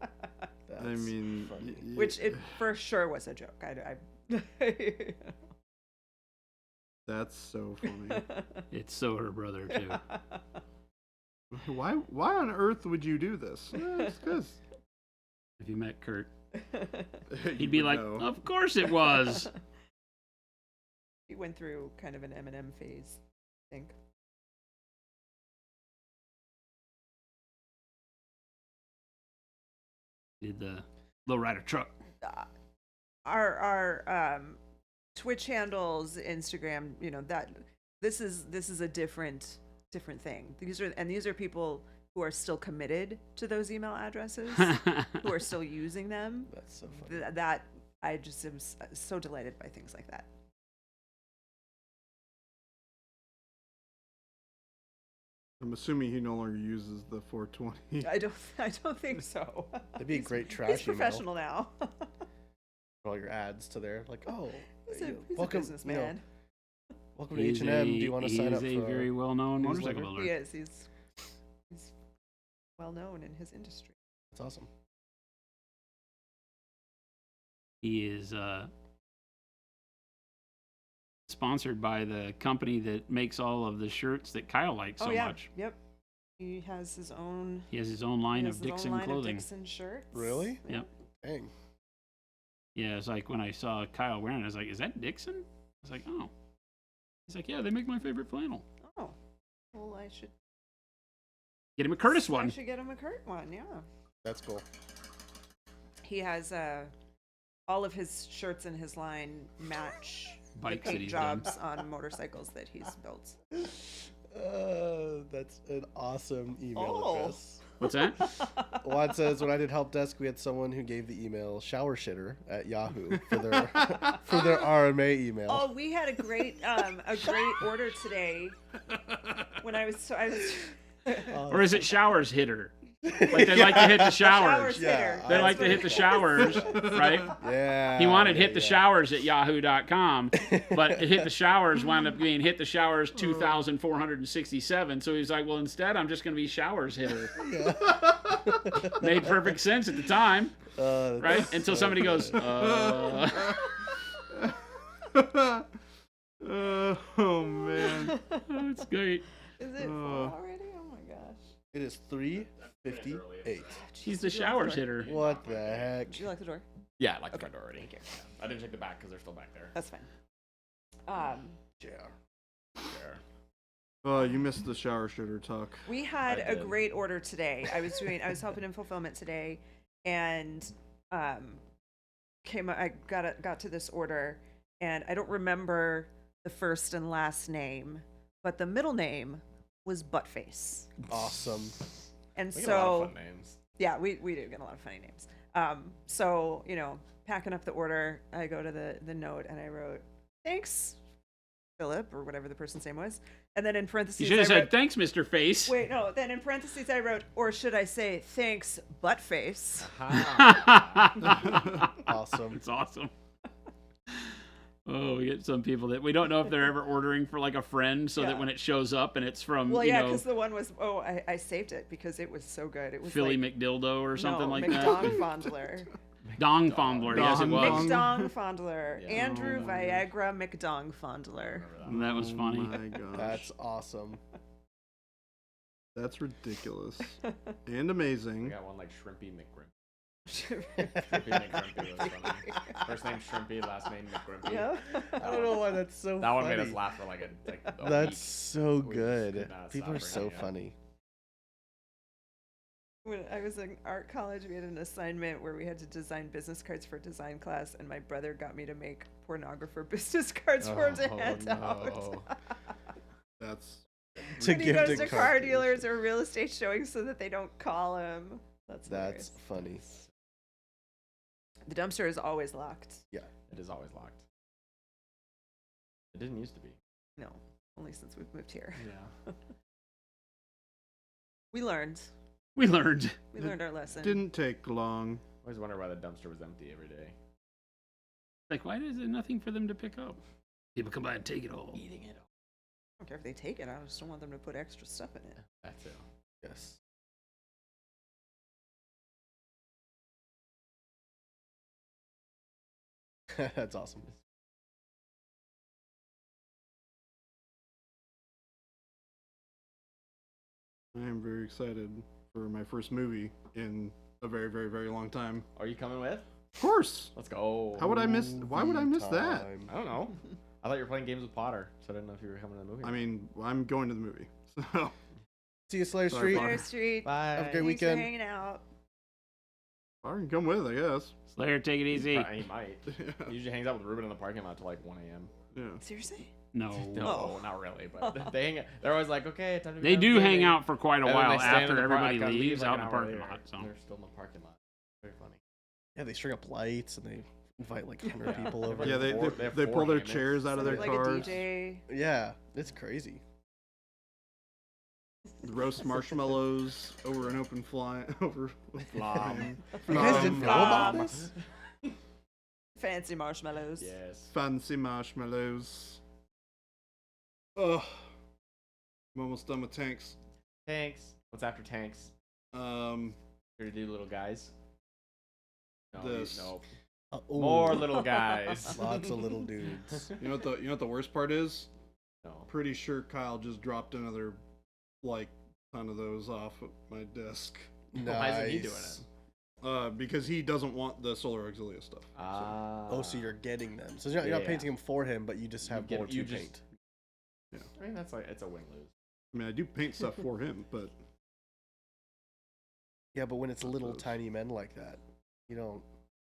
That's I mean, funny. Which it for sure was a joke. I that's so funny. It's so her brother, too. Why on earth would you do this? It's because If you met Kurt, he'd be like, of course it was. He went through kind of an Eminem phase, I think. Did the lowrider truck. Our Twitch handles, Instagram, you know, that this is a different thing. These are people who are still committed to those email addresses, who are still using them. That's so funny. That I just am so delighted by things like that. I'm assuming he no longer uses the 420. I don't think so. That'd be a He's- great He's trash email. professional now. All your ads to there, like, oh, he's you a, know, he's welcome, a businessman. welcome to He's H&M. Do you want to sign up He's for a very well-known motorcycle newsletter? builder. He is. He's well known in his industry. That's awesome. He is sponsored by the company that makes all of the shirts that Kyle likes so oh yeah. much. Yep. He has his own. He has his own line he of has his own Dixon line clothing. Of Dixon shirts. Really? Yeah. Yep. Dang. Yeah, it's like when I saw Kyle wearing it, I was like, is that Dixon? I was like, oh. He's like, yeah, they make my favorite flannel. Oh. Well, I should. Get him a Curtis I one. should get him a Kurt one. Yeah. That's cool. He has all of his shirts in his line match Bikes the that paint he's done. jobs on motorcycles that he's built. That's an awesome email Oh. address. What's that? Juan says, when I did help desk, we had someone who gave the email shower shitter at Yahoo for their for their RMA email. Oh, we had a great order today. When I was Or is it showers hitter? Like they like to hit the showers. Yeah, They I- like to hit the showers, right? Yeah. He wanted hit yeah, the yeah. showers at yahoo.com, but hit the showers wound up being hit the showers 2,467. So he's like, well, instead, I'm just going to be showers hitter. Made perfect sense at the time, That's right? Until so somebody goes, good. Oh man. oh, it's great. Is it full already? Oh my gosh. It is 3:58. He's the showers hitter. What the heck? Did you lock the door? Yeah, I like the front door already. Thank you. Yeah. I didn't check the back because they're still back there. That's fine. Yeah. There. Oh, you missed the shower shitter talk. We had I a did. great order today. I was helping in fulfillment today, and I got to this order, and I don't remember the first and last name, but the middle name was Buttface. Awesome. And We get a lot so of fun names. yeah, we do get a lot of funny names. So packing up the order, I go to the note and I wrote, "Thanks, Philip," or whatever the person's name was, and then in parentheses You should have I said, wrote, thanks, Mr. Face. wait, no, then in parentheses I wrote, or should I say, "Thanks, Buttface." Awesome. It's awesome. Oh, we get some people that we don't know if they're ever ordering for like a friend, so that Yeah. when it shows up and it's from Well, yeah, because the one was, I saved it because it was so good. It was Philly like, McDildo or something no, like McDong that. Fondler. Dong Fondler, yes it Dong was. Fondler. McDong Fondler. Yeah. Andrew Oh my Viagra McDong Fondler. That was funny. Oh my gosh. That's awesome. That's ridiculous and We amazing. got one like Shrimpy McGrimpy. Shrimpy McGrimpy was funny. First name Shrimpy, last name McGrimpy. Yeah. I don't know why that's so That one funny. made us laugh for like a That's week. so We just good. could not People are stop so bringing it up. funny. When I was in art college, we had an assignment where we had to design business cards for design class, and my brother got me to make pornographer business cards for him to hand out. That's To When he give goes to to car dealers or real estate showings so that they don't call him. That's That's hilarious. funny. The dumpster is always locked. It is always locked. It didn't used to be. No, only since we've moved here. Yeah. We learned. We learned. We learned our lesson. didn't take long. I always wonder why the dumpster was empty every day. Like, why is there nothing for them to pick up? People come by and take it all. Eating it. I don't care if they take it. I just don't want them to put extra stuff in it. That's it. Yes. That's awesome. I am very excited for my first movie in a very, very, very long time. Are you coming with? Of course. Let's go. How would I miss? Why would I miss that? Time. I don't know. I thought you were playing games with Potter, so I didn't know if you were coming to the movie. I mean, I'm going to the movie. So See you, Slayer Sorry, Street. Potter. Fair Street. bye. Have a great Thanks weekend. for hanging out. I can come with, I guess. Slayer, take it easy. He might. He usually hangs out with Ruben in the parking lot till like 1 a.m. Yeah. Seriously? No. No, Oh. not really, but they hang. They're always like, okay, time to. They do hang out out for quite a while after everybody leaves out in the parking lot. So They're still in the parking lot. Very funny. Yeah, they string up lights and they invite like 100 people over. Yeah, they have they four pull their hammocks. chairs out of their Like cars. a DJ. Yeah, it's crazy. Roast marshmallows over an open fly over. Flom. You guys didn't know about Flom. this? Fancy marshmallows. Yes. Fancy marshmallows. Ugh. I'm almost done with tanks. Tanks. What's after tanks? Um, Here to do little guys. No, This. no. Ooh. More little guys. Lots of little dudes. you know what the worst part is? No. Pretty sure Kyle just dropped another like ton of those off of my desk. Nice. Why isn't he doing it? Because he doesn't want the Solar Auxilia stuff. Oh, so you're getting them. So you're not Yeah. painting them for him, but you just have get- more to you just- paint. I mean, that's like, it's a win-lose. I mean, I do paint stuff for him, but Yeah, but when it's little Those. tiny men like that, you don't.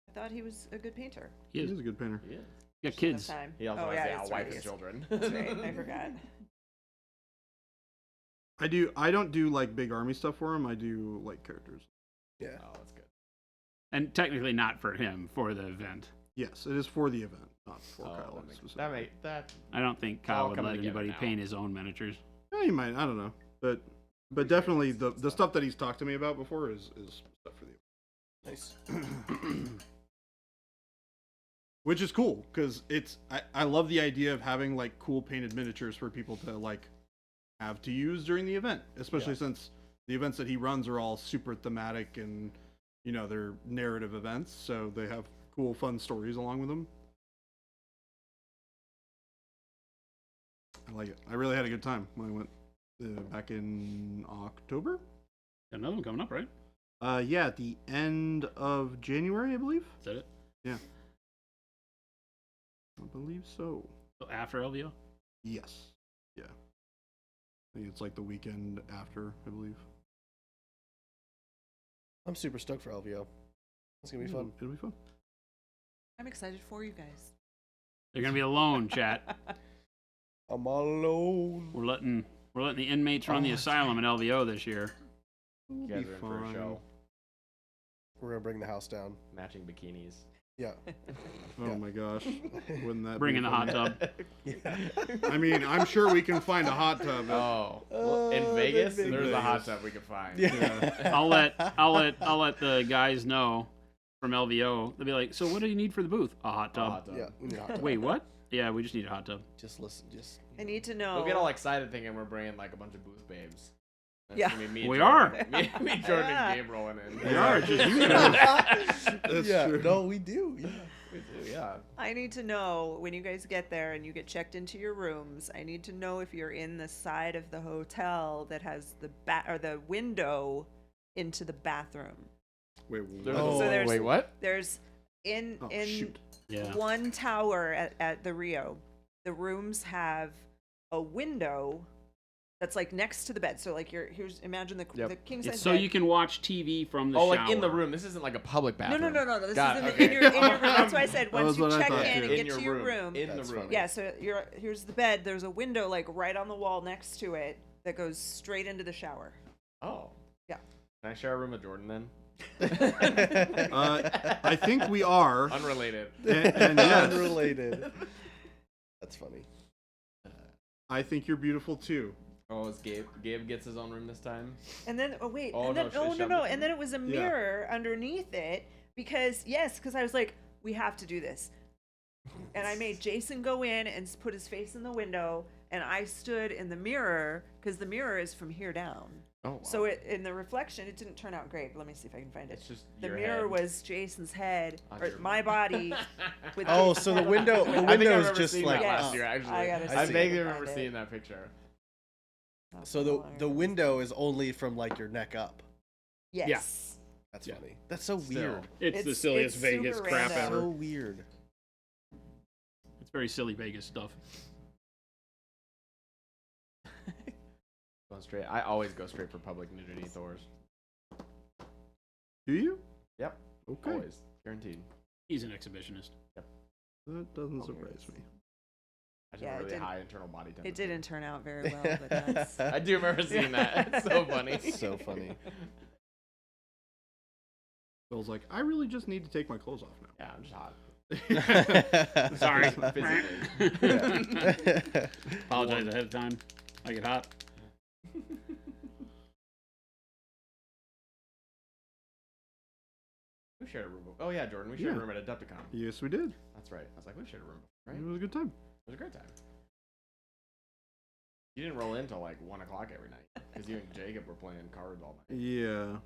I thought he was a good painter. He he is. is a good painter. Yeah. Got Enough kids. time. He also oh, has yeah, a that's wife right, and yes. children. That's right. I forgot. I don't do like big army stuff for him. I do like characters. Yeah. Oh, that's good. And technically not for him, for the event. Yes, it is for the event, not for Oh, Kyle. that makes specifically. that. I don't think all Kyle would coming let together anybody now. paint his own miniatures. Yeah, he might. I don't know, but definitely the stuff that he's talked to me about before is stuff for the Nice. which is cool because I love the idea of having like cool painted miniatures for people to like have to use during the event, especially since the events that he runs are all super thematic and they're narrative events, so they have cool fun stories along with them. I like it. I really had a good time when I went back in October. Got another one coming up, right? Yeah, at the end of January, I believe. Is that it? Yeah. I believe so. So after LVO? Yes. Yeah. I think it's like the weekend after, I believe. I'm super stoked for LVO. It's gonna be fun. It'll be fun. I'm excited for you guys. They're gonna be alone, chat. I'm all alone. We're letting the inmates run the asylum in LVO this year. You It'll guys be are in for a fine. show. We're gonna bring the house down. Matching bikinis. Yeah. Oh Yeah. my gosh. Wouldn't that Bring be in the fun? hot tub. Yeah. I mean, I'm sure we can find a hot tub. Oh, well, in Vegas, in there's a hot Vegas. tub we could find. Yeah. I'll let the guys know from LVO. They'll be like, so what do you need for the booth? A hot A tub. hot tub. Yeah. We need a hot tub. Wait, what? Yeah, we just need a hot tub. Just listen. Just. I need to know. We'll get all excited thinking we're bringing like a bunch of booth babes. That's Yeah. gonna be me and We Jordan. are. Me, Jordan, Yeah. and Gabe rolling in. We are, just you guys. That's yeah. true. No, we do. Yeah. We do, yeah. I need to know when you guys get there and you get checked into your rooms. I need to know if you're in the side of the hotel that has the the window into the bathroom. Wait, There's Oh. So there's- wait, what? There's in shoot. Yeah. one tower at the Rio. The rooms have a window that's like next to the bed. So like here's imagine the Yep. the king size It's so bed. you can watch TV from the Oh, shower. like in the room. This isn't like a public No, bathroom. no. This Got is it, in your room. That's why I said That once was you what I check thought, in too. and In get your to your room. room. In That's the room. funny. Yeah, so here's the bed. There's a window like right on the wall next to it that goes straight into the shower. Oh. Yeah. Can I share a room with Jordan then? I think we are. Unrelated. And yes, Unrelated. That's funny. I think you're beautiful too. Oh, is Gabe gets his own room this time? And then and no, then she shoved it and then it was a mirror underneath it because I was like, we have to do this. And I made Jason go in and put his face in the window, and I stood in the mirror because the mirror is from here down. Oh, wow. So in the reflection, it didn't turn out great. Let me see if I can find it. It's just The your mirror head. was Jason's head On or your- my body. With Oh, Jason's so the head on window. it. The I think I window is remember just seeing like. that Yes. last year. Actually, I gotta I see vaguely it. remember Find seeing it. that picture. That's So the hilarious. window is only from like your neck up. Yes. That's Yeah. funny. That's so Still. weird. It's the It's- silliest it's Vegas super crap random. ever. So weird. It's very silly Vegas stuff. Going straight. I always go straight for public nudity Thors. Do you? Yep. Okay. Always. Guaranteed. He's an exhibitionist. That doesn't surprise me. I just Yeah, have it really didn't- high internal body temperature. It didn't turn out very well, but that's. I do remember seeing that. It's so funny. So funny. Bill's like, I really just need to take my clothes off Yeah, I'm just hot. now. Sorry. Physically. Apologize ahead of time. I get hot. We shared a room. Oh yeah, Jordan. We shared Yeah. a room at Adepticon. Yes, we did. That's right. I was like, we shared a room, right? It was a good time. It was a great time. You didn't roll in till like 1 o'clock every night because you and Jacob were playing cards all night. Yeah.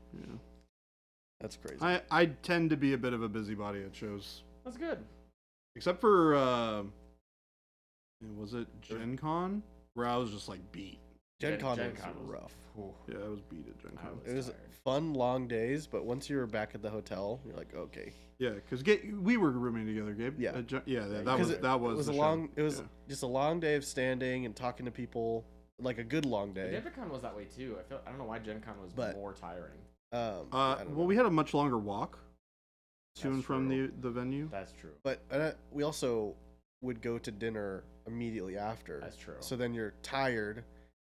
That's crazy. I tend to be a bit of a busybody at shows. That's good. Except for was it Gen Con? Where I was just like beat. Gen Con Gen was Con was- rough. Ooh, Yeah, I was beat at Gen I Con. was It was tired. fun, long days, but once you were back at the hotel, you're like, okay. Yeah, because we were rooming together, Gabe. Yeah. That Because was it, that was it was the a show. long. It was Yeah. just a long day of standing and talking to people, like a good long day. Gen Con was that way too. I don't know why Gen Con was But- more tiring. I don't know. Well, we had a much longer walk to That's and from true. the venue. That's true. But we also would go to dinner immediately after. That's true. So then you're tired,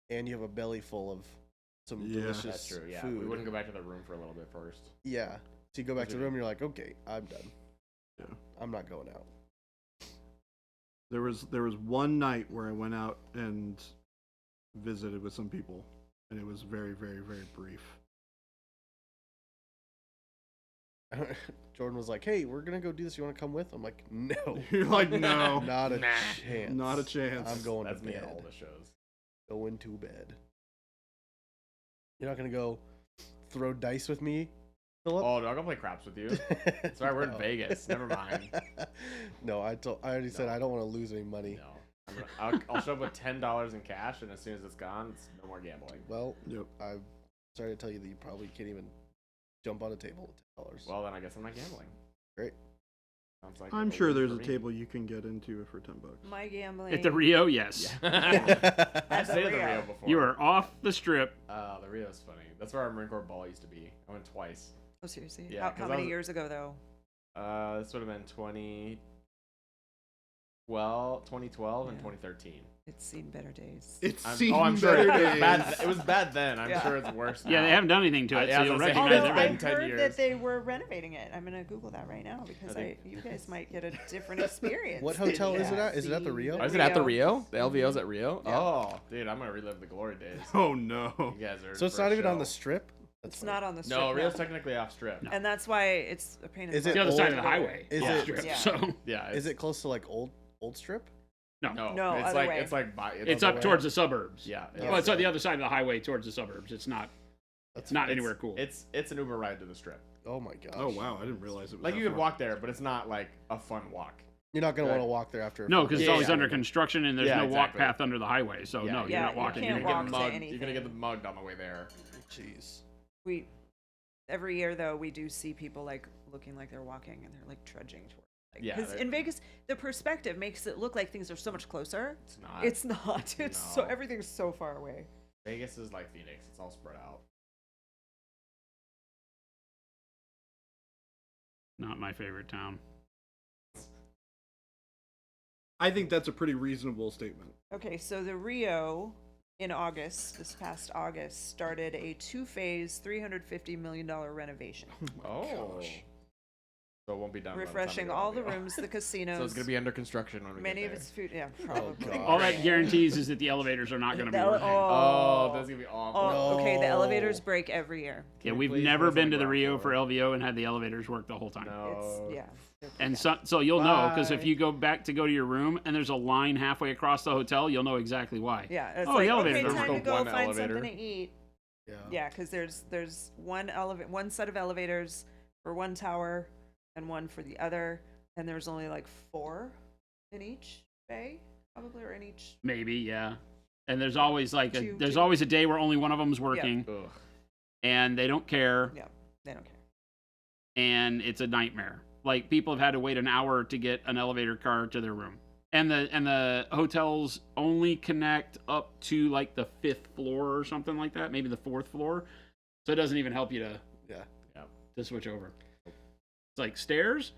and you have a belly full of some Yeah. delicious That's true. Yeah, food. we wouldn't go back to the room for a little bit first. Yeah. So you go back to the Visit. room, and you're like, okay, I'm done. Yeah. I'm not going out. There was one night where I went out and visited with some people, and it was very, very, very brief. Jordan was like, hey, we're gonna go do this. You want to come with? I'm like, no, You're like, no, not a Nah. chance. not a chance. I'm going That's to me bed. at all the shows. Going to bed. You're not gonna go throw dice with me, Philip? Oh, no, I'll go play craps with you. That's right, we're in Vegas. Never mind. No, I already said No. I don't want to lose any money. No. I'll show up with $10 in cash, and as soon as it's gone, it's no more gambling. Well, Yep. I'm sorry to tell you that you probably can't even jump on a table with $10. Well, then I guess I'm not gambling. Great. Sounds like I'm a sure win there's for a me. table you can get into for $10. My gambling. At the Rio, yes. Yeah. I've the stayed at the Rio. Rio before. You are off the strip. The Rio's funny. That's where our Marine Corps ball used to be. I went twice. Oh, seriously? Yeah, how 'cause how I many was- years ago, though? This would have been 2012 and 2013. It's seen better days. It's I'm sure it better was bad. days. It was bad then. I'm Yeah. sure it's worse. Yeah, now. they haven't done anything to it, Yeah, so I you'll was gonna say, recognize it's it. Although I been 10 heard years. that they were renovating it. I'm gonna Google that right now because think- you guys might get a different experience. What hotel is it Yeah, at? Is it at the Rio? Oh, is it at the Rio? The LVO's at Rio? Yeah. Oh, dude, I'm gonna relive the glory days. Oh no. You guys are. So it's for a not even on show. the strip? That's It's funny. not on the strip. No, Rio's technically off strip. and that's why it's a pain in Is the it It's the other side of old- the highway. Is Yeah. it Strip, Yeah. So Yeah. is it close to like old strip? No, No, it's other like way. it's like by, it's other up way. towards the suburbs. Yeah. Well, it's on the other side of the highway towards the suburbs. It's not. That's Not anywhere cool. It's an Uber ride to the strip. Oh my gosh. Oh wow, I didn't realize it was Like that you could far. walk there, but it's not like a fun walk. You're not gonna Right. want to walk there after. No, because it's Yeah, always yeah. under construction and there's Yeah, no walk exactly. path under the highway. So Yeah. no, you're Yeah, not you walking. can't You're walk gonna to mugged. anything. You're gonna get mugged on the way there. Jeez. we every year though we do see people like looking like they're walking and they're like trudging toward. Like, Yeah, because they're- in Vegas the perspective makes it look like things are so much closer. It's not. It's not. It's so No. everything's so far away. Vegas is like Phoenix. It's all spread out. Not my favorite town. I think that's a pretty reasonable statement. Okay, so the Rio in August, this past August, started a two-phase, $350 million renovation, Oh. So it won't be done. by the time we refreshing go all to the Rio. rooms, the casinos. So it's gonna be under construction when we many get of there. its food. Yeah, probably. God. All that guarantees is that the elevators are not going to be The ele- working. Oh, that's gonna be awful. Oh, okay. The No. elevators break every year. Yeah, Can we we've please never put us on been the to the ground Rio floor? for LVO and had the elevators work the whole time. No. It's yeah. And so you'll know because if Bye. you go back to go to your room and there's a line halfway across the hotel, you'll know exactly why. Yeah, it's Oh, like the elevators okay, are time to working. go One find elevator. something to eat. Yeah. Yeah, because there's one set of elevators for one tower and one for the other, and there's only like 4 in each bay, probably, or in each. Maybe, yeah. And there's always like Two- there's two. always a day where only one of them's working, Ugh. and they don't care, Yeah, they don't care. and it's a nightmare. Like people have had to wait an hour to get an elevator car to their room, and the hotels only connect up to like the 5th floor or something like that, maybe the 4th floor. So it doesn't even help you to Yeah. to switch over. It's like stairs.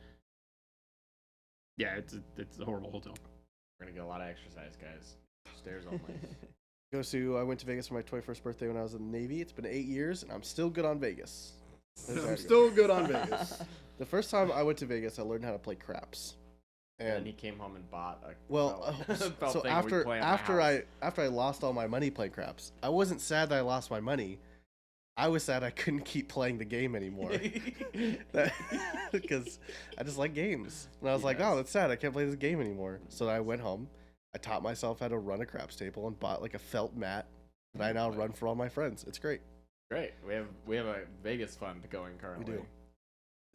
Yeah, it's a horrible hotel. We're gonna get a lot of exercise, guys. Stairs only. I went to Vegas for my 21st birthday when I was in the Navy. It's been 8 years, and I'm still good on Vegas. I'm still good on Vegas. The first time I went to Vegas, I learned how to play craps. And he came home and bought a Well, felt so thing we after play at my after house. I lost all my money playing craps, I wasn't sad that I lost my money. I was sad I couldn't keep playing the game anymore because I just like games. And I was like, Yes. oh, that's sad. I can't play this game anymore. So I went home. I taught myself how to run a craps table and bought like a felt mat that I now run for all my friends. It's great. Great. We have a Vegas fund going currently. do.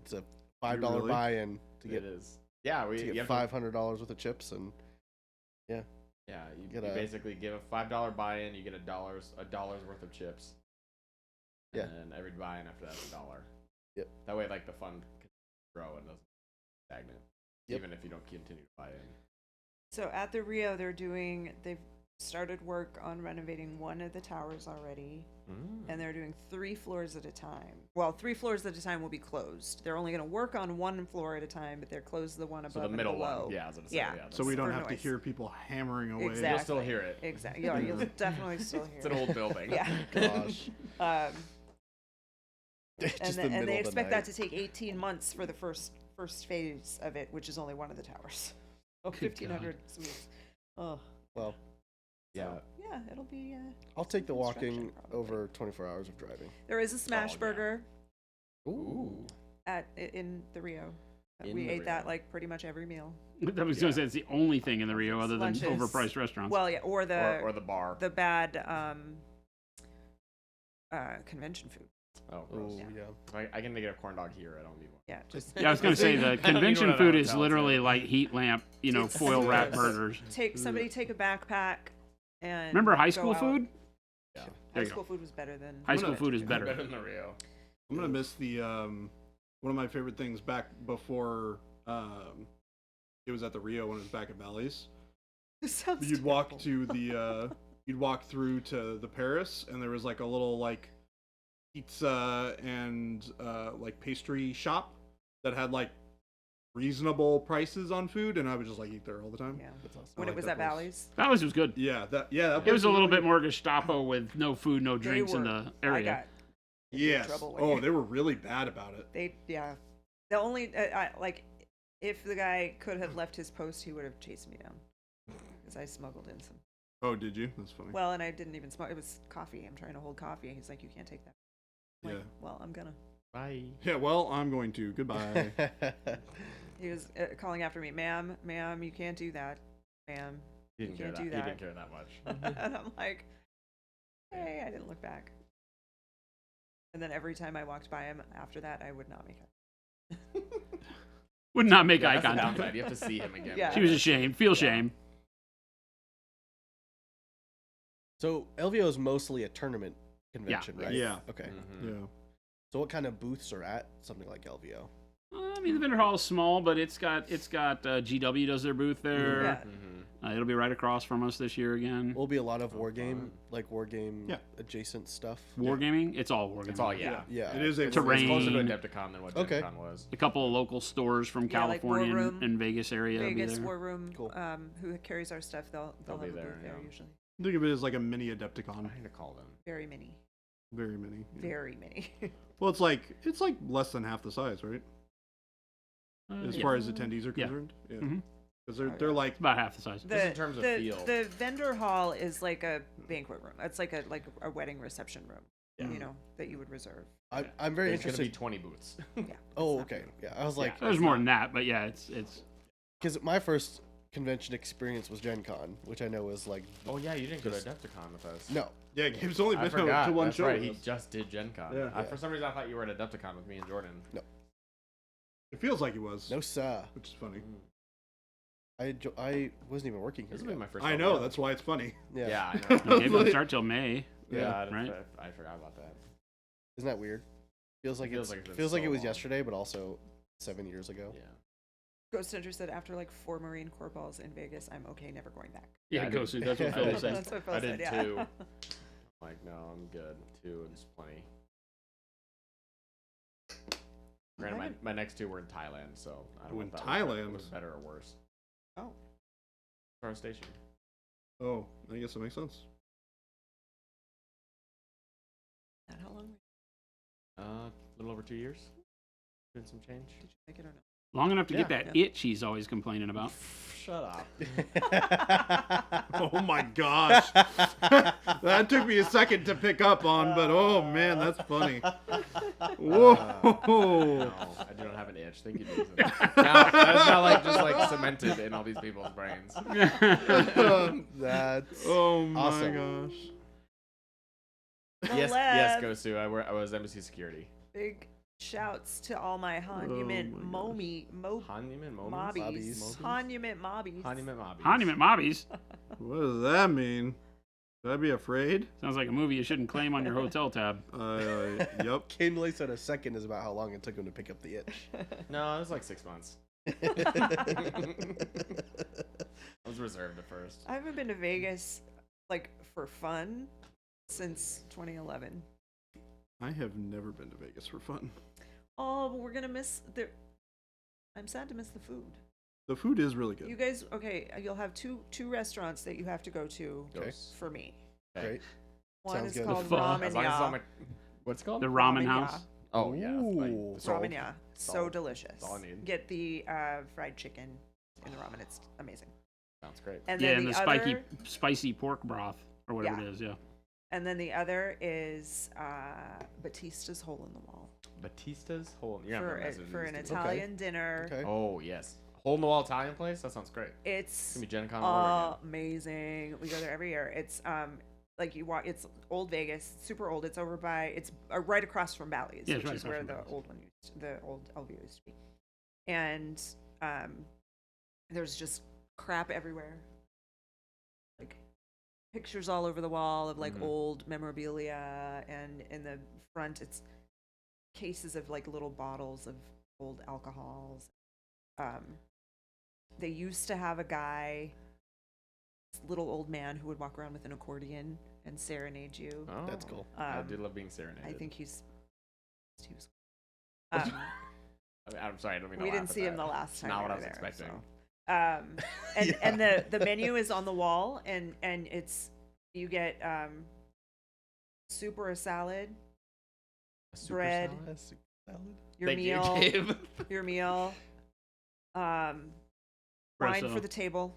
It's a $5 really? buy-in to It get is. Yeah, to you get have to- $500 worth of chips and Yeah, you Get a- basically give a $5 buy-in, you get a dollar's worth of chips. Yeah. And every buy-in after that's $1. Yep. That way, like, the fund can grow and doesn't stagnant. Yep. Even if you don't continue to buy in. So at the Rio, they've started work on renovating one of the towers already, and they're doing 3 floors at a time. Well, 3 floors at a time will be closed. They're only going to work on 1 floor at a time, but they're closed the one above So the middle and below. one. Yeah, I was gonna say, Yeah. yeah. So we don't for have to noise. hear people hammering away. Exactly. You'll still hear it. Exactly. Yeah, you'll definitely still hear It's an it. old building. Yeah. Gosh. Just And the they middle of the expect night. that to take 18 months for the first phase of it, which is only one of the towers. Oh, Good 1,500 suites. Oh, Well, Yeah. yeah, it'll be. I'll take the Construction, walking probably. over 24 hours of driving. There is a smash yeah. burger Ooh. in the Rio. In We the ate that Rio. like pretty much every meal. That was going to say it's the only thing in the Rio other than Lunches. overpriced restaurants. Well, yeah, or the Or the bar. the bad convention food. Oh, Oh, gross. yeah. I can get a corn dog here. I don't need one. Yeah, just yeah, I was going to say the convention one at food a is hotel, literally too. like heat lamp, It's- foil wrap Yes. burgers. somebody take a backpack and Remember high go school out. food? Yeah. There High you go. school food was better than High school food is Better better. than the Rio. I'm gonna miss the one of my favorite things back before it was at the Rio when it was back at Valley's. Sounds You'd walk terrible. to the you'd walk through to the Paris, and there was like a little like pizza and like pastry shop that had like reasonable prices on food, and I would just like eat there all the time. Yeah. That's awesome. When I it like was that at place. Valley's. That was good. Yeah, that It was a little really- bit more Gestapo with no food, no They drinks in were- the I area. got in Yes. trouble when Oh, you- they were really bad about it. The only like if the guy could have left his post, he would have chased me down because I smuggled in some. Oh, did you? That's funny. Well, and I didn't even smuggle. It was coffee. I'm trying to hold coffee. He's like, you can't take that. I'm like, Yeah. well, I'm gonna. Bye. Yeah. Well, I'm going to. Goodbye. He was calling after me, ma'am, you can't do that, ma'am. He didn't care can't that. do He that. didn't care that much. And I'm like, hey, I didn't look back. And then every time I walked by him after that, I would not make eye. Would not make Yeah, eye that's the contact. downside. You have to see him again. Yeah. She was ashamed. Feel Yeah. shame. So LVO is mostly a tournament convention, right? Yeah. Okay. Mhm. Yeah. So what kind of booths are at something like LVO? I mean, the vendor hall is small, but it's got GW does their booth there. Yeah. Mhm. It'll be right across from us this year again. Will be a lot of Oh, wargame, fun. Yeah. adjacent stuff. Wargaming, it's all wargaming. It's all yeah. Yeah. It is a It's closer to Terrain. Adepticon than what Okay. Adepticon was. A couple of local stores from Yeah, like California War and, Room. and Vegas area. will be Vegas there. War Room, Cool. who carries our stuff, they'll They'll have be a there, booth there yeah. usually. Think of it as like a mini Adepticon. I need to call them. Very many, Very many. Yeah. very many. Well, it's like less than half the size, right? As Yeah. far as attendees are Yeah. concerned. Yeah. Mhm. Because Oh, they're like About half the size. Just in terms of feel. The vendor hall is like a banquet room. It's like a wedding reception room. Yeah. You know, that you would reserve. I'm very There's going to be interested. 20 booths. Yeah. Oh, it's not okay. Yeah, I was like, There's more than that, but yeah, it's because my first convention experience was Gen Con, which I know was like, Oh yeah, you didn't go to Just- Adepticon with us. no, yeah. Gabe's only I been forgot. to one That's show. right. with He us. just did Gen Con. Yeah. Yeah. For some reason, I thought you were at Adepticon with me and Jordan. It feels like it was. no sir. Which is funny. I wasn't even working here. This will be yet. my first. I LVO. know. That's why it's funny. Yeah. Yeah, I know. no, Gabe doesn't start till May. yeah, right. I forgot about that. Isn't that weird? Feels like Feels it's like it's been feels like so it was long. yesterday, but also 7 years ago. Yeah. Ghost Hunter said after like 4 Marine Corps balls in Vegas, I'm okay, never going back. Yeah, Yeah, I it goes did- through. That's what I Phil did- was saying. That's what Phil I said, did yeah. too. Like, no, I'm good. 2 is plenty. Granted, my next 2 were in Thailand, so I don't know In if that Thailand? was better or worse. Oh. Star Station. Oh, I guess that makes sense. Not how long A little over 2 years. Doing some change. did you make it or not? Long enough to get Yeah. that itch he's always complaining about. Shut up. Oh my gosh. That took me a second to pick up on, but oh man, that's funny. Whoa. No, I do not have an itch. Thank you, Jason. Now, that's not like just like cemented in all these people's brains. That's Oh my Awesome. gosh. Yes, Celeb. Gosu. I was embassy security. Big shouts to all my Hanuman Oh my Momi Hanuman, mobbies. Mobbies. Hanuman mobbies. Hanuman Mobbies. Monument mobbies. What does that mean? Should I be afraid? Sounds like a movie you shouldn't claim on your hotel tab. Yep. Kinley said a second is about how long it took him to pick up the itch. No, it was like 6 months. I was reserved at first. I haven't been to Vegas like for fun since 2011. I have never been to Vegas for fun. Oh, but we're gonna miss the. I'm sad to miss the food. The food is really good. You guys, okay? You'll have two restaurants that you have to go to Okay. for me. Great. One Sounds is good. called The pho. Ramen As long as it's Ya. on my... What's it called? The ramen Ramen house. Ya. Oh, yeah. Like, Ooh. sold. Ramen Ya. So Solid. delicious. That's all I need. Get the fried chicken in the ramen. It's amazing. Sounds great. And Yeah, then and the spicy pork broth or whatever Yeah. it is. Yeah. and then the other is Batista's Hole in the Wall Batista's hole. You're gonna for have to message for these an two. Italian dinner. Okay. Oh yes, hole in the wall Italian place. That sounds great. It's It's gonna be Gen Con all over again. amazing. We go there every year. It's like you walk. It's old Vegas, super old. It's over by. It's right across from Bally's, Yeah, it's which right is across where from the Bally's. old one used, the old LV used to be. And there's just crap everywhere, like pictures all over the wall of like Mhm. old memorabilia, and in the front it's cases of like little bottles of old alcohols. They used to have a guy, this little old man who would walk around with an accordion and serenade you. Oh, That's cool. I do love being serenaded. I think he was. I mean, I'm sorry, I don't mean to we laugh didn't at see him that. the last It's time. not we what I were was there, expecting. so. And the menu is on the wall, and it's you get soup or a salad, A super bread. salad? your Thank meal, you, Gabe. your meal, wine Espresso. for the table,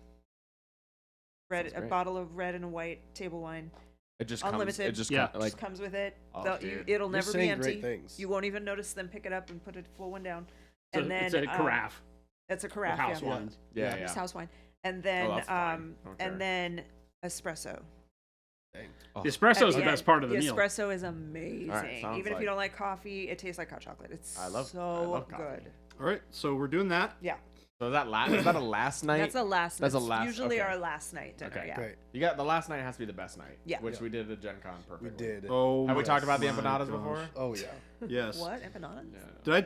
red, Sounds a great. bottle of red and a white table wine. It just Unlimited. comes. It just Yeah. like Just comes with it. Oh, dude. It'll You're never be saying empty. great things. You won't even notice them pick it up and put a full one down. It's And then it's a carafe. It's a of carafe. house yeah. wines. yeah, Just yeah. house wine. And then that's fine. I don't care. and then espresso. Oh, The espresso is At the end, best part of the the meal. espresso is amazing. sounds Even if like- you don't like coffee, it tastes like hot chocolate. It's I love so coffee. good. All right, so we're doing that. Yeah, So is that is that a last night? that's a last. That's a it's last- Usually okay. our last night dinner. Okay. Yeah. Great. You got the last night has to be the best night. Yeah. Which Yeah. we did at Gen Con perfectly. We did. Oh, Have we my- talked about the my empanadas gosh. before? Oh yeah. Yes. What empanadas? Yeah. Did I?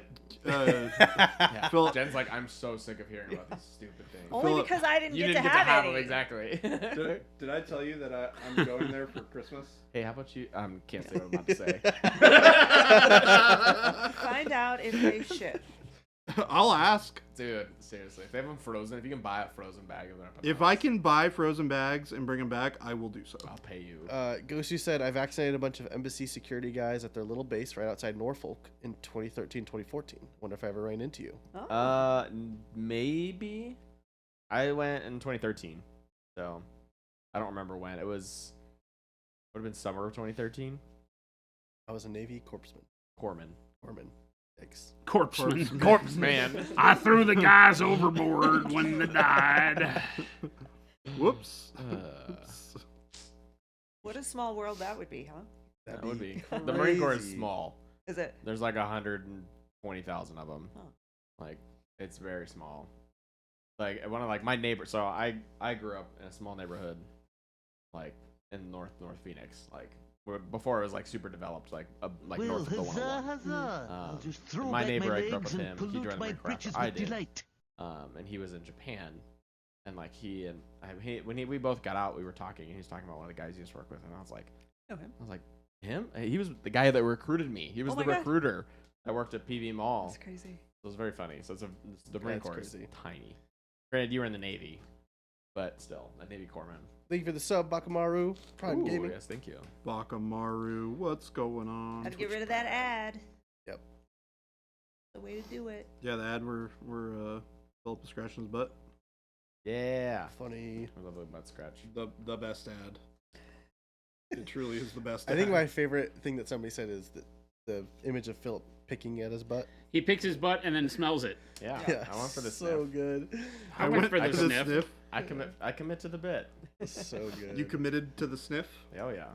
Phil, Jen's like, I'm so sick of hearing about these stupid things. Only Philip, because I didn't You get didn't to get to have any. them exactly. did I tell you that I'm going there for Christmas? Hey, how about you? Can't say what I'm about to say. Find out if they ship. I'll ask. Dude, seriously, if they have them frozen, if you can buy a frozen bag of them, If I can buy frozen bags and bring them back, I will do so. I'll pay you. Gosu said, I vaccinated a bunch of embassy security guys at their little base right outside Norfolk in 2013, 2014. Wonder if I ever ran into you. Oh. Maybe. I went in 2013, so I don't remember when. It would have been summer of 2013. I was a Navy corpsman. Corpsman. Thanks. Corpseman. Corpse man. I threw the guys overboard when they died. Whoops. Uh, What a small world that would be, huh? that would be. The Marine Corps is crazy. small. Is it? There's like 120,000 of them. Huh. Like, it's very small. Like, one of like my neighbors. So I grew up in a small neighborhood, like in North Phoenix. Like, where before it was like super developed, like Well, north of the huzzah, 101. huzzah! I'll just throw my back neighbor, my I grew up legs with and him. He pollute joined the my Marine Corps after britches I with did. delight. And he was in Japan, and like we both got out, we were talking, and he was talking about one of the guys he used to work with, and I was like, Okay. him? He was the guy that recruited me. He was Oh the my God. recruiter that worked at PV Mall. That's crazy. It was very funny. So the Marine That's Corps is crazy. tiny. Granted, you were in the Navy, but still, a Navy corpsman. Thank you for the sub, Bakamaru. Prime Ooh, Gaming. yes, thank you. Bakamaru, what's going on? Had to get rid of that ad. Yep. The way to do it. Yeah, the ad where Philip was scratching his butt. Yeah. Funny. I love the butt scratch. The best ad. It truly is the best. I think ad. my favorite thing that somebody said is the image of Philip picking at his butt. He picks his butt and then smells it. Yeah. Yeah, I went for the so sniff. good. I went for the to sniff. I commit to the bit. So good. You committed to the sniff? Oh yeah.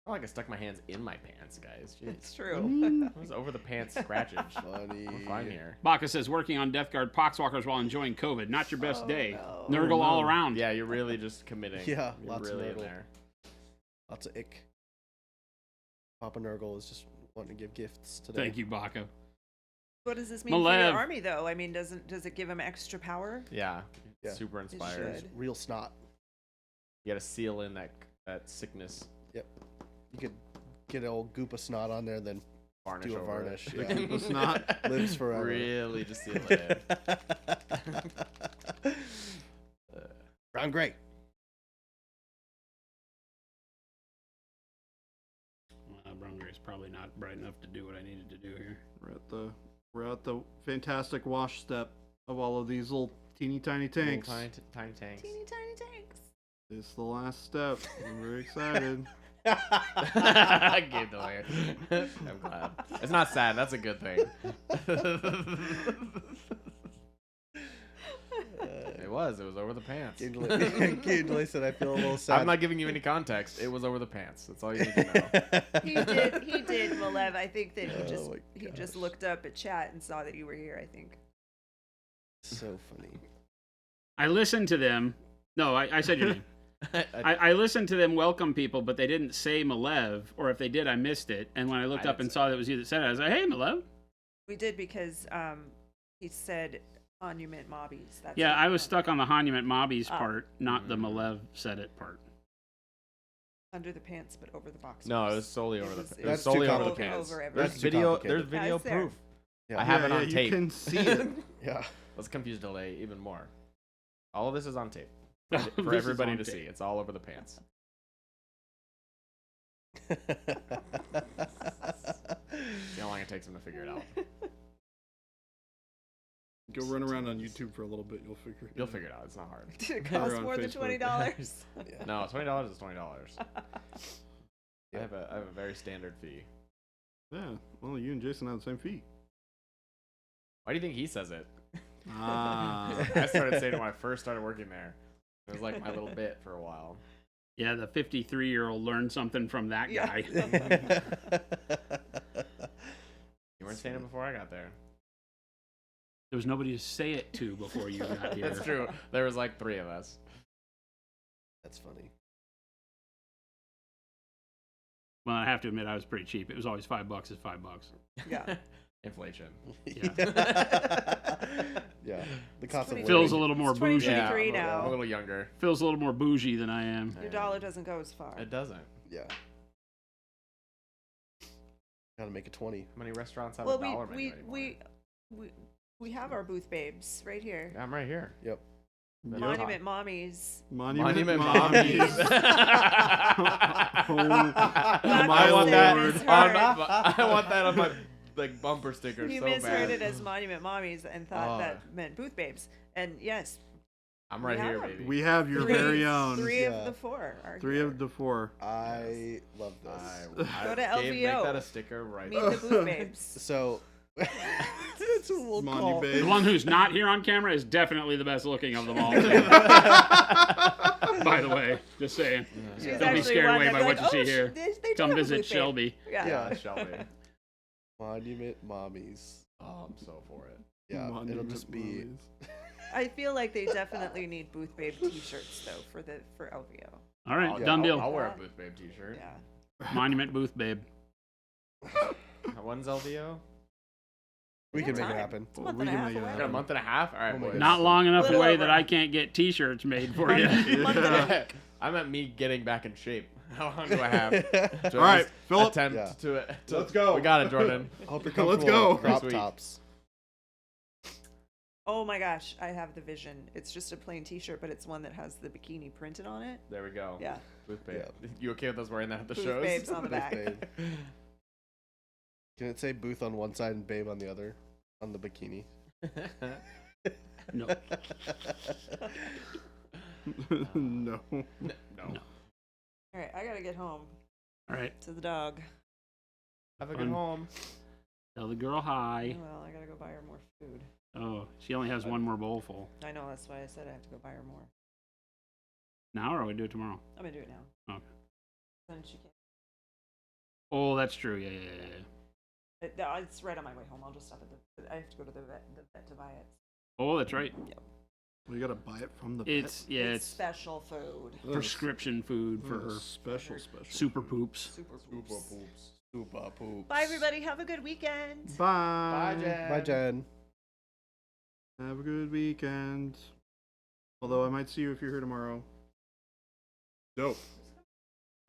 I like I stuck my hands in my pants, guys. Jeez. It's true. It was over the pants scratchage. Funny. We're fine here. Baka says working on Death Guard Poxwalkers while enjoying COVID. Not your best Oh, day. no. Nurgle all no. around. Yeah, you're really just committing. Yeah, you're lots of really in nurgle. there. Lots of ick. Papa Nurgle is just wanting to give gifts today. Thank you, Baka. What does this mean for Malev. your army, though? I mean, does it give him extra power? Yeah, Yeah. super inspired. should. Real snot. You gotta seal in that sickness. Yep. You could get an old goop of snot on there, then Varnish do a over varnish. it. Yeah. Goop of snot. Lives forever. Really, just seal it in. Brown gray. Brown Gray's probably not bright enough to do what I needed to do here. We're at the fantastic wash step of all of these little teeny tiny Little tanks. Tiny, tiny tanks. Teeny tiny tanks. It's the last step. I'm very excited. Game delay. I'm glad. It's not sad. That's a good thing. It was over the pants. Game delay said I feel a little sad. I'm not giving you any context. It was over the pants. That's all you need to know. He did, Malev. I think that Oh my he just gosh. looked up at chat and saw that you were here, I think. So funny. I listened to them. No, I said your name. I listened to them welcome people, but they didn't say Malev, or if they did, I missed it. And when I looked I up didn't and say saw that it was you that said it, I was like, hey, Malev. We did because he said monument mobbies. That's Yeah, what I he was meant. stuck on the Monument Mobbies Oh. part, not the Mm. Malev said it part. Under the pants, but over the boxers. No, it was solely over the. was- It was That's solely too over the over pants. everything. There's That's too video. complicated. There's video it's there. proof. Yeah. I have it on you tape. can see it. Yeah. Let's confuse delay even more. All of this is on tape All of for this is everybody on to tape. see. It's all over the pants. See how long it takes them to figure it out. Go run around on YouTube for a little bit. You'll figure it You'll out. figure it out. It's not hard. Did it Or cost on more than Facebook. $20? No, $20 is $20. I have a very standard fee. Yeah. Well, you and Jason have the same feet. Why do you think he says it? Ah. I started saying it when I first started working there. It was like my little bit for a while. Yeah, the 53-year-old learned something from that Yeah. guy. You weren't saying it before I got there. There was nobody to say it to before you got here. That's true. There was like 3 of us. That's funny. Well, I have to admit, I was pretty cheap. It was always $5 is $5. Yeah. Inflation. Yeah. The cost of 20 Phil's a living. little more It's bougie. 2023 I'm now. a little younger. Phil's a little more bougie than I am. Your dollar doesn't go as far. It doesn't. Yeah. Gotta make a 20. How many restaurants have Well, a dollar menu anymore? we have our booth babes right here. Yeah, I'm right here. Yep. But Monument mommies. Monument Mommies. Mommies. Oh, I want that Misheard. I want that on my like bumper sticker You so misheard bad. it as monument mommies and thought Oh. that meant booth babes. And yes, I'm right here, Yeah. baby. We have your three, very own. three Yeah. of the 4 are Three here. of the 4. I love this. Go to Gabe, make LVO. that a sticker right Meet there. the booth babes. So, that's what we'll Monu call. Babe. The one who's not here on camera is definitely the best looking of them all. By the way, just saying. She's Don't be actually scared one away that'd by be what like, you "Oh, see here. They do Come have a visit booth babe." Shelby. Yeah. Yeah. Shelby. Monument mommies. Oh, I'm so for it. Yeah, it'll Monument just be. Mommies. I feel like they definitely need booth babe t-shirts though for LVO. All right, I'll- done deal. I'll wear a Booth Babe t-shirt. Yeah. Monument booth, babe. When's LVO? We got can make it time. happen. It's a month We and a can half make it away. I got a month and a half? All right, Oh my boys. goodness. Not long enough Little away over. that I can't get T-shirts made for you. Month and a half. I meant me getting back in shape. How long do I have? to All right, at least Philip. Attempt Yeah. to it. Let's go. We got it, Jordan. Hope you're Let's comfortable go. with crop Sweet. tops. Oh my gosh, I have the vision. It's just a plain t-shirt, but it's one that has the bikini printed on it. There we go. Yeah. Booth Babe. Yeah. You okay with us wearing that at the Booth shows? babes on the Booth back. babe. Can it say booth on one side and babe on the other? On the bikini. No. No. no. No. All right, I gotta get home All right, to the dog. Have a good Fun. home. tell the girl hi. Well, I gotta go buy her more food. Oh, she only has one more bowl full. I know, that's why I said I have to go buy her more. Now or we do it tomorrow? I'm gonna do it now. Okay. Then she can Oh, that's true. Yeah. It's right on my way home. I'll just stop at the. I have to go to the vet to buy it. Oh, that's right. We gotta buy it from the It's It's special food. prescription food for her special super poops. Super Super poops. poops. Super poops. Bye, everybody. Have a good weekend. Bye. Bye, Jen. Bye, Jen. Have a good weekend. Although I might see you if you're here tomorrow. Dope.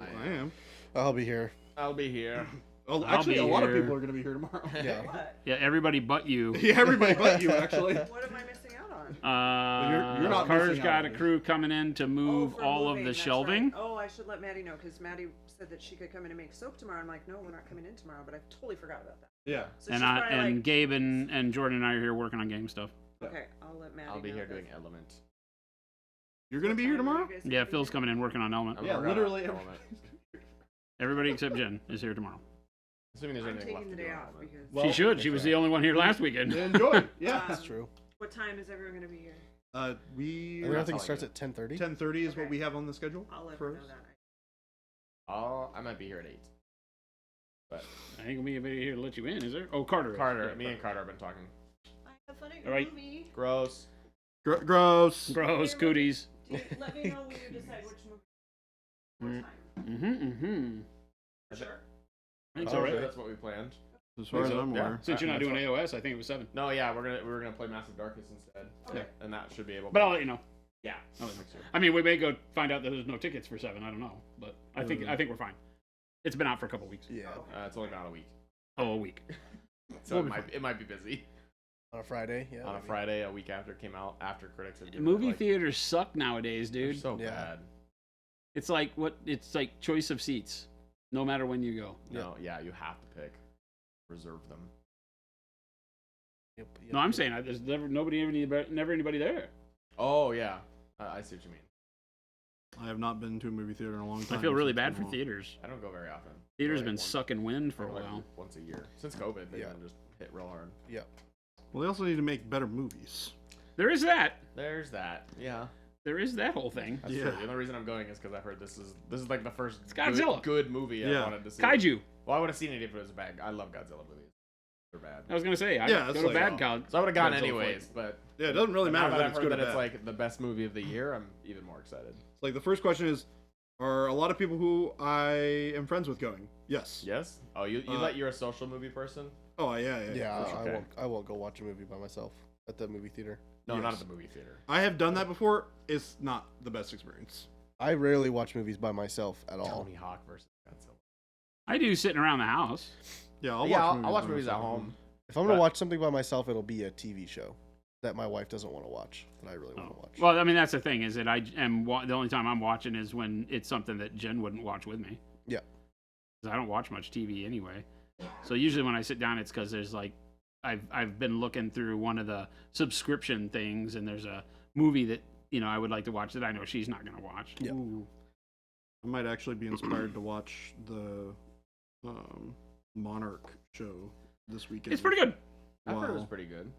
I am. I'll be here. I'll be here. Oh, I'll actually, be a lot of here. people are gonna be here tomorrow. Yeah. What? Yeah, everybody but you. Yeah, everybody but you, actually. What am I missing out on? You're not Carter's missing out got on a it. crew coming in to move for all moving, of the that's shelving. right. Oh, I should let Maddie know because Maddie said that she could come in and make soap tomorrow. I'm like, no, we're not coming in tomorrow, but I totally forgot about that. Yeah. So And she's probably like, Gabe and Jordan and I are here working on game stuff. okay, I'll let Maddie I'll be know here that- doing Element. You're gonna be here What time are tomorrow? you guys Yeah, gonna be Phil's here? coming in working on Element. I'm Yeah, working on literally Element. Everybody except Jen is here tomorrow. Assuming there's I'm anything left taking the to day do on off Element. because. Well, She should. She was the only one here last weekend. Enjoy. Yeah. That's true. What time is everyone gonna be here? We. And everything telling starts you. at 10:30. 10:30 is what Okay. we have on the schedule. I'll let for her know us. that. I might be here at 8. But I ain't gonna be anybody here to let you in, is there? Oh, Carter. is. Carter, Yeah, me and Carter have been talking. I have fun at All your right. movie. Gross. Gross. Bros, cooties. Let me know when you decide which movie. What Mm. time? Mm-hmm. For sure. I think Oh, so, right? okay. That's what we planned. As far as so, I'm yeah. aware. Since you're not That's doing AOS, I think it was 7. No, yeah, we're gonna play Massive Darkness instead. Okay. And that should be able. But I'll let you know. Yeah. I'll let you know. I mean, we may go find out that there's no tickets for 7. I don't know, but I think we're fine. It's been out for a couple weeks. Yeah. It's only been out a week, Oh, a week. so it might be busy. On a Friday. Yeah. On a maybe. Friday, a week after it came out, after critics have given Movie it, like, theaters suck nowadays, they're dude. so Yeah. bad. It's like choice of seats, no matter when you go. No, yeah, you have to pick. Reserve them. Yep, No, I'm saying there's never anybody there. Oh yeah, I see what you mean. I have not been to a movie theater in a long time. I feel really Since bad I'm for home. theaters. I don't go very often. Theaters Like been once- sucking wind for a like while. once a year since COVID. They've Yeah. been just hit real hard. Well, they also need to make better movies. There is that. There's that. Yeah, There is that whole thing. that's Yeah. true. The only reason I'm going is because I've heard this is like the first Godzilla. good movie I Yeah. wanted to see. Kaiju. Well, I would have seen it if it was bad. I love Godzilla movies. They're bad. I was gonna say, I Yeah, go it's to like- bad God. So I would have gone Godzilla anyways, but Yeah, it doesn't really now matter that that I've it's heard good that or it's bad. like the best movie of the year, I'm even more excited. It's like the first question is, are a lot of people who I am friends with going? Yes. Yes. Oh, you're a social movie person? Oh yeah. Yeah. for sure. I Okay. won't. I won't go watch a movie by myself at the movie theater. No, not Yes. at the movie theater. I have done that before. It's not the best experience. I rarely watch movies by myself at all. Tony Hawk versus Godzilla. I do sitting around the house. Yeah, I'll watch by movies at myself. home. If I'm gonna But- watch something by myself, it'll be a TV show that my wife doesn't want to watch, that I really want to watch. Well, I mean, that's the thing is that I am the only time I'm watching is when it's something that Jen wouldn't watch with me. Yeah. 'Cause I don't watch much TV anyway. So usually when I sit down, it's because there's like I've been looking through one of the subscription things, and there's a movie that I would like to watch that I know she's not gonna watch. Yeah. Ooh. I might actually be inspired to watch the Monarch show this weekend. It's pretty good. I heard it was Wow. pretty good.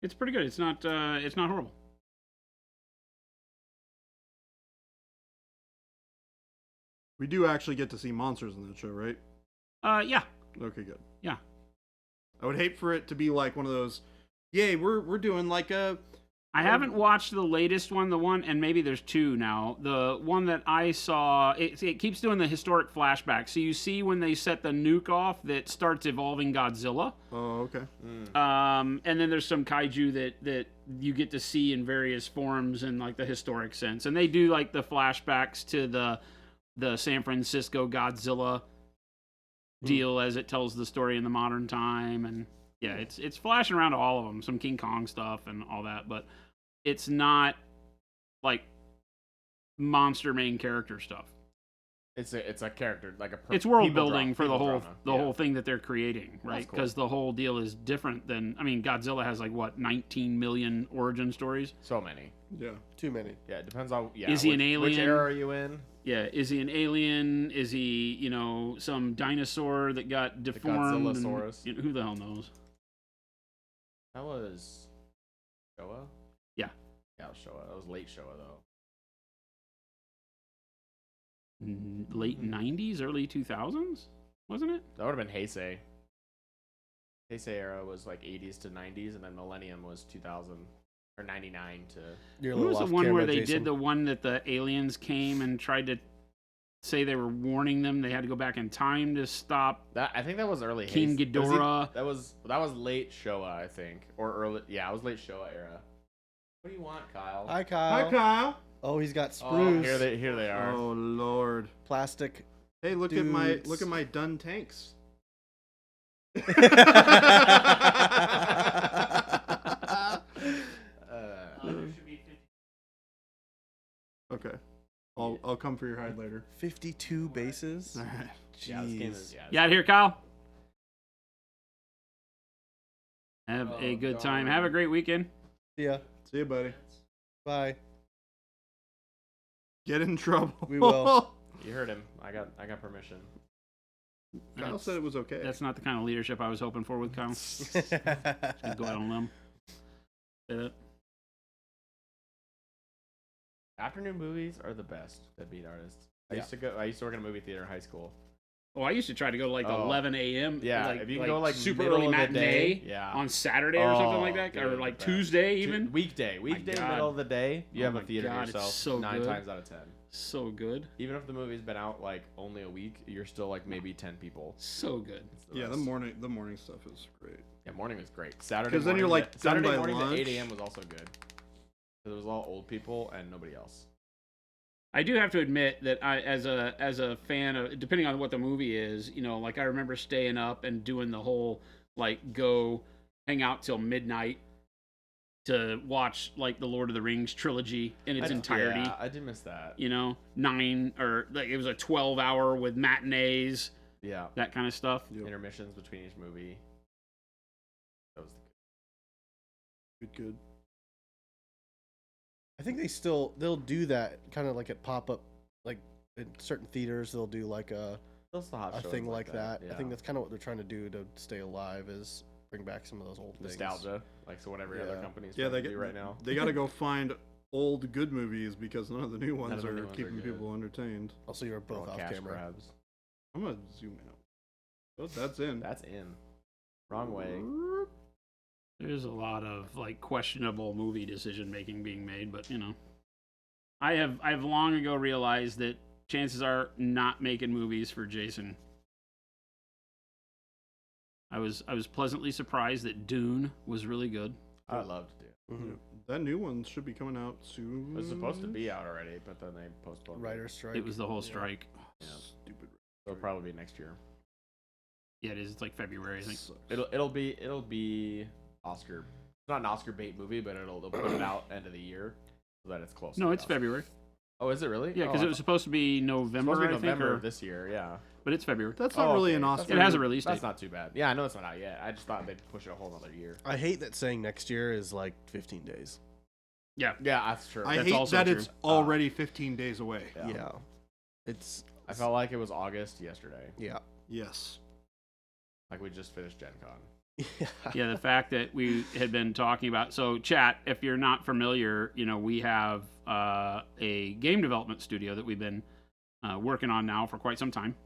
It's pretty good. It's not horrible. We do actually get to see monsters in that show, right? Yeah. Okay, good. Yeah. I would hate for it to be like one of those, yay, we're doing like a. I haven't watched the latest one, and maybe there's 2 now. The one that I saw, it keeps doing the historic flashback. So you see when they set the nuke off that starts evolving Godzilla. Oh, okay. And then there's some kaiju that you get to see in various forms in like the historic sense. And they do like the flashbacks to the San Francisco Godzilla deal as it tells the story in the modern time. And yeah, it's flashing around to all of them, some King Kong stuff and all that, but it's not like monster main character stuff. It's a character like a. It's world people building for the people whole drama. whole thing that they're creating, right? That's cool. Because the whole deal is different than Godzilla has like what 19 million origin stories. So many. Yeah. Too many. Yeah, it depends on. Yeah. Is he an Which alien? era are you in? Yeah, is he an alien? Is he some dinosaur that got deformed? and- Godzillasaurus. who the hell knows? That was Showa. Yeah. Yeah, it was Showa. That was late Showa though. Late 90s, early 2000s. wasn't it? That would have been Heisei. Heisei era was like 80s to 90s, and then Millennium was 2000 or 99 to. You're a What little was the off one camera, where they Jason. did the one that the aliens came and tried to say they were warning them they had to go back in time to stop That I think that was early King Heisei. Ghidorah? That was late Showa, I think, or early. Yeah, it was late Showa era. What do you want, Kyle? Hi, Kyle. Hi, Kyle. Oh, he's got Oh, sprues. here they are. Oh Lord. Plastic. Hey, look Dudes. at my done tanks. Okay. I'll come for your hide later. 52 bases. All right. Yeah, this game Jeez. is. Yeah, You out here, Kyle? Have a good time. Have a great weekend. Yeah. See you, buddy. Bye. Get in trouble. We will. you heard him. I got permission. Kyle That's- said it was okay. That's not the kind of leadership I was hoping for with Kyle. Go out on a limb. Say that. Afternoon movies are the best that beat artists. I Yeah. used to work in a movie theater in high school. Oh, I used to try to go to like Oh. 11 a.m. Yeah, like, if you can go like super middle early of the matinee day, yeah. on Saturday or something like Oh, that, dude, or like the best. Tuesday even. Weekday, God. middle of the day, you Oh have a my theater to God, it's yourself so 9 good. times out of 10. So good, Even if the movie's been out like only a week, you're still like maybe 10 people. so good. It's the Yeah, the best. morning stuff is great. Yeah, morning was great. Saturday 'Cause then you're, morning like, to- done Saturday by morning lunch. to 8 a.m. was also good. 'Cause it was all old people and nobody else. I do have to admit that I, as a fan of, depending on what the movie is, you know, like I remember staying up and doing the whole like go hang out till midnight to watch like the Lord of the Rings trilogy in its entirety. Yeah, I did miss that. You know, 9 or like it was a 12-hour with matinees, Yeah, that kind of stuff. Yep. intermissions between each movie. That was Good. I think they'll do that kind of like at pop-up, like in certain theaters they'll do like a those the hot shows thing like that. Yeah. I think that's kind of what they're trying to do to stay alive, is bring back some of those old things. nostalgia, like so whatever other Yeah. companies Yeah, trying they to get do right now. They got to go find old good movies because none of the new None ones of the are new ones are keeping good. people entertained. Also, you're both All off cash camera. grabs. I'm gonna zoom out. Oh, that's in. That's in. Wrong way. There's a lot of like questionable movie decision making being made, but you know, I've long ago realized that chances are not making movies for Jason. I was pleasantly surprised that Dune was really good. I loved it. Mhm. That new one should be coming out soon. It was supposed to be out already, but then they postponed it. Writer strike. It was the whole Yeah. strike. Yeah. Stupid. So it'll probably be next year. Yeah, it is. It's like February, I think. Sucks. It'll be Oscar. It's not an Oscar bait movie, but they'll put it out end of the year so that it's close. No, to it's Oscar. February. Oh, is it really? Yeah, because oh, it was supposed to be November, supposed to be I think, November or, of this year. Yeah. but it's February. That's not really an okay. Oscar. It has a release That's date. not too bad. Yeah, I know it's not out yet. I just thought they'd push it a whole other year. I hate that saying next year is like 15 days. Yeah, Yeah, that's true. I That's hate also that true. it's already 15 days away. Yeah. It's I felt like it was August yesterday. yeah. Yes. Like we just finished Gen Con. yeah. The fact that we had been talking about. So, chat. If you're not familiar, you know we have a game development studio that we've been working on now for quite some time.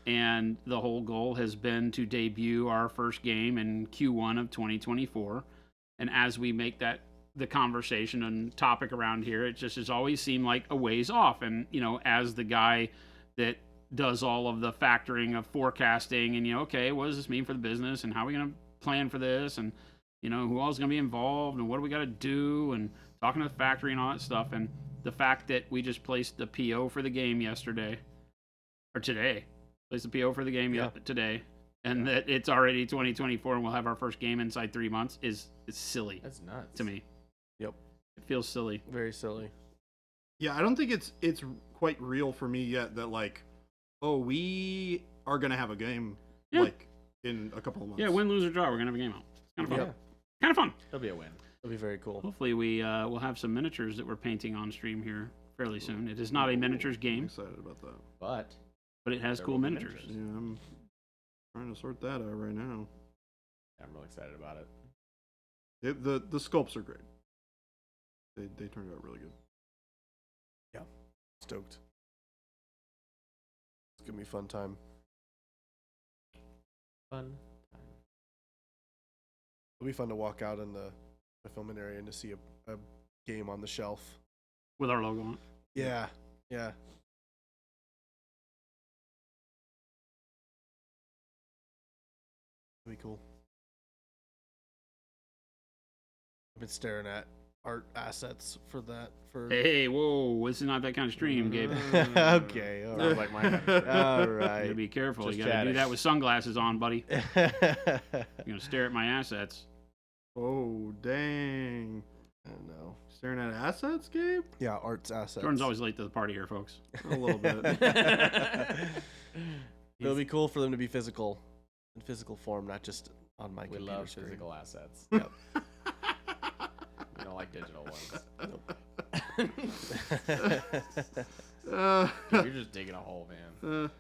And the whole goal has been to debut our first game in Q1 of 2024. And as we make that the conversation and topic around here, it just has always seemed like a ways off. And, you know, as the guy that does all of the factoring of forecasting and, you know, okay, what does this mean for the business and how are we going to plan for this? And, you know, who else is going to be involved and what do we got to do? And talking to the factory and all that stuff. And the fact that we just placed the PO for the game yesterday or today. Place the PO for the game today, and that it's already 2024 and we'll have our first game inside 3 months is silly That's nuts to me. Yep. It feels silly. Very silly. Yeah, I don't think it's quite real for me yet that like, oh, we are gonna have a game Yeah. like in a couple of months. Yeah, win, lose, or draw. We're going to have a game out. It's kind of fun. Yeah. Kind of fun. It'll be a win. It'll be very cool. Hopefully we will have some miniatures that we're painting on stream here fairly soon. It is not a miniatures I'm game, excited about that. But but it has There cool will be miniatures. Yeah, I'm trying to sort that out right now. I'm really excited about it. The sculpts are great. They turned out really good. Stoked. It's gonna be a fun time. Fun. It'll be fun to walk out in the fulfillment area and to see a game on the shelf. With our logo on it. Yeah, yeah. That'd be cool. I've been staring at art assets for that for. Hey, whoa, this is not that kind of stream, Gabe. Okay, all Sounds right. like my kind of stream. All You gotta right. be careful. Just You gotta do chatting. that with sunglasses on, buddy. You're gonna stare at my assets. Oh, dang. I don't know. Staring at assets, Gabe? Yeah, arts assets. Jordan's always late to the party here, folks. A little bit. It'll be cool for them to be physical, in physical form, not just on my We computer love screen. physical assets. Yep. We don't like digital ones. Uh, Dude, you're just digging a hole, man.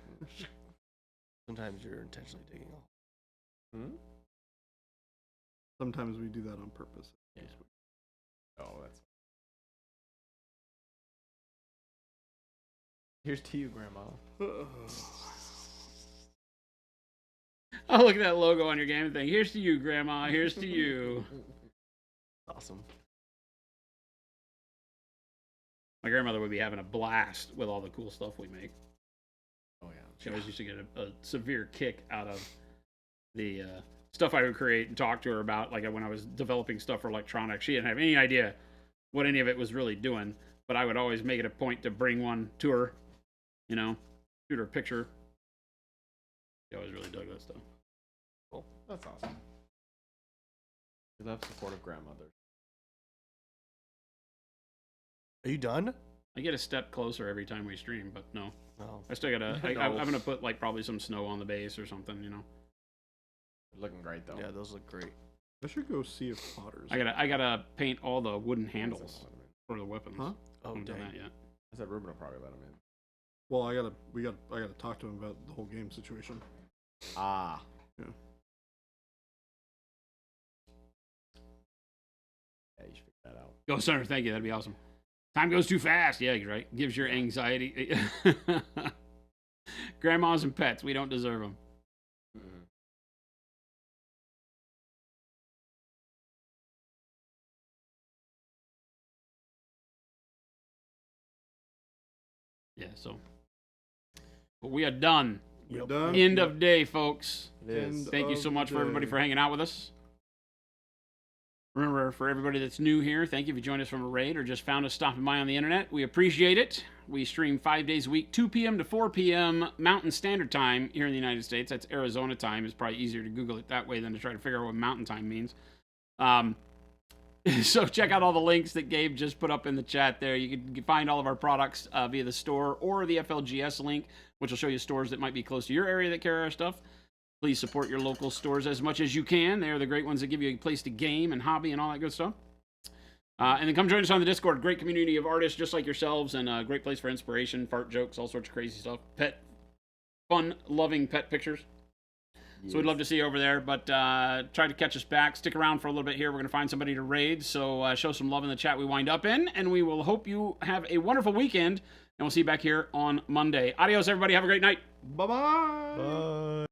Sometimes you're intentionally digging a hole. Hmm? sometimes we do that on purpose. Yeah. Oh, that's. Here's to you, Grandma. Oh, look at that logo on your game thing. Here's to you, Grandma. Here's to you. Awesome. My grandmother would be having a blast with all the cool stuff we make. Oh yeah. She always used to get a severe kick out of the stuff I would create and talk to her about. Like when I was developing stuff for electronics, she didn't have any idea what any of it was really doing. But I would always make it a point to bring one to her, you know, shoot her a picture. She always really dug that stuff. Cool. That's awesome. We love supportive grandmothers. Are you done? I get a step closer every time we stream, but no. No. I still gotta. No. I'm gonna put like probably some snow on the base or something, you know. Looking great though. Yeah, those look great. I should go see if Potter's. I gotta paint all the wooden handles for the weapons. Huh? Oh, I haven't done dang. that yet. I said Ruben will probably let him in. Well, I gotta talk to him about the whole game situation. Ah. Yeah. Yeah, you should figure that out. Go, Senator. Thank you. That'd be awesome. Time goes too fast. Yeah, you're right. Gives your anxiety. Grandmas and pets. We don't deserve them. Mm-mm. Yeah. So, but we are done. We're done. End of day, folks. It is. And- Thank you so of much for everybody day. for hanging out with us. Remember, for everybody that's new here, thank you if you joined us from a raid or just found us stopping by on the internet. We appreciate it. We stream 5 days a week, 2 p.m. to 4 p.m. Mountain Standard Time here in the United States. That's Arizona time. It's probably easier to Google it that way than to try to figure out what Mountain Time means. So check out all the links that Gabe just put up in the chat there. You can find all of our products via the store or the FLGS link, which will show you stores that might be close to your area that carry our stuff. Please support your local stores as much as you can. They are the great ones that give you a place to game and hobby and all that good stuff. And then come join us on the Discord. Great community of artists just like yourselves, and a great place for inspiration, fart jokes, all sorts of crazy stuff. Fun-loving pet pictures. So we'd love to see you over there, but try to catch us back. Stick around for a little bit here. We're going to find somebody to raid, so show some love in the chat we wind up in, and we will hope you have a wonderful weekend, and we'll see you back here on Monday. Adios, everybody. Have a great night. Bye-bye. Bye.